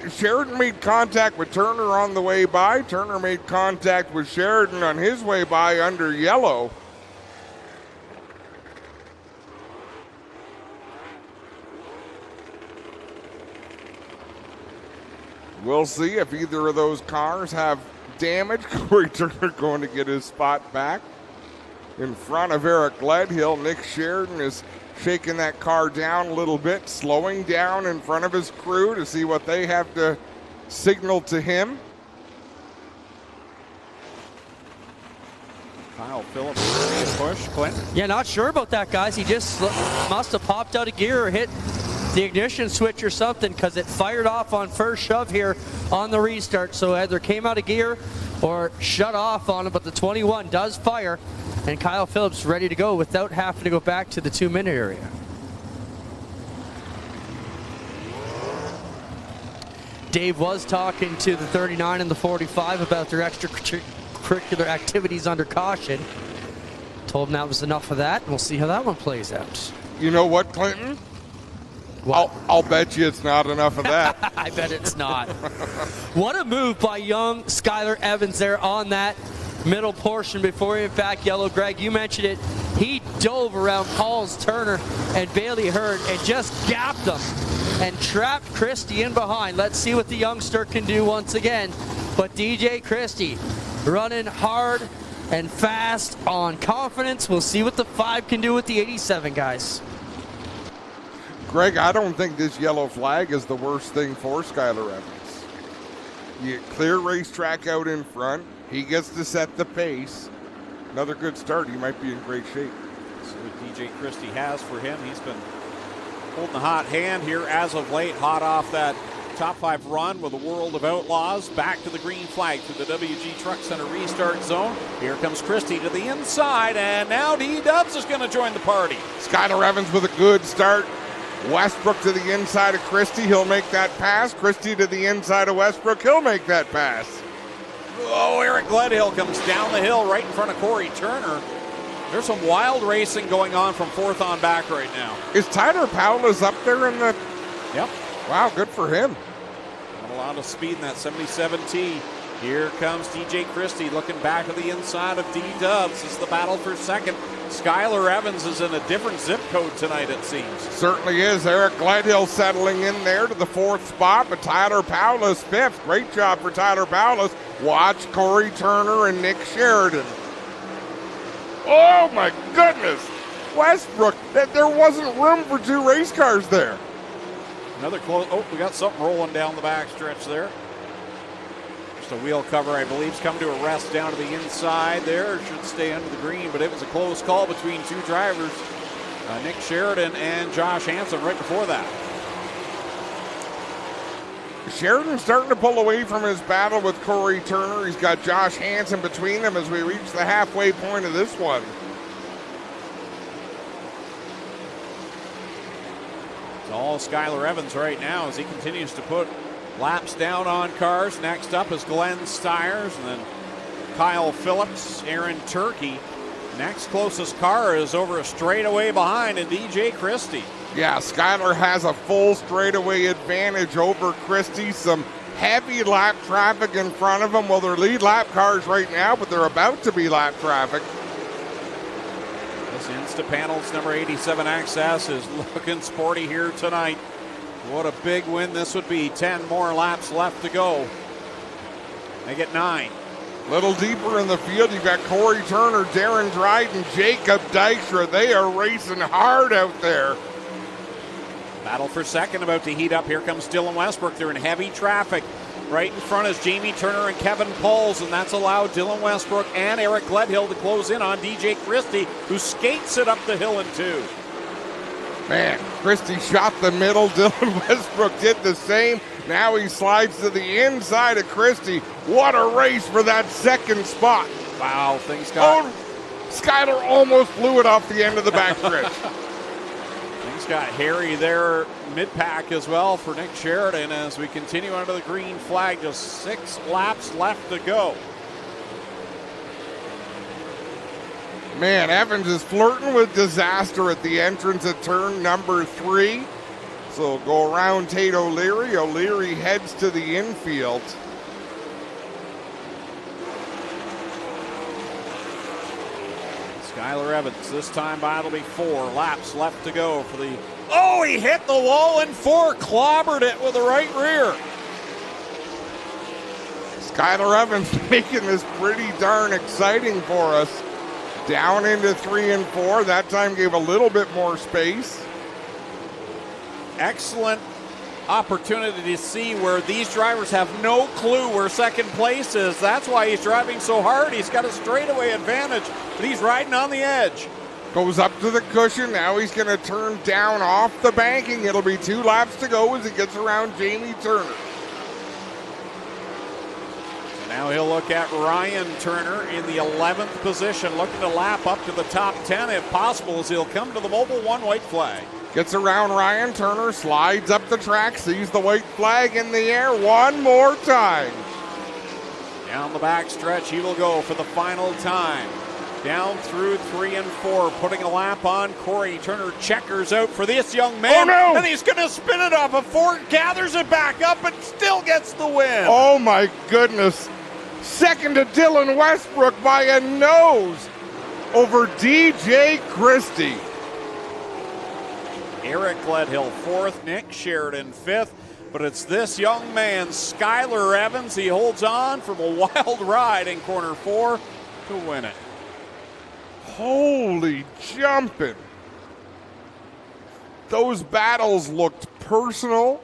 Sheridan made contact with Turner on the way by. Turner made contact with Sheridan on his way by under yellow. We'll see if either of those cars have damage. Corey Turner going to get his spot back in front of Eric Gledhill. Nick Sheridan is shaking that car down a little bit, slowing down in front of his crew to see what they have to signal to him. Kyle Phillips push. Clint? Yeah, not sure about that, guys. He just must have popped out of gear or hit the ignition switch or something, because it fired off on first shove here on the restart. So either came out of gear or shut off on it, but the 21 does fire, and Kyle Phillips ready to go without having to go back to the 2-minute area. Dave was talking to the 39 and the 45 about their extracurricular activities under caution. Told him that was enough of that, and we'll see how that one plays out. You know what, Clinton? I'll bet you it's not enough of that. I bet it's not. What a move by young Skylar Evans there on that middle portion before he went back yellow. Greg, you mentioned it. He dove around Pauls, Turner, and Bailey Hurd and just gapped them and trapped Christie in behind. Let's see what the youngster can do once again. But DJ Christie running hard and fast on confidence. We'll see what the 5 can do with the 87, guys. Greg, I don't think this yellow flag is the worst thing for Skylar Evans. You get clear racetrack out in front. He gets to set the pace. Another good start. He might be in great shape. So what DJ Christie has for him. He's been holding the hot hand here as of late. Hot off that top 5 run with the World of Outlaws. Back to the green flag through the WG Truck Center restart zone. Here comes Christie to the inside, and now D-Dubs is going to join the party. Skylar Evans with a good start. Westbrook to the inside of Christie. He'll make that pass. Christie to the inside of Westbrook. He'll make that pass. Oh, Eric Gledhill comes down the hill right in front of Corey Turner. There's some wild racing going on from 4th on back right now. Is Tyler Paola's up there in the... Yep. Wow, good for him. Not a lot of speed in that 77T. Here comes DJ Christie looking back to the inside of D-Dubs. This is the battle for second. Skylar Evans is in a different zip code tonight, it seems. Certainly is. Eric Gledhill settling in there to the 4th spot, but Tyler Paola's 5th. Great job for Tyler Paola's. Watch Corey Turner and Nick Sheridan. Oh, my goodness. Westbrook, there wasn't room for 2 race cars there. Another close. Oh, we got something rolling down the backstretch there. Just a wheel cover, I believe, has come to a rest down to the inside there. Should stay under the green, but it was a close call between 2 drivers, Nick Sheridan and Josh Hansen right before that. Sheridan starting to pull away from his battle with Corey Turner. He's got Josh Hansen between them as we reach the halfway point of this one. It's all Skylar Evans right now as he continues to put laps down on cars. Next up is Glenn Stiers, and then Kyle Phillips, Aaron Turkey. Next closest car is over a straightaway behind, and DJ Christie. Yeah, Skylar has a full straightaway advantage over Christie. Some heavy lap traffic in front of them. Well, they're lead lap cars right now, but they're about to be lap traffic. This Instapanels number 87 XS is looking sporty here tonight. What a big win this would be. 10 more laps left to go. They get 9. Little deeper in the field, you've got Corey Turner, Darren Dryden, Jacob Dykstra. They are racing hard out there. Battle for second about to heat up. Here comes Dylan Westbrook. They're in heavy traffic. Right in front is Jamie Turner and Kevin Pauls, and that's allowed Dylan Westbrook and Eric Gledhill to close in on DJ Christie, who skates it up the hill in 2. Man, Christie shot the middle. Dylan Westbrook did the same. Now he slides to the inside of Christie. What a race for that second spot. Wow, things got... Skylar almost blew it off the end of the backstretch. Things got hairy there mid-pack as well for Nick Sheridan as we continue under the green flag. Just 6 laps left to go. Man, Evans is flirting with disaster at the entrance of turn number 3. So go around Tate O'Leary. O'Leary heads to the infield. Skylar Evans, this time by it'll be 4 laps left to go for the... Oh, he hit the wall in 4, clobbered it with the right rear. Skylar Evans making this pretty darn exciting for us. Down into 3 and 4. That time gave a little bit more space. Excellent opportunity to see where these drivers have no clue where second place is. That's why he's driving so hard. He's got a straightaway advantage, but he's riding on the edge. Goes up to the cushion. Now he's going to turn down off the banking. It'll be 2 laps to go as he gets around Jamie Turner. Now he'll look at Ryan Turner in the 11th position, looking to lap up to the top 10 if possible, as he'll come to the mobile 1 white flag. Gets around Ryan Turner, slides up the track, sees the white flag in the air one more time. Down the back stretch he will go for the final time. Down through 3 and 4, putting a lap on. Corey Turner checkers out for this young man. Oh no! And he's going to spin it off of 4, gathers it back up, and still gets the win. Oh my goodness. Second to Dylan Westbrook by a nose over DJ Christie. Eric Gledhill 4th, Nick Sheridan 5th, but it's this young man, Skylar Evans. He holds on from a wild ride in corner 4 to win it. Holy jumping. Those battles looked personal.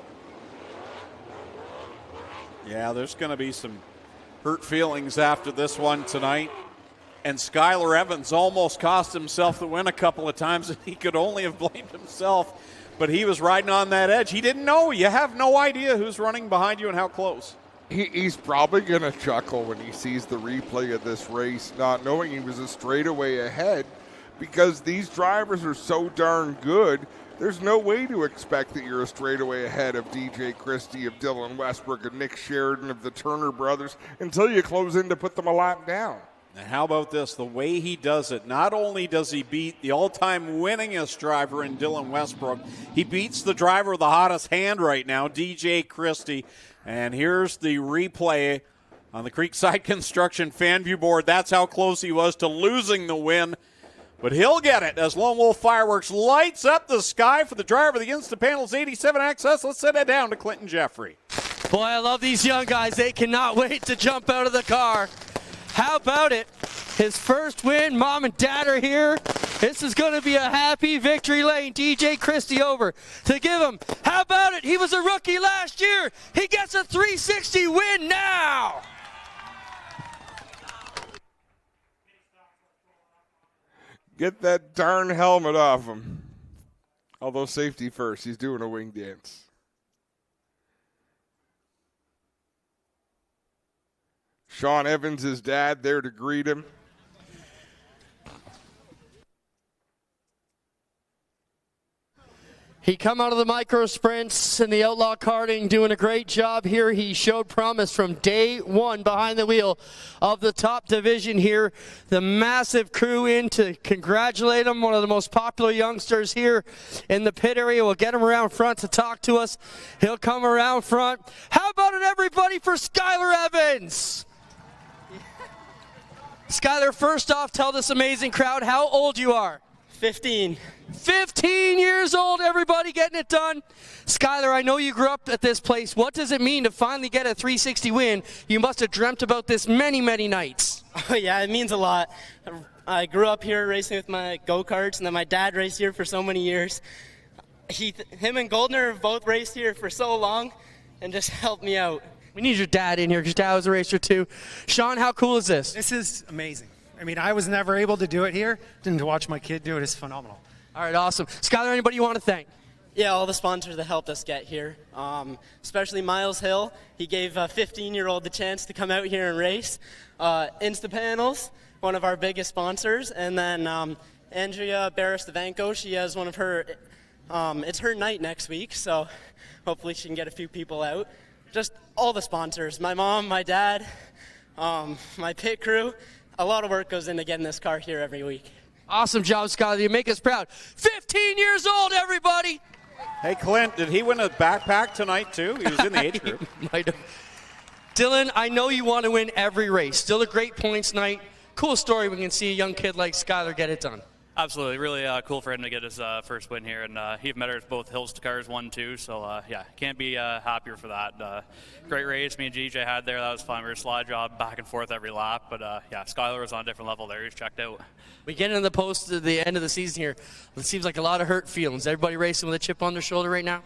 Yeah, there's going to be some hurt feelings after this one tonight. And Skylar Evans almost cost himself the win a couple of times, and he could only have blamed himself. But he was riding on that edge. He didn't know. You have no idea who's running behind you and how close. He's probably going to chuckle when he sees the replay of this race, not knowing he was a straightaway ahead, because these drivers are so darn good. There's no way to expect that you're a straightaway ahead of DJ Christie, of Dylan Westbrook, of Nick Sheridan, of the Turner brothers, until you close in to put them a lap down. And how about this? The way he does it, not only does he beat the all-time winningest driver in Dylan Westbrook, he beats the driver with the hottest hand right now, DJ Christie. And here's the replay on the Creekside Construction fan view board. That's how close he was to losing the win. But he'll get it as Lone Wolf Fireworks lights up the sky for the driver of the Instant Panels 87 XS. Let's send it down to Clinton Jeffrey. Boy, I love these young guys. They cannot wait to jump out of the car. How about it? His first win. Mom and Dad are here. This is going to be a happy victory lane. DJ Christie over to give him. How about it? He was a rookie last year. He gets a 360 win now. Get that darn helmet off him. Although safety first. He's doing a wing dance. Sean Evans' dad there to greet him. He come out of the micro sprints in the outlaw karting, doing a great job here. He showed promise from day one behind the wheel of the top division here. The massive crew in to congratulate him. One of the most popular youngsters here in the pit area. We'll get him around front to talk to us. He'll come around front. How about it, everybody, for Skylar Evans? Skylar, first off, tell this amazing crowd how old you are. 15. 15 years old, everybody getting it done. Skylar, I know you grew up at this place. What does it mean to finally get a 360 win? You must have dreamt about this many, many nights. Oh, yeah, it means a lot. I grew up here racing with my go-karts, and then my dad raced here for so many years. Him and Goldner have both raced here for so long and just helped me out. We need your dad in here because dad was a racer too. Sean, how cool is this? This is amazing. I mean, I was never able to do it here. And to watch my kid do it is phenomenal. All right, awesome. Skylar, anybody you want to thank? Yeah, all the sponsors that helped us get here, especially Miles Hill. He gave a 15-year-old the chance to come out here and race. Instapanels, one of our biggest sponsors. And then Andrea Barris-Devanko, she has one of her, it's her night next week, so hopefully she can get a few people out. Just all the sponsors, my mom, my dad, my pit crew. A lot of work goes into getting this car here every week. Awesome job, Skylar. You make us proud. 15 years old, everybody. Hey, Clint, did he win a backpack tonight, too? He was in the age group. Might have. Dylan, I know you want to win every race. Still a great points night. Cool story when we can see a young kid like Skylar get it done. Absolutely. Really cool for him to get his first win here. And he met her both Hills to Cars 1-2. So, yeah, can't be happier for that. Great race me and GJ had there. That was fun. We were slide job back and forth every lap. But, yeah, Skylar was on a different level there. He was checked out. We get into the post at the end of the season here. It seems like a lot of hurt feelings. Everybody racing with a chip on their shoulder right now?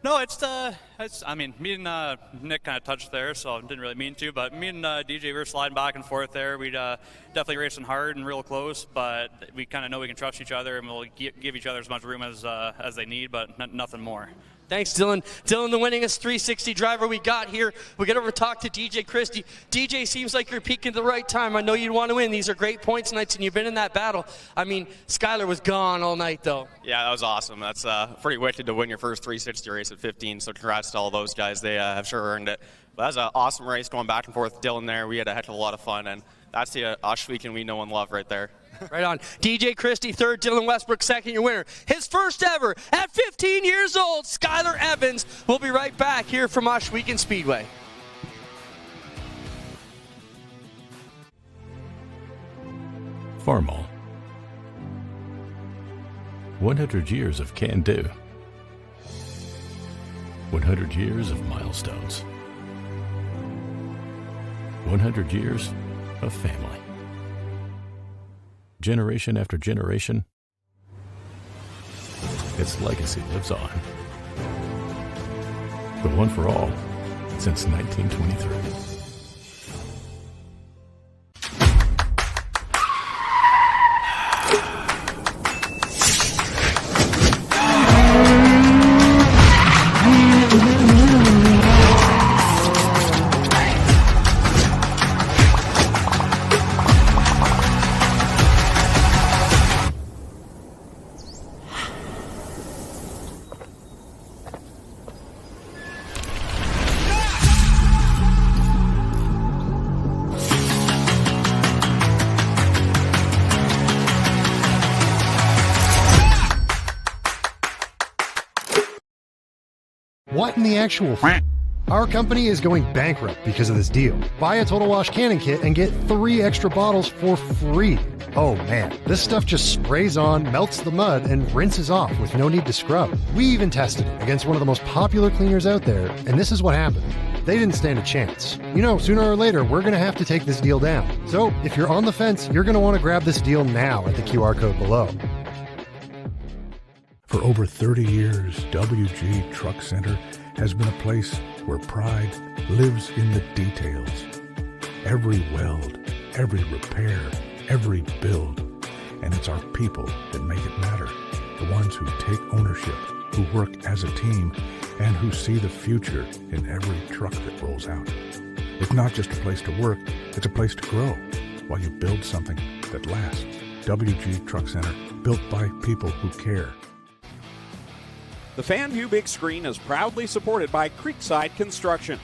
No, I mean, me and Nick kind of touched there, so I didn't really mean to, but me and DJ, we were sliding back and forth there. We'd definitely racing hard and real close, but we kind of know we can trust each other and we'll give each other as much room as they need, but nothing more. Thanks, Dylan. Dylan, the winningest 360 driver we got here. We get over to talk to DJ Christie. DJ, seems like you're peaking at the right time. I know you want to win. These are great points nights, and you've been in that battle. I mean, Skylar was gone all night, though. Yeah, that was awesome. That's pretty wicked to win your first 360 race at 15, so congrats to all those guys. They have sure earned it. But that was an awesome race going back and forth with Dylan there. We had a heck of a lot of fun, and that's the Ohsweken we know and love right there. Right on. DJ Christie, third. Dylan Westbrook, second. Your winner. His first ever at 15 years old, Skylar Evans. We'll be right back here from Ohsweken Speedway. Farmall. 100 years of can-do. 100 years of milestones. 100 years of family. Generation after generation, its legacy lives on. The one for all since 1923. What in the actual Our company is going bankrupt because of this deal. Buy a Total Wash Cannon Kit and get 3 extra bottles for free. Oh man, this stuff just sprays on, melts the mud, and rinses off with no need to scrub. We even tested it against one of the most popular cleaners out there, and this is what happened. They didn't stand a chance. You know, sooner or later, we're going to have to take this deal down. So if you're on the fence, you're going to want to grab this deal now at the QR code below. For over 30 years, WG Truck Center has been a place where pride lives in the details. Every weld, every repair, every build. And it's our people that make it matter. The ones who take ownership, who work as a team, and who see the future in every truck that rolls out. It's not just a place to work, it's a place to grow while you build something that lasts. WG Truck Center, built by people who care. The FanView Big Screen is proudly supported by Creekside Construction.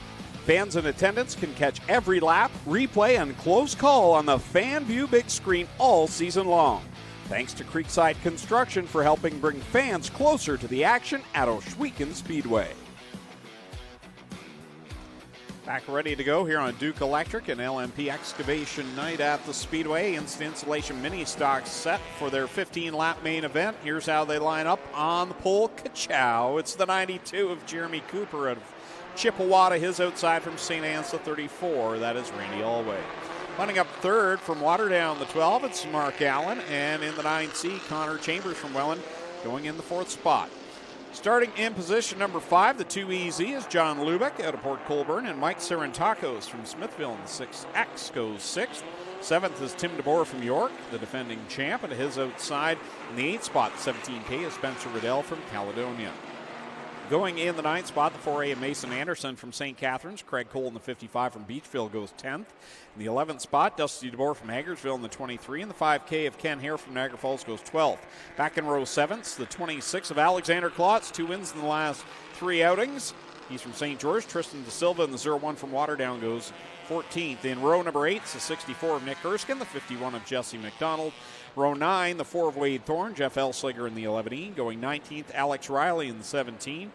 Fans in attendance can catch every lap, replay, and close call on the FanView Big Screen all season long. Thanks to Creekside Construction for helping bring fans closer to the action at Ohsweken Speedway. Back ready to go here on Duke Electric and LMP Excavation Night at the Speedway. Instant Installation Mini Stock set for their 15-lap main event. Here's how they line up on the pole. Ka-chow. It's the 92 of Jeremy Cooper of Chippewa, his outside from St. Anne's, the 34. That is Randy Alway. Lining up third from Waterdown, the 12, it's Mark Allen. And in the 9C, Connor Chambers from Welland going in the 4th spot. Starting in position number 5, the 2EZ is John Lubeck out of Port Colborne, and Mike Sarantakos from Smithville in the 6X goes 6th. 7th is Tim DeBoer from York, the defending champ, and his outside in the 8th spot, 17K, is Spencer Riddell from Caledonia. Going in the 9th spot, the 4A of Mason Anderson from St. Catharines. Craig Cole in the 55 from Beachville goes 10th. In the 11th spot, Dusty DeBoer from Hagersville in the 23. And the 5K of Ken Hare from Niagara Falls goes 12th. Back in row 7th, the 26 of Alexander Klotz. 2 wins in the last 3 outings. He's from St. George. Tristan De Silva in the 0-1 from Waterdown goes 14th. In row number 8, it's the 64 of Nick Erskine, the 51 of Jesse McDonald. Row 9, the 4 of Wade Thorne, Jeff Elsliger in the 11E. Going 19th, Alex Riley in the 17.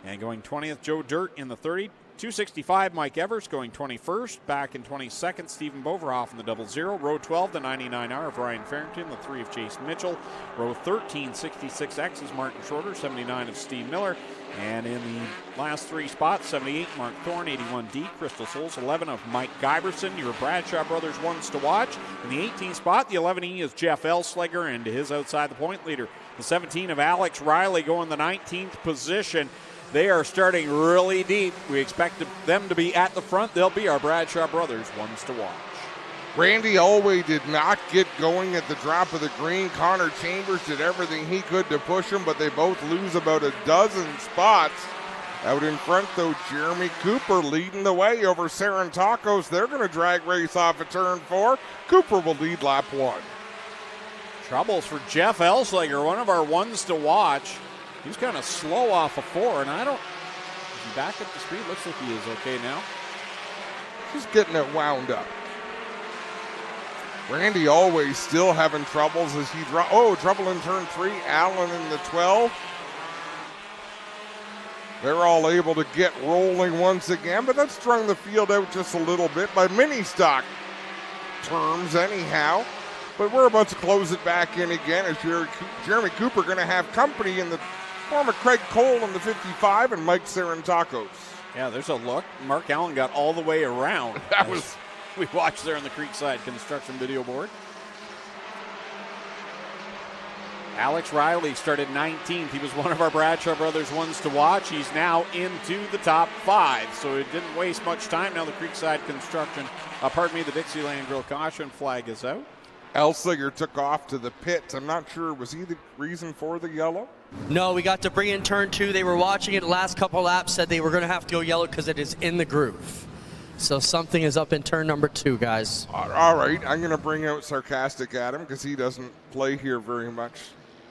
And going 20th, Joe Dirt in the 30. 265, Mike Evers going 21st. Back in 22nd, Stephen Boverhoff in the 00. Row 12, the 99R of Ryan Farrington, the 3 of Chase Mitchell. Row 13, 66X is Martin Schroeder, 79 of Steve Miller. And in the last 3 spots, 78, Mark Thorne, 81D, Crystal Souls, 11 of Mike Giberson, your Bradshaw Brothers ones to watch. In the 18th spot, the 11E is Jeff Elsliger, and his outside the point leader, the 17 of Alex Riley, going the 19th position. They are starting really deep. We expect them to be at the front. They'll be our Bradshaw Brothers ones to watch. Randy Alway did not get going at the drop of the green. Connor Chambers did everything he could to push him, but they both lose about a dozen spots. Out in front, though, Jeremy Cooper leading the way over Sarantakos. They're going to drag race off at turn 4. Cooper will lead lap 1. Troubles for Jeff Elsliger, one of our ones to watch. He's kind of slow off of 4, and is he back up to speed? Looks like he is okay now. Just getting it wound up. Randy always still having troubles as he trouble in turn 3. Allen in the 12. They're all able to get rolling once again, but that's strung the field out just a little bit by mini stock terms anyhow. But we're about to close it back in again as Jeremy Cooper going to have company in the form of Craig Cole in the 55 and Mike Sarantakos. Yeah, there's a look. Mark Allen got all the way around. That was... We watched there on the Creekside Construction video board. Alex Riley started 19th. He was one of our Bradshaw Brothers ones to watch. He's now into the top 5, so it didn't waste much time. Now the Creekside Construction, the Dixieland Grill caution flag is out. Elsliger took off to the pits. I'm not sure, was he the reason for the yellow? No, we got debris in turn 2. They were watching it the last couple laps, said they were going to have to go yellow because it is in the groove. So something is up in turn number 2, guys. All right, I'm going to bring out Sarcastic Adam because he doesn't play here very much.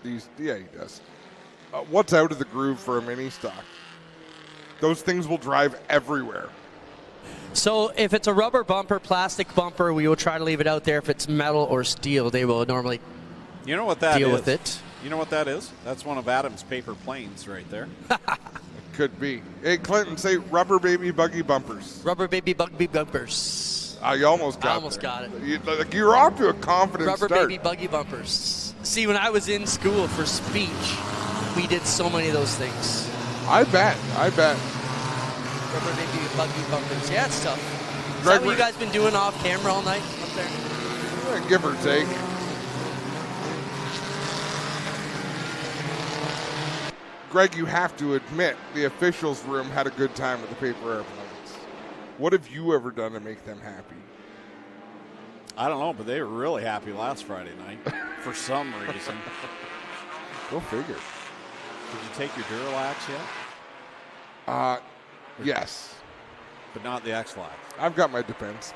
Yeah, he does. What's out of the groove for a mini stock? Those things will drive everywhere. So if it's a rubber bumper, plastic bumper, we will try to leave it out there. If it's metal or steel, they will normally deal with it. You know what that is? That's one of Adam's paper planes right there. Could be. Hey, Clinton, say rubber baby buggy bumpers. Rubber baby buggy bumpers. You almost got it. You're off to a confident rubber start. Baby buggy bumpers. See, when I was in school for speech, we did so many of those things. I bet. Rubber baby buggy bumpers. Yeah, it's tough. Is that what you guys been doing off camera all night up there? Yeah, give or take. Greg, you have to admit the officials' room had a good time with the paper airplanes. What have you ever done to make them happy? I don't know, but they were really happy last Friday night for some reason. Go figure. Did you take your Duralax yet? Yes. But not the X-Lax. I've got my Depends.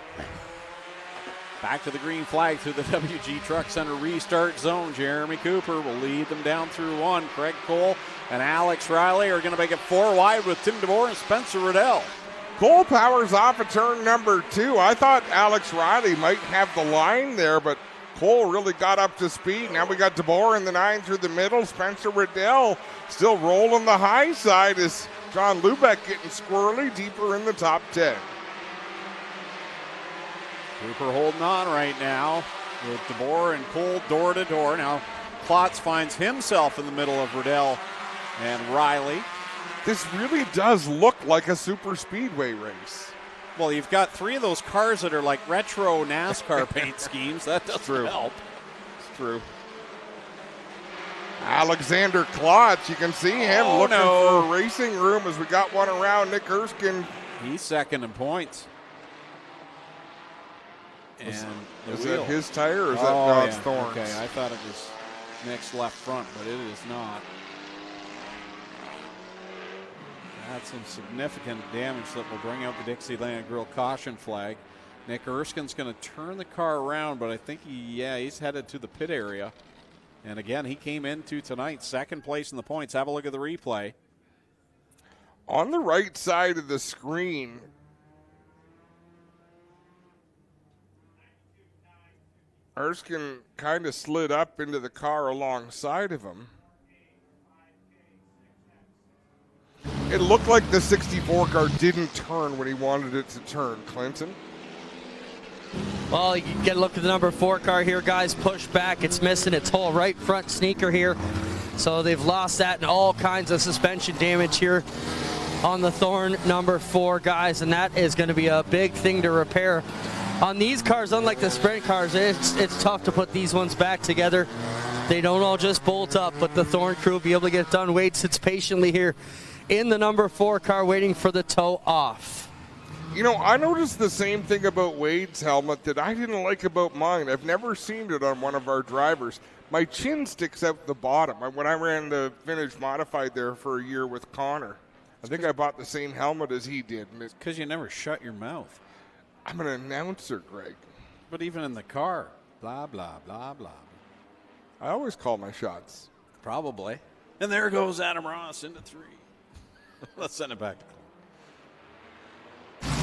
Back to the green flag through the WG Truck Center restart zone. Jeremy Cooper will lead them down through 1. Craig Cole and Alex Riley are going to make it 4 wide with Tim DeBoer and Spencer Riddell. Cole powers off at turn number 2. I thought Alex Riley might have the line there, but Cole really got up to speed. Now we got DeBoer in the 9 through the middle. Spencer Riddell still rolling the high side as John Lubeck getting squirrely deeper in the top 10. Cooper holding on right now with DeBoer and Cole door to door. Now Klotz finds himself in the middle of Riddell and Riley. This really does look like a super speedway race. Well, you've got 3 of those cars that are like retro NASCAR paint schemes. That doesn't help. It's true. Alexander Klotz, you can see him looking for a racing room as we got one around Nick Erskine. He's second in points. And is that his tire or is that God's Thorns? Okay, I thought it was Nick's left front, but it is not. That's some significant damage that will bring out the Dixieland Grill caution flag. Nick Erskine's going to turn the car around, but I think he's headed to the pit area. And again, he came into tonight second place in the points. Have a look at the replay. On the right side of the screen, Erskine kind of slid up into the car alongside of him. It looked like the 64 car didn't turn when he wanted it to turn, Clinton. Well, you get a look at the number 4 car here, guys. Push back. It's missing its whole right front sneaker here. So they've lost that and all kinds of suspension damage here on the Thorn number 4, guys. And that is going to be a big thing to repair. On these cars, unlike the sprint cars, it's tough to put these ones back together. They don't all just bolt up, but the Thorn crew will be able to get it done. Wade sits patiently here in the number 4 car waiting for the toe off. You know, I noticed the same thing about Wade's helmet that I didn't like about mine. I've never seen it on one of our drivers. My chin sticks out the bottom. When I ran the Vintage Modified there for a year with Connor, I think I bought the same helmet as he did. It's because you never shut your mouth. I'm an announcer, Greg. But even in the car, blah, blah, blah, blah. I always call my shots. Probably. And there goes Adam Ross into 3. Let's send it back to Cole.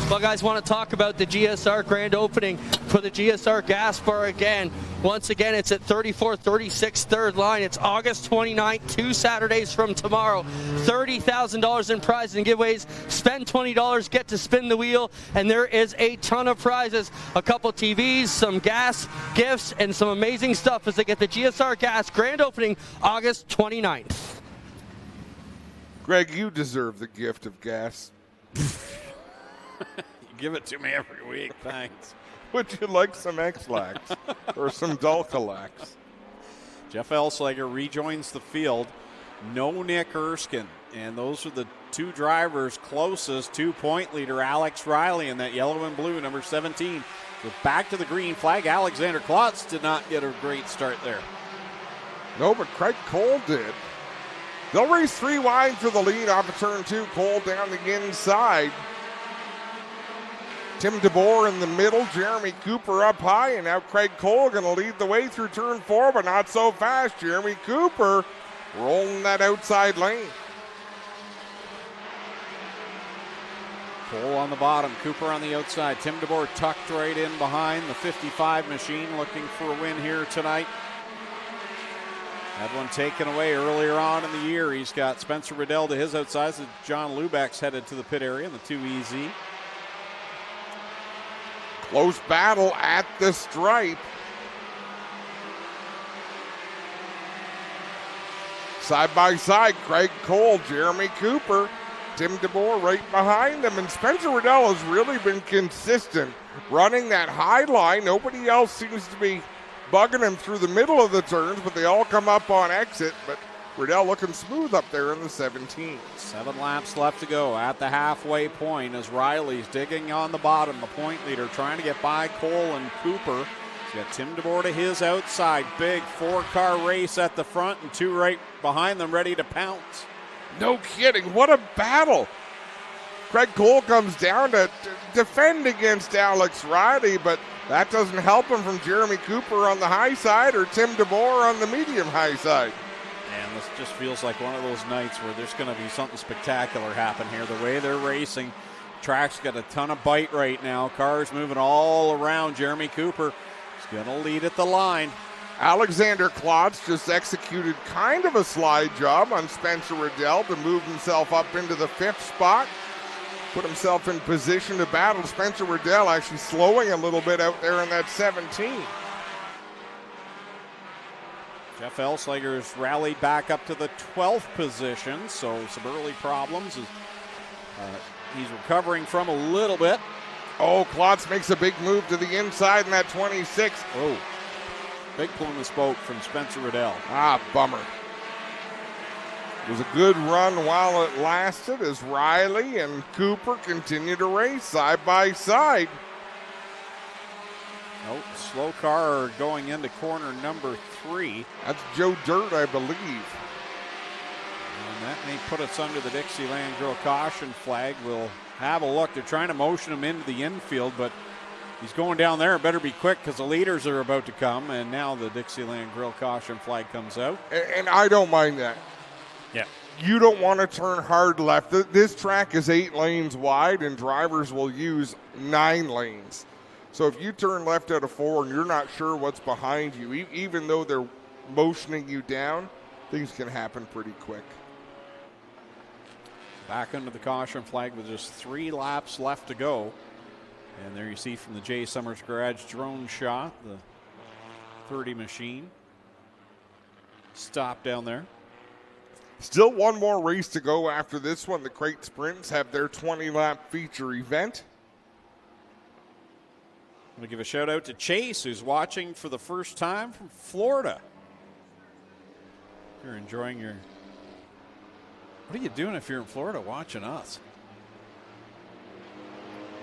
Well, guys, want to talk about the GSR grand opening for the GSR gas bar again. Once again, it's at 3436 3rd line. It's August 29th, 2 Saturdays from tomorrow. $30,000 in prizes and giveaways. Spend $20, get to spin the wheel, and there is a ton of prizes. A couple TVs, some gas, gifts, and some amazing stuff as they get the GSR gas grand opening August 29th. Greg, you deserve the gift of gas. You give it to me every week, thanks. Would you like some X-Lax or some Dulcolax? Jeff Elslager rejoins the field. No Nick Erskine. And those are the 2 drivers closest to point leader Alex Riley in that yellow and blue, number 17. So back to the green flag. Alexander Klotz did not get a great start there. No, but Craig Cole did. They'll race 3 wide for the lead off of turn 2. Cole down the inside. Tim DeBoer in the middle, Jeremy Cooper up high, and now Craig Cole going to lead the way through turn 4, but not so fast. Jeremy Cooper rolling that outside lane. Cole on the bottom, Cooper on the outside. Tim DeBoer tucked right in behind the 55 machine, looking for a win here tonight. Had one taken away earlier on in the year. He's got Spencer Riddell to his outside. So John Lubeck's headed to the pit area in the 2EZ. Close battle at the stripe. Side by side, Craig Cole, Jeremy Cooper, Tim DeBoer right behind them. And Spencer Riddell has really been consistent running that high line. Nobody else seems to be bugging him through the middle of the turns, but they all come up on exit. But Riddell looking smooth up there in the 17. 7 laps left to go at the halfway point as Riley's digging on the bottom. The point leader trying to get by Cole and Cooper. He's got Tim DeBoer to his outside. Big 4-car race at the front and 2 right behind them ready to pounce. No kidding. What a battle. Craig Cole comes down to defend against Alex Riley, but that doesn't help him from Jeremy Cooper on the high side or Tim DeBoer on the medium high side. And this just feels like one of those nights where there's going to be something spectacular happen here. The way they're racing, track's got a ton of bite right now. Cars moving all around. Jeremy Cooper is going to lead at the line. Alexander Klotz just executed kind of a slide job on Spencer Riddell to move himself up into the 5th spot. Put himself in position to battle Spencer Riddell, actually slowing a little bit out there in that 17. Jeff Elslager's rallied back up to the 12th position, so some early problems. He's recovering from a little bit. Oh, Klotz makes a big move to the inside in that 26. Oh, big plume of smoke from Spencer Riddell. Ah, bummer. It was a good run while it lasted as Riley and Cooper continue to race side by side. Oh, slow car going into corner number 3. That's Joe Dirt, I believe. And that may put us under the Dixieland Grill caution flag. We'll have a look. They're trying to motion him into the infield, but he's going down there. Better be quick because the leaders are about to come. And now the Dixieland Grill caution flag comes out. And I don't mind that. Yeah. you don't want to turn hard left. This track is 8 lanes wide, and drivers will use 9 lanes. So if you turn left out of 4 and you're not sure what's behind you, even though they're motioning you down, things can happen pretty quick. Back under the caution flag with just 3 laps left to go. And there you see from the J. Summers Garage drone shot, the 30 machine. Stop down there. Still one more race to go after this one. The Crate Sprints have their 20-lap feature event. I'm going to give a shout out to Chase, who's watching for the first time from Florida. You're enjoying your... What are you doing if you're in Florida watching us?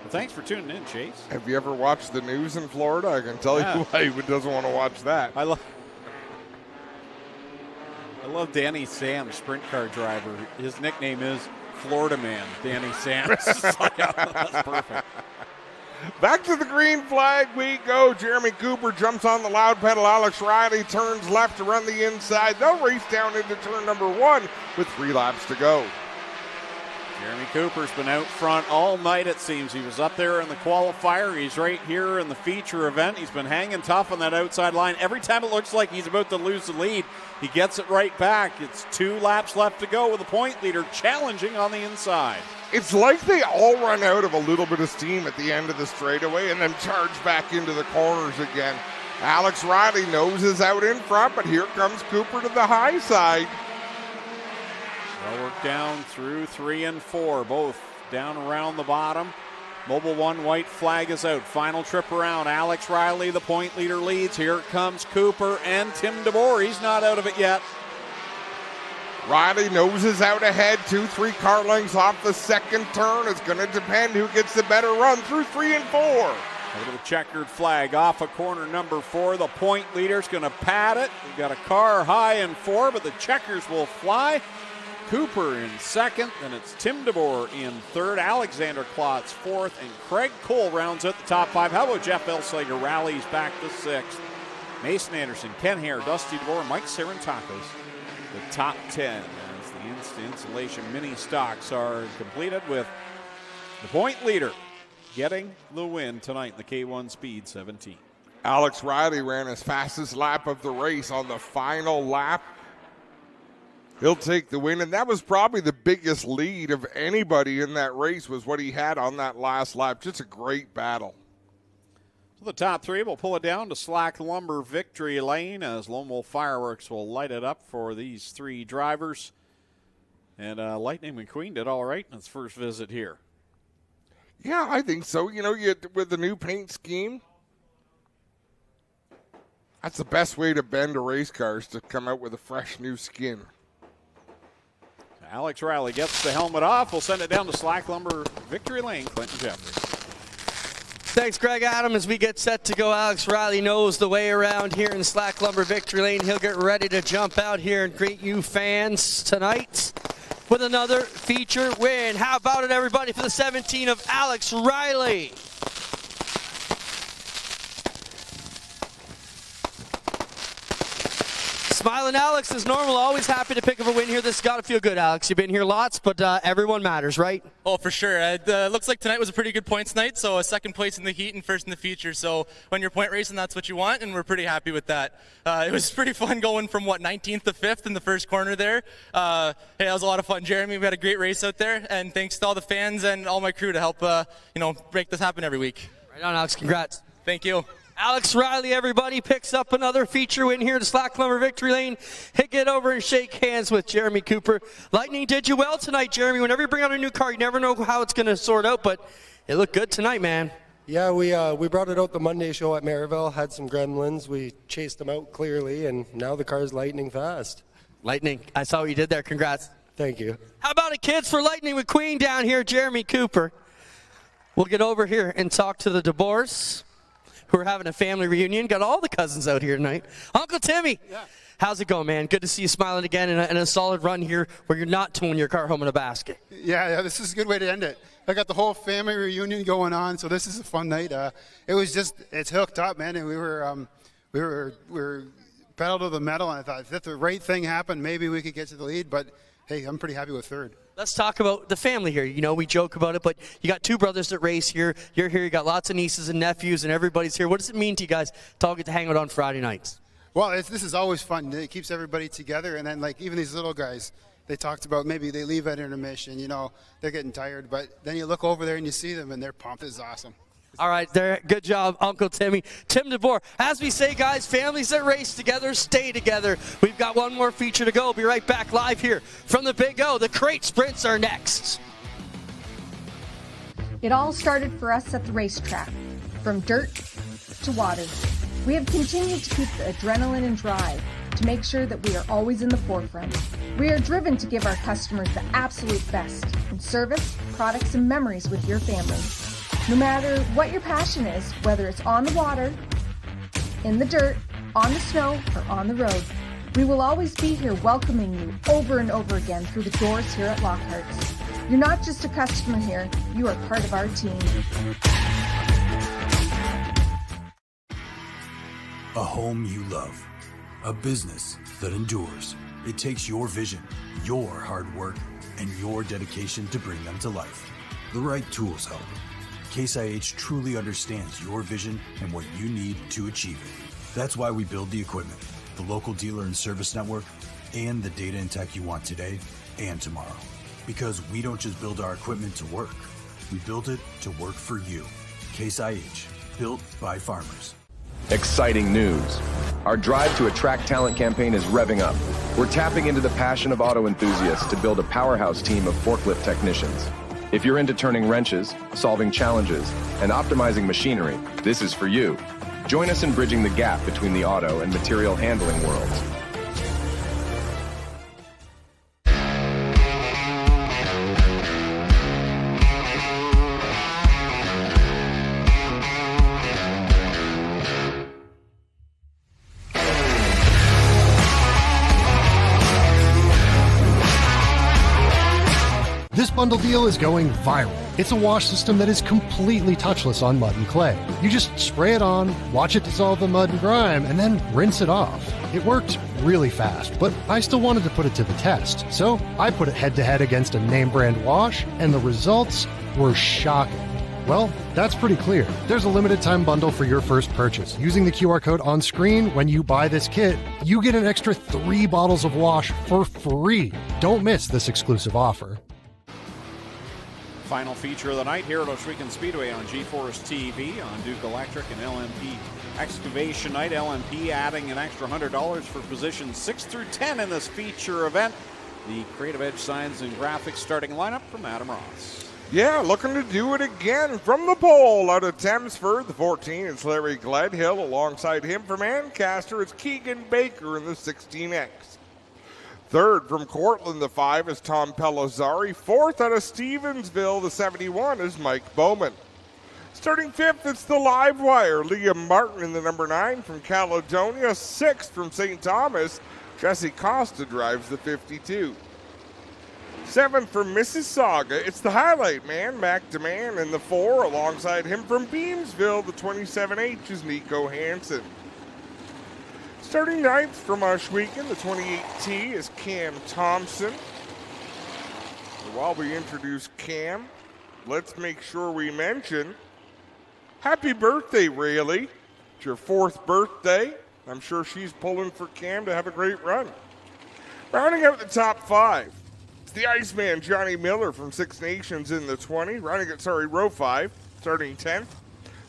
Well, thanks for tuning in, Chase. Have you ever watched the news in Florida? I can tell you why he doesn't want to watch that. I love Danny Sam, sprint car driver. His nickname is Florida Man, Danny Sam. That's perfect. Back to the green flag we go. Jeremy Cooper jumps on the loud pedal. Alex Riley turns left to run the inside. They'll race down into turn number 1 with 3 laps to go. Jeremy Cooper's been out front all night, it seems. He was up there in the qualifier. He's right here in the feature event. He's been hanging tough on that outside line. Every time it looks like he's about to lose the lead, he gets it right back. It's 2 laps left to go with the point leader challenging on the inside. It's like they all run out of a little bit of steam at the end of the straightaway and then charge back into the corners again. Alex Riley noses out in front, but here comes Cooper to the high side. Well worked down through 3 and 4, both down around the bottom. Mobile 1 white flag is out. Final trip around. Alex Riley, the point leader, leads. Here comes Cooper and Tim DeBoer. He's not out of it yet. Riley noses out ahead, 2-3 car lengths off the second turn. It's going to depend who gets the better run through 3 and 4. Over the checkered flag off of corner number 4. The point leader's going to pad it. We've got a car high in 4, but the checkers will fly. Cooper in second, then it's Tim DeBoer in third, Alexander Klotz fourth, and Craig Cole rounds out the top 5. How about Jeff Elsager rallies back to 6th? Mason Anderson, Ken Hare, Dusty DeBoer, Mike Sarantakos, the top 10 as the installation mini stocks are completed with the point leader getting the win tonight in the K1 Speed 17. Alex Riley ran his fastest lap of the race on the final lap. He'll take the win, and that was probably the biggest lead of anybody in that race was what he had on that last lap. Just a great battle. So the top 3 will pull it down to Slack Lumber Victory Lane as Lone Wolf Fireworks will light it up for these 3 drivers. And Lightning McQueen did all right in his first visit here. Yeah, I think so. You know, with the new paint scheme, that's the best way to bend a race car is to come out with a fresh new skin. Alex Riley gets the helmet off. We'll send it down to Slack Lumber Victory Lane. Clinton Jeffrey. Thanks, Greg Adam. As we get set to go, Alex Riley knows the way around here in Slack Lumber Victory Lane. He'll get ready to jump out here and greet you fans tonight with another feature win. How about it, everybody, for the 17 of Alex Riley. Smiling Alex, as normal, always happy to pick up a win here. This has got to feel good, Alex. You've been here lots, but everyone matters, right? Oh, for sure. It looks like tonight was a pretty good points night, so a second place in the heat and first in the feature. So when you're point racing, that's what you want, and we're pretty happy with that. It was pretty fun going from, 19th to 5th in the first corner there. Hey, that was a lot of fun, Jeremy. We had a great race out there, and thanks to all the fans and all my crew to help, make this happen every week. Right on, Alex. Congrats. Thank you. Alex Riley, everybody, picks up another feature win here to Slack Lumber Victory Lane. Hey, get over and shake hands with Jeremy Cooper. Lightning did you well tonight, Jeremy. Whenever you bring out a new car, you never know how it's going to sort out, but it looked good tonight, man. Yeah, we brought it out the Monday show at Maryville, had some gremlins. We chased them out clearly, and now the car's lightning fast. Lightning, I saw what you did there. Congrats. Thank you. How about it, kids, for Lightning McQueen down here, Jeremy Cooper. We'll get over here and talk to the DeBoers, who are having a family reunion. Got all the cousins out here tonight. Uncle Timmy, how's it going, man? Good to see you smiling again in a solid run here where you're not towing your car home in a basket. Yeah, this is a good way to end it. I got the whole family reunion going on, so this is a fun night. It's hooked up, man, and we were pedal to the metal, and I thought if the right thing happened, maybe we could get to the lead, but hey, I'm pretty happy with third. Let's talk about the family here. You know, we joke about it, but you got 2 brothers that race here. You're here. You got lots of nieces and nephews, and everybody's here. What does it mean to you guys to all get to hang out on Friday nights? Well, this is always fun. It keeps everybody together, and then like even these little guys, they talked about maybe they leave at intermission. You know, they're getting tired, but then you look over there and you see them, and they're pumped. It's awesome. All right, there. Good job, Uncle Timmy. Tim DeBoer. As we say, guys, families that race together stay together. We've got one more feature to go. Be right back live here from the Big O. The crate sprints are next. It all started for us at the racetrack, from dirt to water. We have continued to keep the adrenaline and drive to make sure that we are always in the forefront. We are driven to give our customers the absolute best in service, products, and memories with your family. No matter what your passion is, whether it's on the water, in the dirt, on the snow, or on the road, we will always be here welcoming you over and over again through the doors here at Lockhart's. You're not just a customer here, you are part of our team. A home you love, a business that endures. It takes your vision, your hard work, and your dedication to bring them to life. The right tools help. Case IH truly understands your vision and what you need to achieve it. That's why we build the equipment, the local dealer and service network, and the data and tech you want today and tomorrow. Because we don't just build our equipment to work, we build it to work for you. Case IH, built by farmers. Exciting news. Our Drive to Attract Talent campaign is revving up. We're tapping into the passion of auto enthusiasts to build a powerhouse team of forklift technicians. If you're into turning wrenches, solving challenges, and optimizing machinery, this is for you. Join us in bridging the gap between the auto and material handling worlds. This bundle deal is going viral. It's a wash system that is completely touchless on mud and clay. You just spray it on, watch it dissolve the mud and grime, and then rinse it off. It worked really fast, but I still wanted to put it to the test. So I put it head-to-head against a name brand wash, and the results were shocking. Well, that's pretty clear. There's a limited time bundle for your first purchase. Using the QR code on screen when you buy this kit, you get an extra 3 bottles of wash for free. Don't miss this exclusive offer. Final feature of the night here at Ohsweken Speedway on G-Force TV on Duke Electric and LMP Excavation Night. LMP adding an extra $100 for positions 6 through 10 in this feature event. The Creative Edge Signs and Graphics starting lineup from Adam Ross. Yeah, looking to do it again from the pole out of Thamesford. The 14 is Larry Gledhill. Alongside him from Ancaster, it's Keegan Baker in the 16X. Third from Cortland, the 5 is Tom Pellizzari. Fourth out of Stevensville, the 71 is Mike Bowman. Starting fifth, it's the live wire. Liam Martin in the number 9 from Caledonia. Sixth from St. Thomas, Jesse Costa drives the 52. Seventh from Mississauga, it's the highlight man, Mac DeMann in the 4. Alongside him from Beamsville, the 27H is Nico Hansen. Starting ninth from Ohsweken, the 28T is Cam Thompson. So while we introduce Cam, let's make sure we mention happy birthday, Rayleigh. It's your 4th birthday. I'm sure she's pulling for Cam to have a great run. Rounding out the top 5, it's the Iceman Johnny Miller from Six Nations in the 20. Row 5, starting 10th.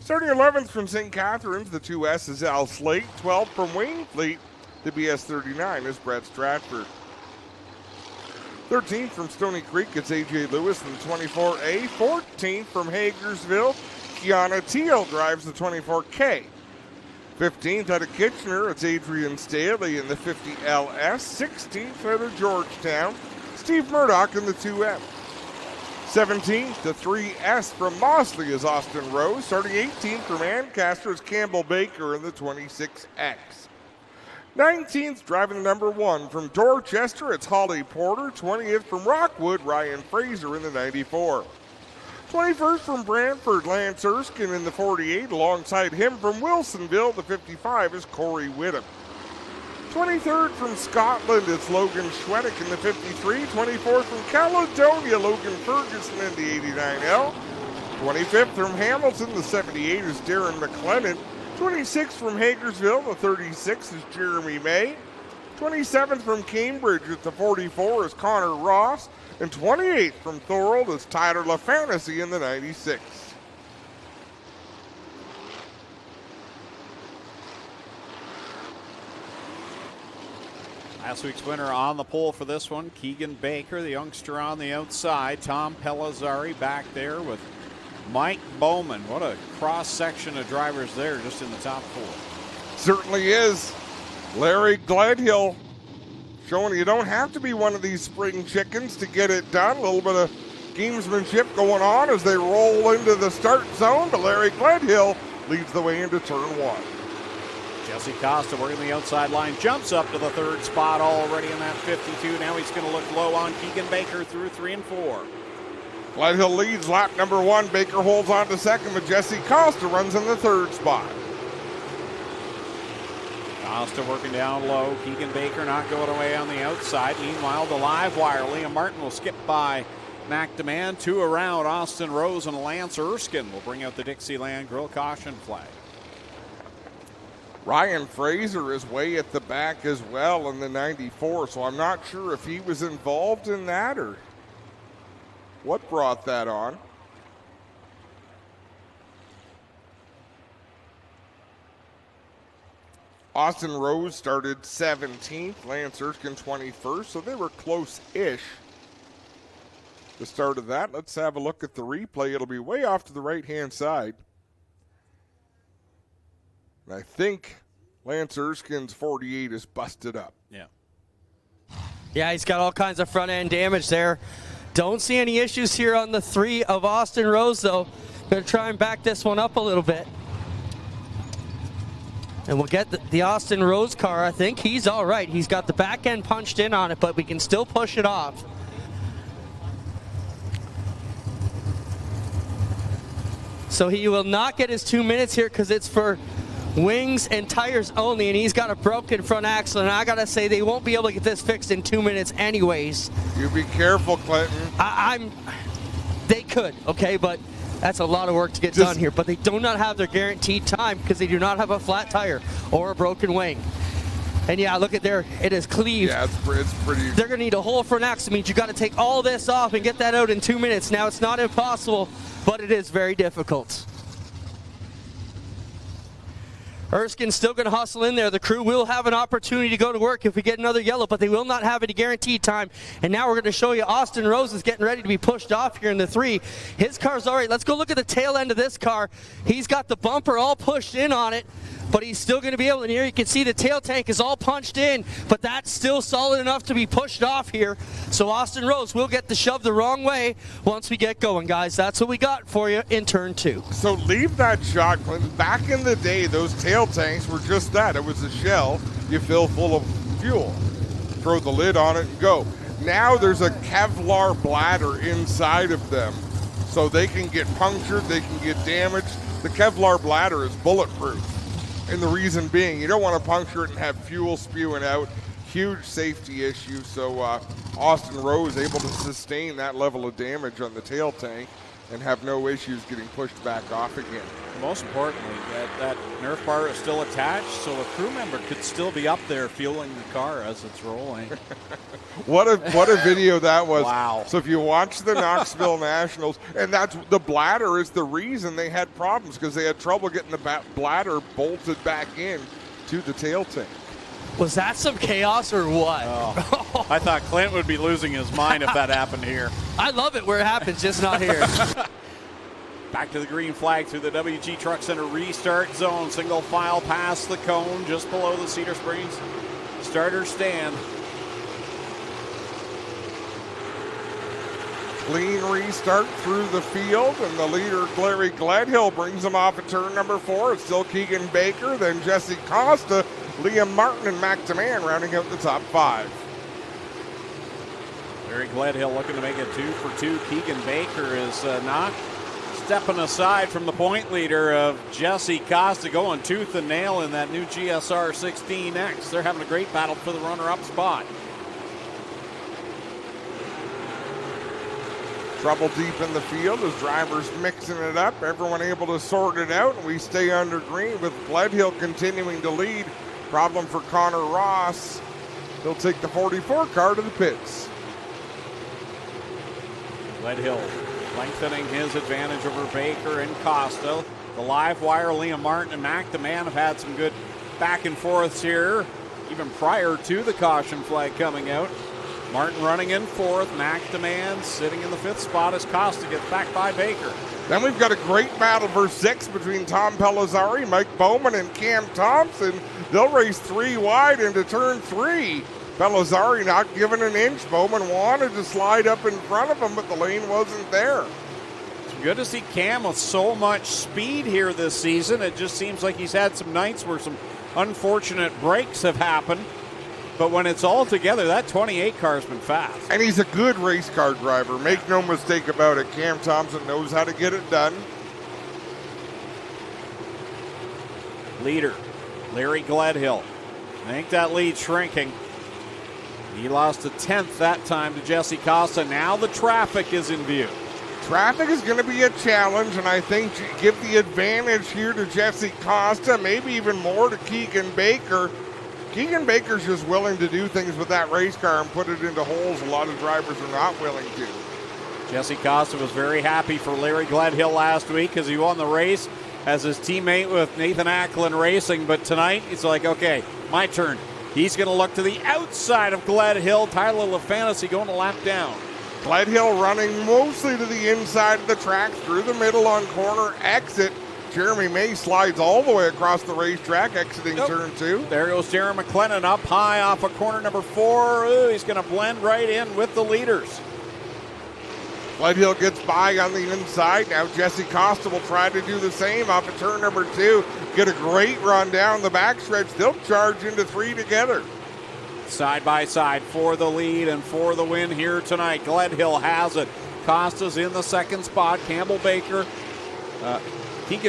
Starting 11th from St. Catharines, the 2S is Al Slate. 12th from Waynefleet, the BS39 is Brett Stratford. 13th from Stony Creek, it's A.J. Lewis in the 24A. 14th from Hagersville, Kiana Teal drives the 24K. 15th out of Kitchener, it's Adrian Staley in the 50LS. 16th out of Georgetown, Steve Murdoch in the 2M. 17th, the 3S from Mossley is Austin Rose. Starting 18th from Ancaster is Campbell Baker in the 26X. 19th, driving the number 1 from Dorchester, it's Holly Porter. 20th from Rockwood, Ryan Fraser in the 94. 21st from Brantford, Lance Erskine in the 48. Alongside him from Wilsonville, the 55 is Corey Whittam. 23rd from Scotland, it's Logan Schwedick in the 53. 24th from Caledonia, Logan Ferguson in the 89L. 25th from Hamilton, the 78 is Darren McLennan. 26th from Hagersville, the 36 is Jeremy May. 27th from Cambridge at the 44 is Connor Ross. And 28th from Thorold is Tyler LaFantasy in the 96. Last week's winner on the pole for this one, Keegan Baker, the youngster on the outside. Tom Pellizzari back there with Mike Bowman. What a cross-section of drivers there just in the top four. Certainly is. Larry Gledhill showing you don't have to be one of these spring chickens to get it done. A little bit of gamesmanship going on as they roll into the start zone, but Larry Gledhill leads the way into turn one. Jesse Costa working the outside line, jumps up to the third spot already in that 52. Now he's going to look low on Keegan Baker through 3 and 4. Gledhill leads lap number 1. Baker holds on to second, but Jesse Costa runs in the third spot. Costa working down low. Keegan Baker not going away on the outside. Meanwhile, the live wire, Liam Martin will skip by McDeman. 2 around. Austin Rose and Lance Erskine will bring out the Dixieland Grill caution flag. Ryan Fraser is way at the back as well in the 94, so I'm not sure if he was involved in that or what brought that on. Austin Rose started 17th, Lance Erskine 21st, so they were close-ish. The start of that. Let's have a look at the replay. It'll be way off to the right-hand side. And I think Lance Erskine's 48 is busted up. Yeah. Yeah, he's got all kinds of front-end damage there. Don't see any issues here on the 3 of Austin Rose, though. Going to try and back this one up a little bit. And we'll get the Austin Rose car. I think he's all right. He's got the back end punched in on it, but we can still push it off. So he will not get his 2 minutes here because it's for wings and tires only, and he's got a broken front axle, and I gotta say they won't be able to get this fixed in 2 minutes anyways. You be careful, Clinton. They could, okay, but that's a lot of work to get done here. But they do not have their guaranteed time because they do not have a flat tire or a broken wing. And yeah, look at there, it is cleaved. Yeah, it's pretty. They're gonna need a whole front axle. It means you gotta take all this off and get that out in 2 minutes. Now it's not impossible, but it is very difficult. Erskine's still going to hustle in there. The crew will have an opportunity to go to work if we get another yellow, but they will not have any guaranteed time. And now we're going to show you Austin Rose is getting ready to be pushed off here in the 3. His car's all right. Let's go look at the tail end of this car. He's got the bumper all pushed in on it, but he's still going to be able to, and here you can see the tail tank is all punched in, but that's still solid enough to be pushed off here. So Austin Rose will get the shove the wrong way once we get going, guys. That's what we got for you in turn 2. So leave that shot, Clinton. Back in the day, those tail tanks were just that. It was a shell you fill full of fuel. Throw the lid on it and go. Now there's a Kevlar bladder inside of them, so they can get punctured, they can get damaged. The Kevlar bladder is bulletproof. And the reason being, you don't want to puncture it and have fuel spewing out. Huge safety issue. So Austin Rose able to sustain that level of damage on the tail tank and have no issues getting pushed back off again. Most importantly, that Nerf bar is still attached, so a crew member could still be up there fueling the car as it's rolling. What a video that was. Wow. So if you watch the Knoxville Nationals, and that's the bladder is the reason they had problems, because they had trouble getting the bladder bolted back in to the tail tank. Was that some chaos or what? Oh. I thought Clint would be losing his mind if that happened here. I love it where it happens, just not here. Back to the green flag through the WG Truck Center restart zone. Single file past the cone just below the Cedar Springs starter stand. Clean restart through the field, and the leader, Larry Gledhill, brings him off at turn number 4. It's still Keegan Baker, then Jesse Costa, Liam Martin, and McDeman rounding out the top 5. Larry Gledhill looking to make it 2 for 2. Keegan Baker is not stepping aside from the point leader of Jesse Costa, going tooth and nail in that new GSR 16X. They're having a great battle for the runner-up spot. Trouble deep in the field as drivers mixing it up. Everyone able to sort it out, and we stay under green with Gledhill continuing to lead. Problem for Connor Ross. He'll take the 44 car to the pits. Gledhill lengthening his advantage over Baker and Costa. The live wire, Liam Martin and Mac the Man have had some good back and forths here, even prior to the caution flag coming out. Martin running in fourth, Mac the Man sitting in the fifth spot as Costa gets back by Baker. Then we've got a great battle for six between Tom Pellizzari, Mike Bowman, and Cam Thompson. They'll race three wide into turn three. Pellizzari not giving an inch. Bowman wanted to slide up in front of him, but the lane wasn't there. It's good to see Cam with so much speed here this season. It just seems like he's had some nights where some unfortunate breaks have happened. But when it's all together, that 28 car's been fast. And he's a good race car driver. Make no mistake about it. Cam Thompson knows how to get it done. Leader, Larry Gledhill. I think that lead's shrinking. He lost a tenth that time to Jesse Costa. Now the traffic is in view. Traffic is going to be a challenge, and I think give the advantage here to Jesse Costa, maybe even more to Keegan Baker. Keegan Baker's just willing to do things with that race car and put it into holes a lot of drivers are not willing to. Jesse Costa was very happy for Larry Gledhill last week because he won the race as his teammate with Nathan Ackland Racing. But tonight, it's like, okay, my turn. He's going to look to the outside of Gledhill. Tyler LaFantasy going a lap down. Gledhill running mostly to the inside of the track, through the middle on corner exit. Jeremy May slides all the way across the racetrack, exiting turn two. There goes Darren McLennan up high off of corner number 4. Ooh, he's going to blend right in with the leaders. Gledhill gets by on the inside. Now Jesse Costa will try to do the same off of turn number 2. Get a great run down the backstretch. They'll charge into 3 together. Side by side for the lead and for the win here tonight. Gledhill has it. Costa's in the second spot. Keegan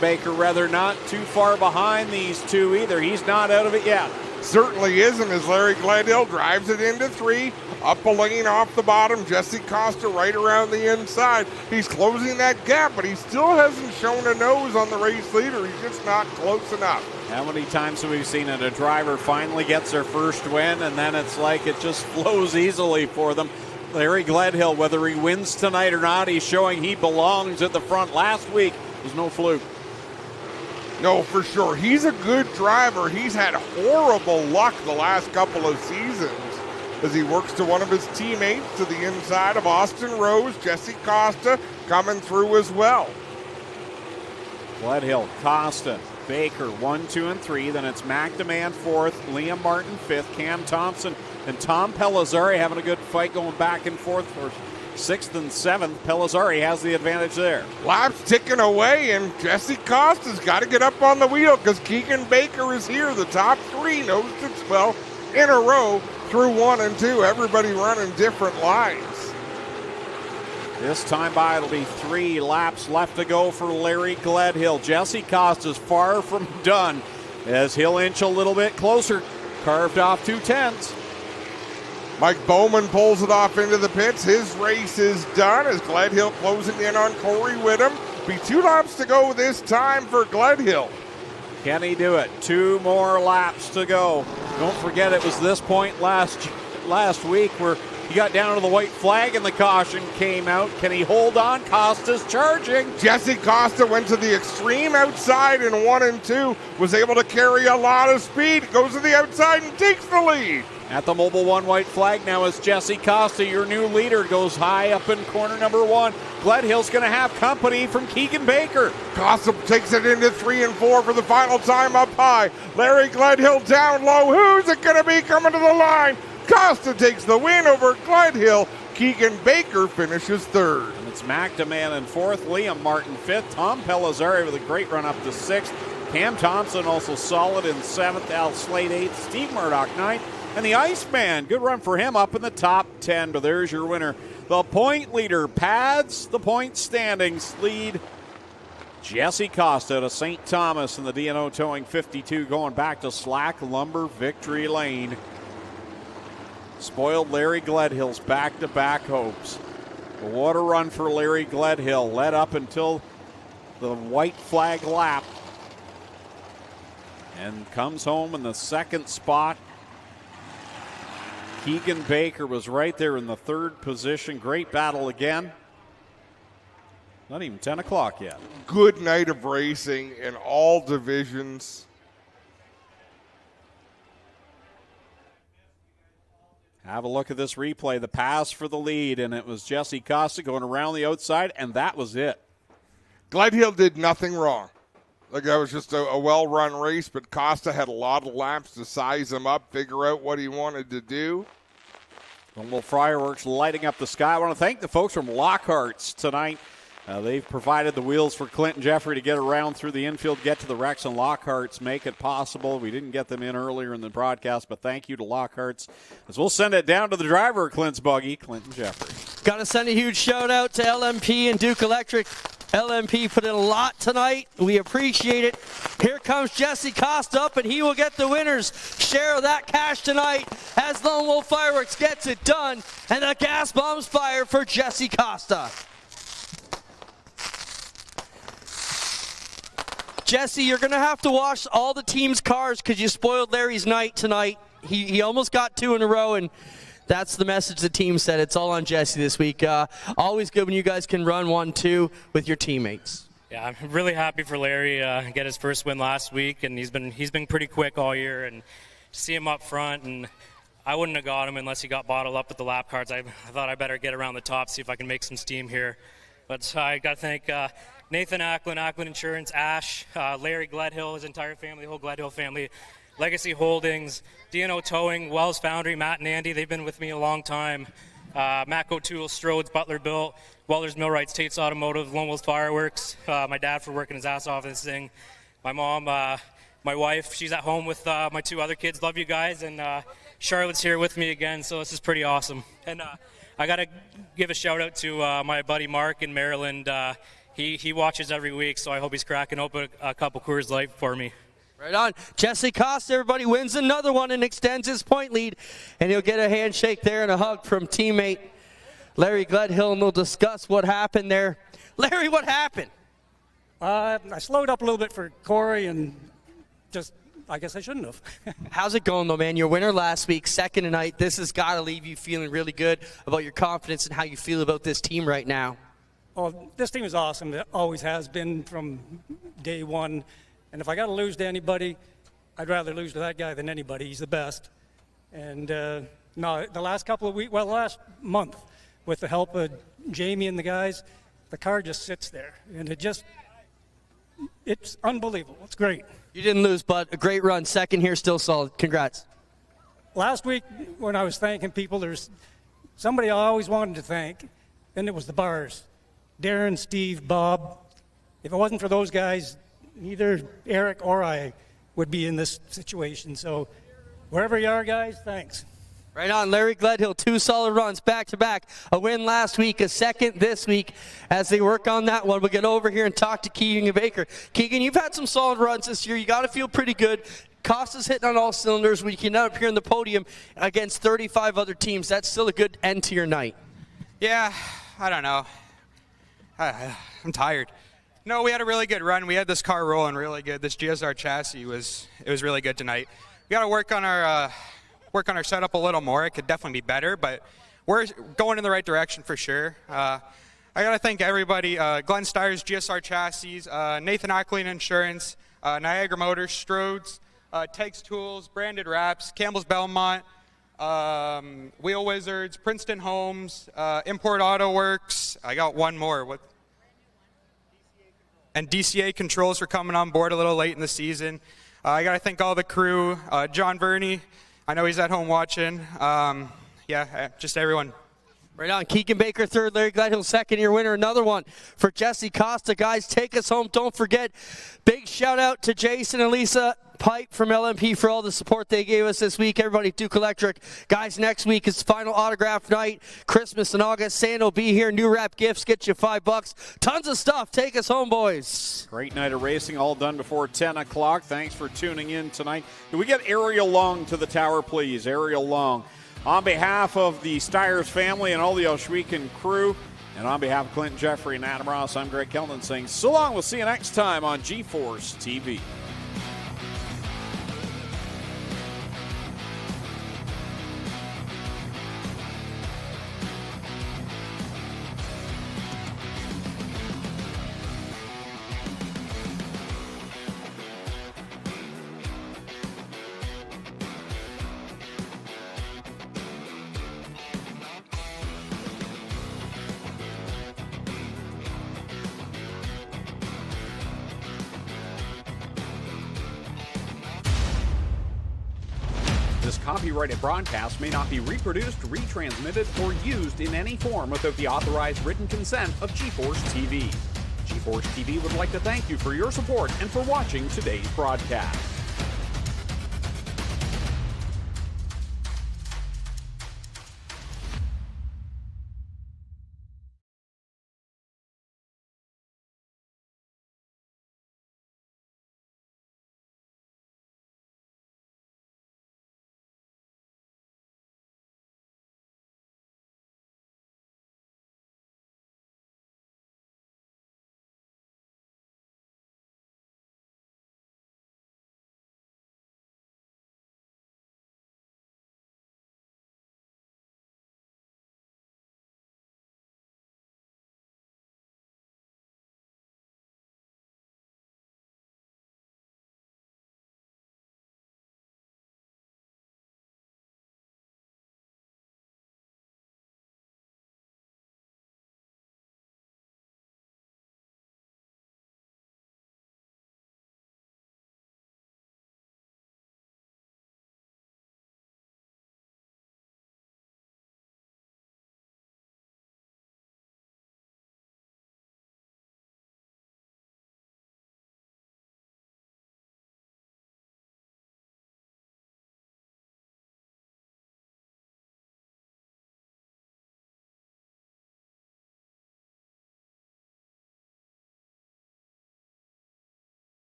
Baker, rather, not too far behind these two either. He's not out of it yet. Certainly isn't, as Larry Gledhill drives it into 3. Up a lane off the bottom. Jesse Costa right around the inside. He's closing that gap, but he still hasn't shown a nose on the race leader. He's just not close enough. How many times have we seen it? A driver finally gets their first win, and then it's like it just flows easily for them. Larry Gledhill, whether he wins tonight or not, he's showing he belongs at the front. Last week was no fluke. No, for sure. He's a good driver. He's had horrible luck the last couple of seasons as he works to one of his teammates to the inside of Austin Rose. Jesse Costa coming through as well. Gledhill, Costa, Baker, 1, 2, and 3. Then it's Mac DeMan 4th, Liam Martin 5th, Cam Thompson and Tom Pellizzari having a good fight going back and forth for 6th and 7th. Pellizzari has the advantage there. Laps ticking away, and Jesse Costa's got to get up on the wheel because Keegan Baker is here. The top 3 knows it's, well, in a row through 1 and 2. Everybody running different lines. This time by, it'll be 3 laps left to go for Larry Gledhill. Jesse Costa's far from done as he'll inch a little bit closer. Carved off 2 tenths. Mike Bowman pulls it off into the pits. His race is done as Gledhill closing in on Corey Whittam. Be 2 laps to go this time for Gledhill. Can he do it? 2 more laps to go. Don't forget it was this point last week where he got down to the white flag and the caution came out. Can he hold on? Costa's charging. Jesse Costa went to the extreme outside in 1 and 2. Was able to carry a lot of speed. Goes to the outside and takes the lead. At the Mobile 1 white flag now is Jesse Costa, your new leader, goes high up in corner number 1. Gledhill's going to have company from Keegan Baker. Costa takes it into 3 and 4 for the final time up high. Larry Gledhill down low. Who's it going to be coming to the line? Costa takes the win over Gledhill. Keegan Baker finishes 3rd. And it's Mac DeMan in 4th, Liam Martin 5th, Tom Pellizzari with a great run up to 6th. Cam Thompson also solid in 7th, Al Slade 8th, Steve Murdoch 9th. And the Iceman, good run for him up in the top 10, but there's your winner. The point leader pads the point standings lead Jesse Costa to St. Thomas in the D&O Towing 52 going back to Slack Lumber Victory Lane. Spoiled Larry Gledhill's back-to-back hopes. What a run for Larry Gledhill. Led up until the white flag lap. And comes home in the second spot. Keegan Baker was right there in the third position. Great battle again. Not even 10 o'clock yet. Good night of racing in all divisions. Have a look at this replay. The pass for the lead, and it was Jesse Costa going around the outside, and that was it. Gledhill did nothing wrong. Like, that was just a well-run race, but Costa had a lot of laps to size him up, figure out what he wanted to do. Little fireworks lighting up the sky. I want to thank the folks from Lockhart's tonight. They've provided the wheels for Clinton Jeffrey to get around through the infield, get to the Rex, and Lockhart's make it possible. We didn't get them in earlier in the broadcast, but thank you to Lockhart's. As we'll send it down to the driver of Clint's buggy, Clinton Jeffrey. Got to send a huge shout out to LMP and Duke Electric. LMP put in a lot tonight. We appreciate it. Here comes Jesse Costa up, and he will get the winner's share of that cash tonight as Lone Wolf Fireworks gets it done, and the gas bombs fire for Jesse Costa. Jesse, you're going to have to wash all the team's cars because you spoiled Larry's night tonight. He almost got 2 in a row, and that's the message the team said. It's all on Jesse this week. Always good when you guys can run 1-2 with your teammates. Yeah, I'm really happy for Larry. Get his first win last week, and he's been pretty quick all year. And to see him up front, and I wouldn't have got him unless he got bottled up with the lap cards. I thought I better get around the top, see if I can make some steam here. But I got to thank Nathan Acklin Insurance, Ash, Larry Gledhill, his entire family, the whole Gledhill family, Legacy Holdings, D&O Towing, Wells Foundry, Matt and Andy, they've been with me a long time. Mac O'Toole, Strode's, Butler Built, Welders Millwrights, Tate's Automotive, Lone Wolf Fireworks, my dad for working his ass off in this thing, my mom, my wife, she's at home with my 2 other kids. Love you guys, and Charlotte's here with me again, so this is pretty awesome. And I got to give a shout out to my buddy Mark in Maryland. He watches every week, so I hope he's cracking open a couple Coors Light for me. Right on. Jesse Costa, everybody, wins another one and extends his point lead. And he'll get a handshake there and a hug from teammate Larry Gledhill, and we'll discuss what happened there. Larry, what happened? I slowed up a little bit for Corey, and just, I guess I shouldn't have. How's it going, though, man? Your winner last week, second tonight. This has got to leave you feeling really good about your confidence and how you feel about this team right now. Well, this team is awesome. It always has been from day one. And if I got to lose to anybody, I'd rather lose to that guy than anybody. He's the best. And no, the last couple of weeks, well, the last month, with the help of Jamie and the guys, the car just sits there. And it's unbelievable. It's great. You didn't lose, but a great run. Second here, still solid. Congrats. Last week, when I was thanking people, there's somebody I always wanted to thank, and it was the bars. Darren, Steve, Bob. If it wasn't for those guys, neither Eric or I would be in this situation. So wherever you are, guys, thanks. Right on. Larry Gledhill, 2 solid runs back-to-back. A win last week, a second this week. As they work on that one, we'll get over here and talk to Keegan Baker. Keegan, you've had some solid runs this year. You got to feel pretty good. Costa's hitting on all cylinders. When you can end up here in the podium against 35 other teams, that's still a good end to your night. Yeah, I don't know. I'm tired. No, we had a really good run. We had this car rolling really good. This GSR chassis was really good tonight. We got to work on our setup a little more. It could definitely be better, but we're going in the right direction for sure. I got to thank everybody: Glenn Steyer's GSR chassis, Nathan Acklin Insurance, Niagara Motors, Strode's, Tegs Tools, Branded Wraps, Campbell's Belmont, Wheel Wizards, Princeton Homes, Import Auto Works. I got one more. And DCA Controls for coming on board a little late in the season. I got to thank all the crew. John Verney, I know he's at home watching. Yeah, just everyone. Right on. Keegan Baker third, Larry Gledhill second, your winner. Another one for Jesse Costa. Guys, take us home. Don't forget, big shout out to Jason and Lisa Pipe from LMP for all the support they gave us this week. Everybody at Duke Electric. Guys, next week is final autograph night. Christmas in August. Santa will be here. New wrap gifts get you $5. Tons of stuff. Take us home, boys. Great night of racing, all done before 10 o'clock. Thanks for tuning in tonight. Can we get Ariel Long to the tower, please? Ariel Long. On behalf of the Stiers family and all the Ohsweken crew, and on behalf of Clinton Jeffrey and Adam Ross, I'm Greg Kelman saying so long. We'll see you next time on G-Force TV. This copyrighted broadcast may not be reproduced, retransmitted, or used in any form without the authorized written consent of G-Force TV. G-Force TV would like to thank you for your support and for watching today's broadcast.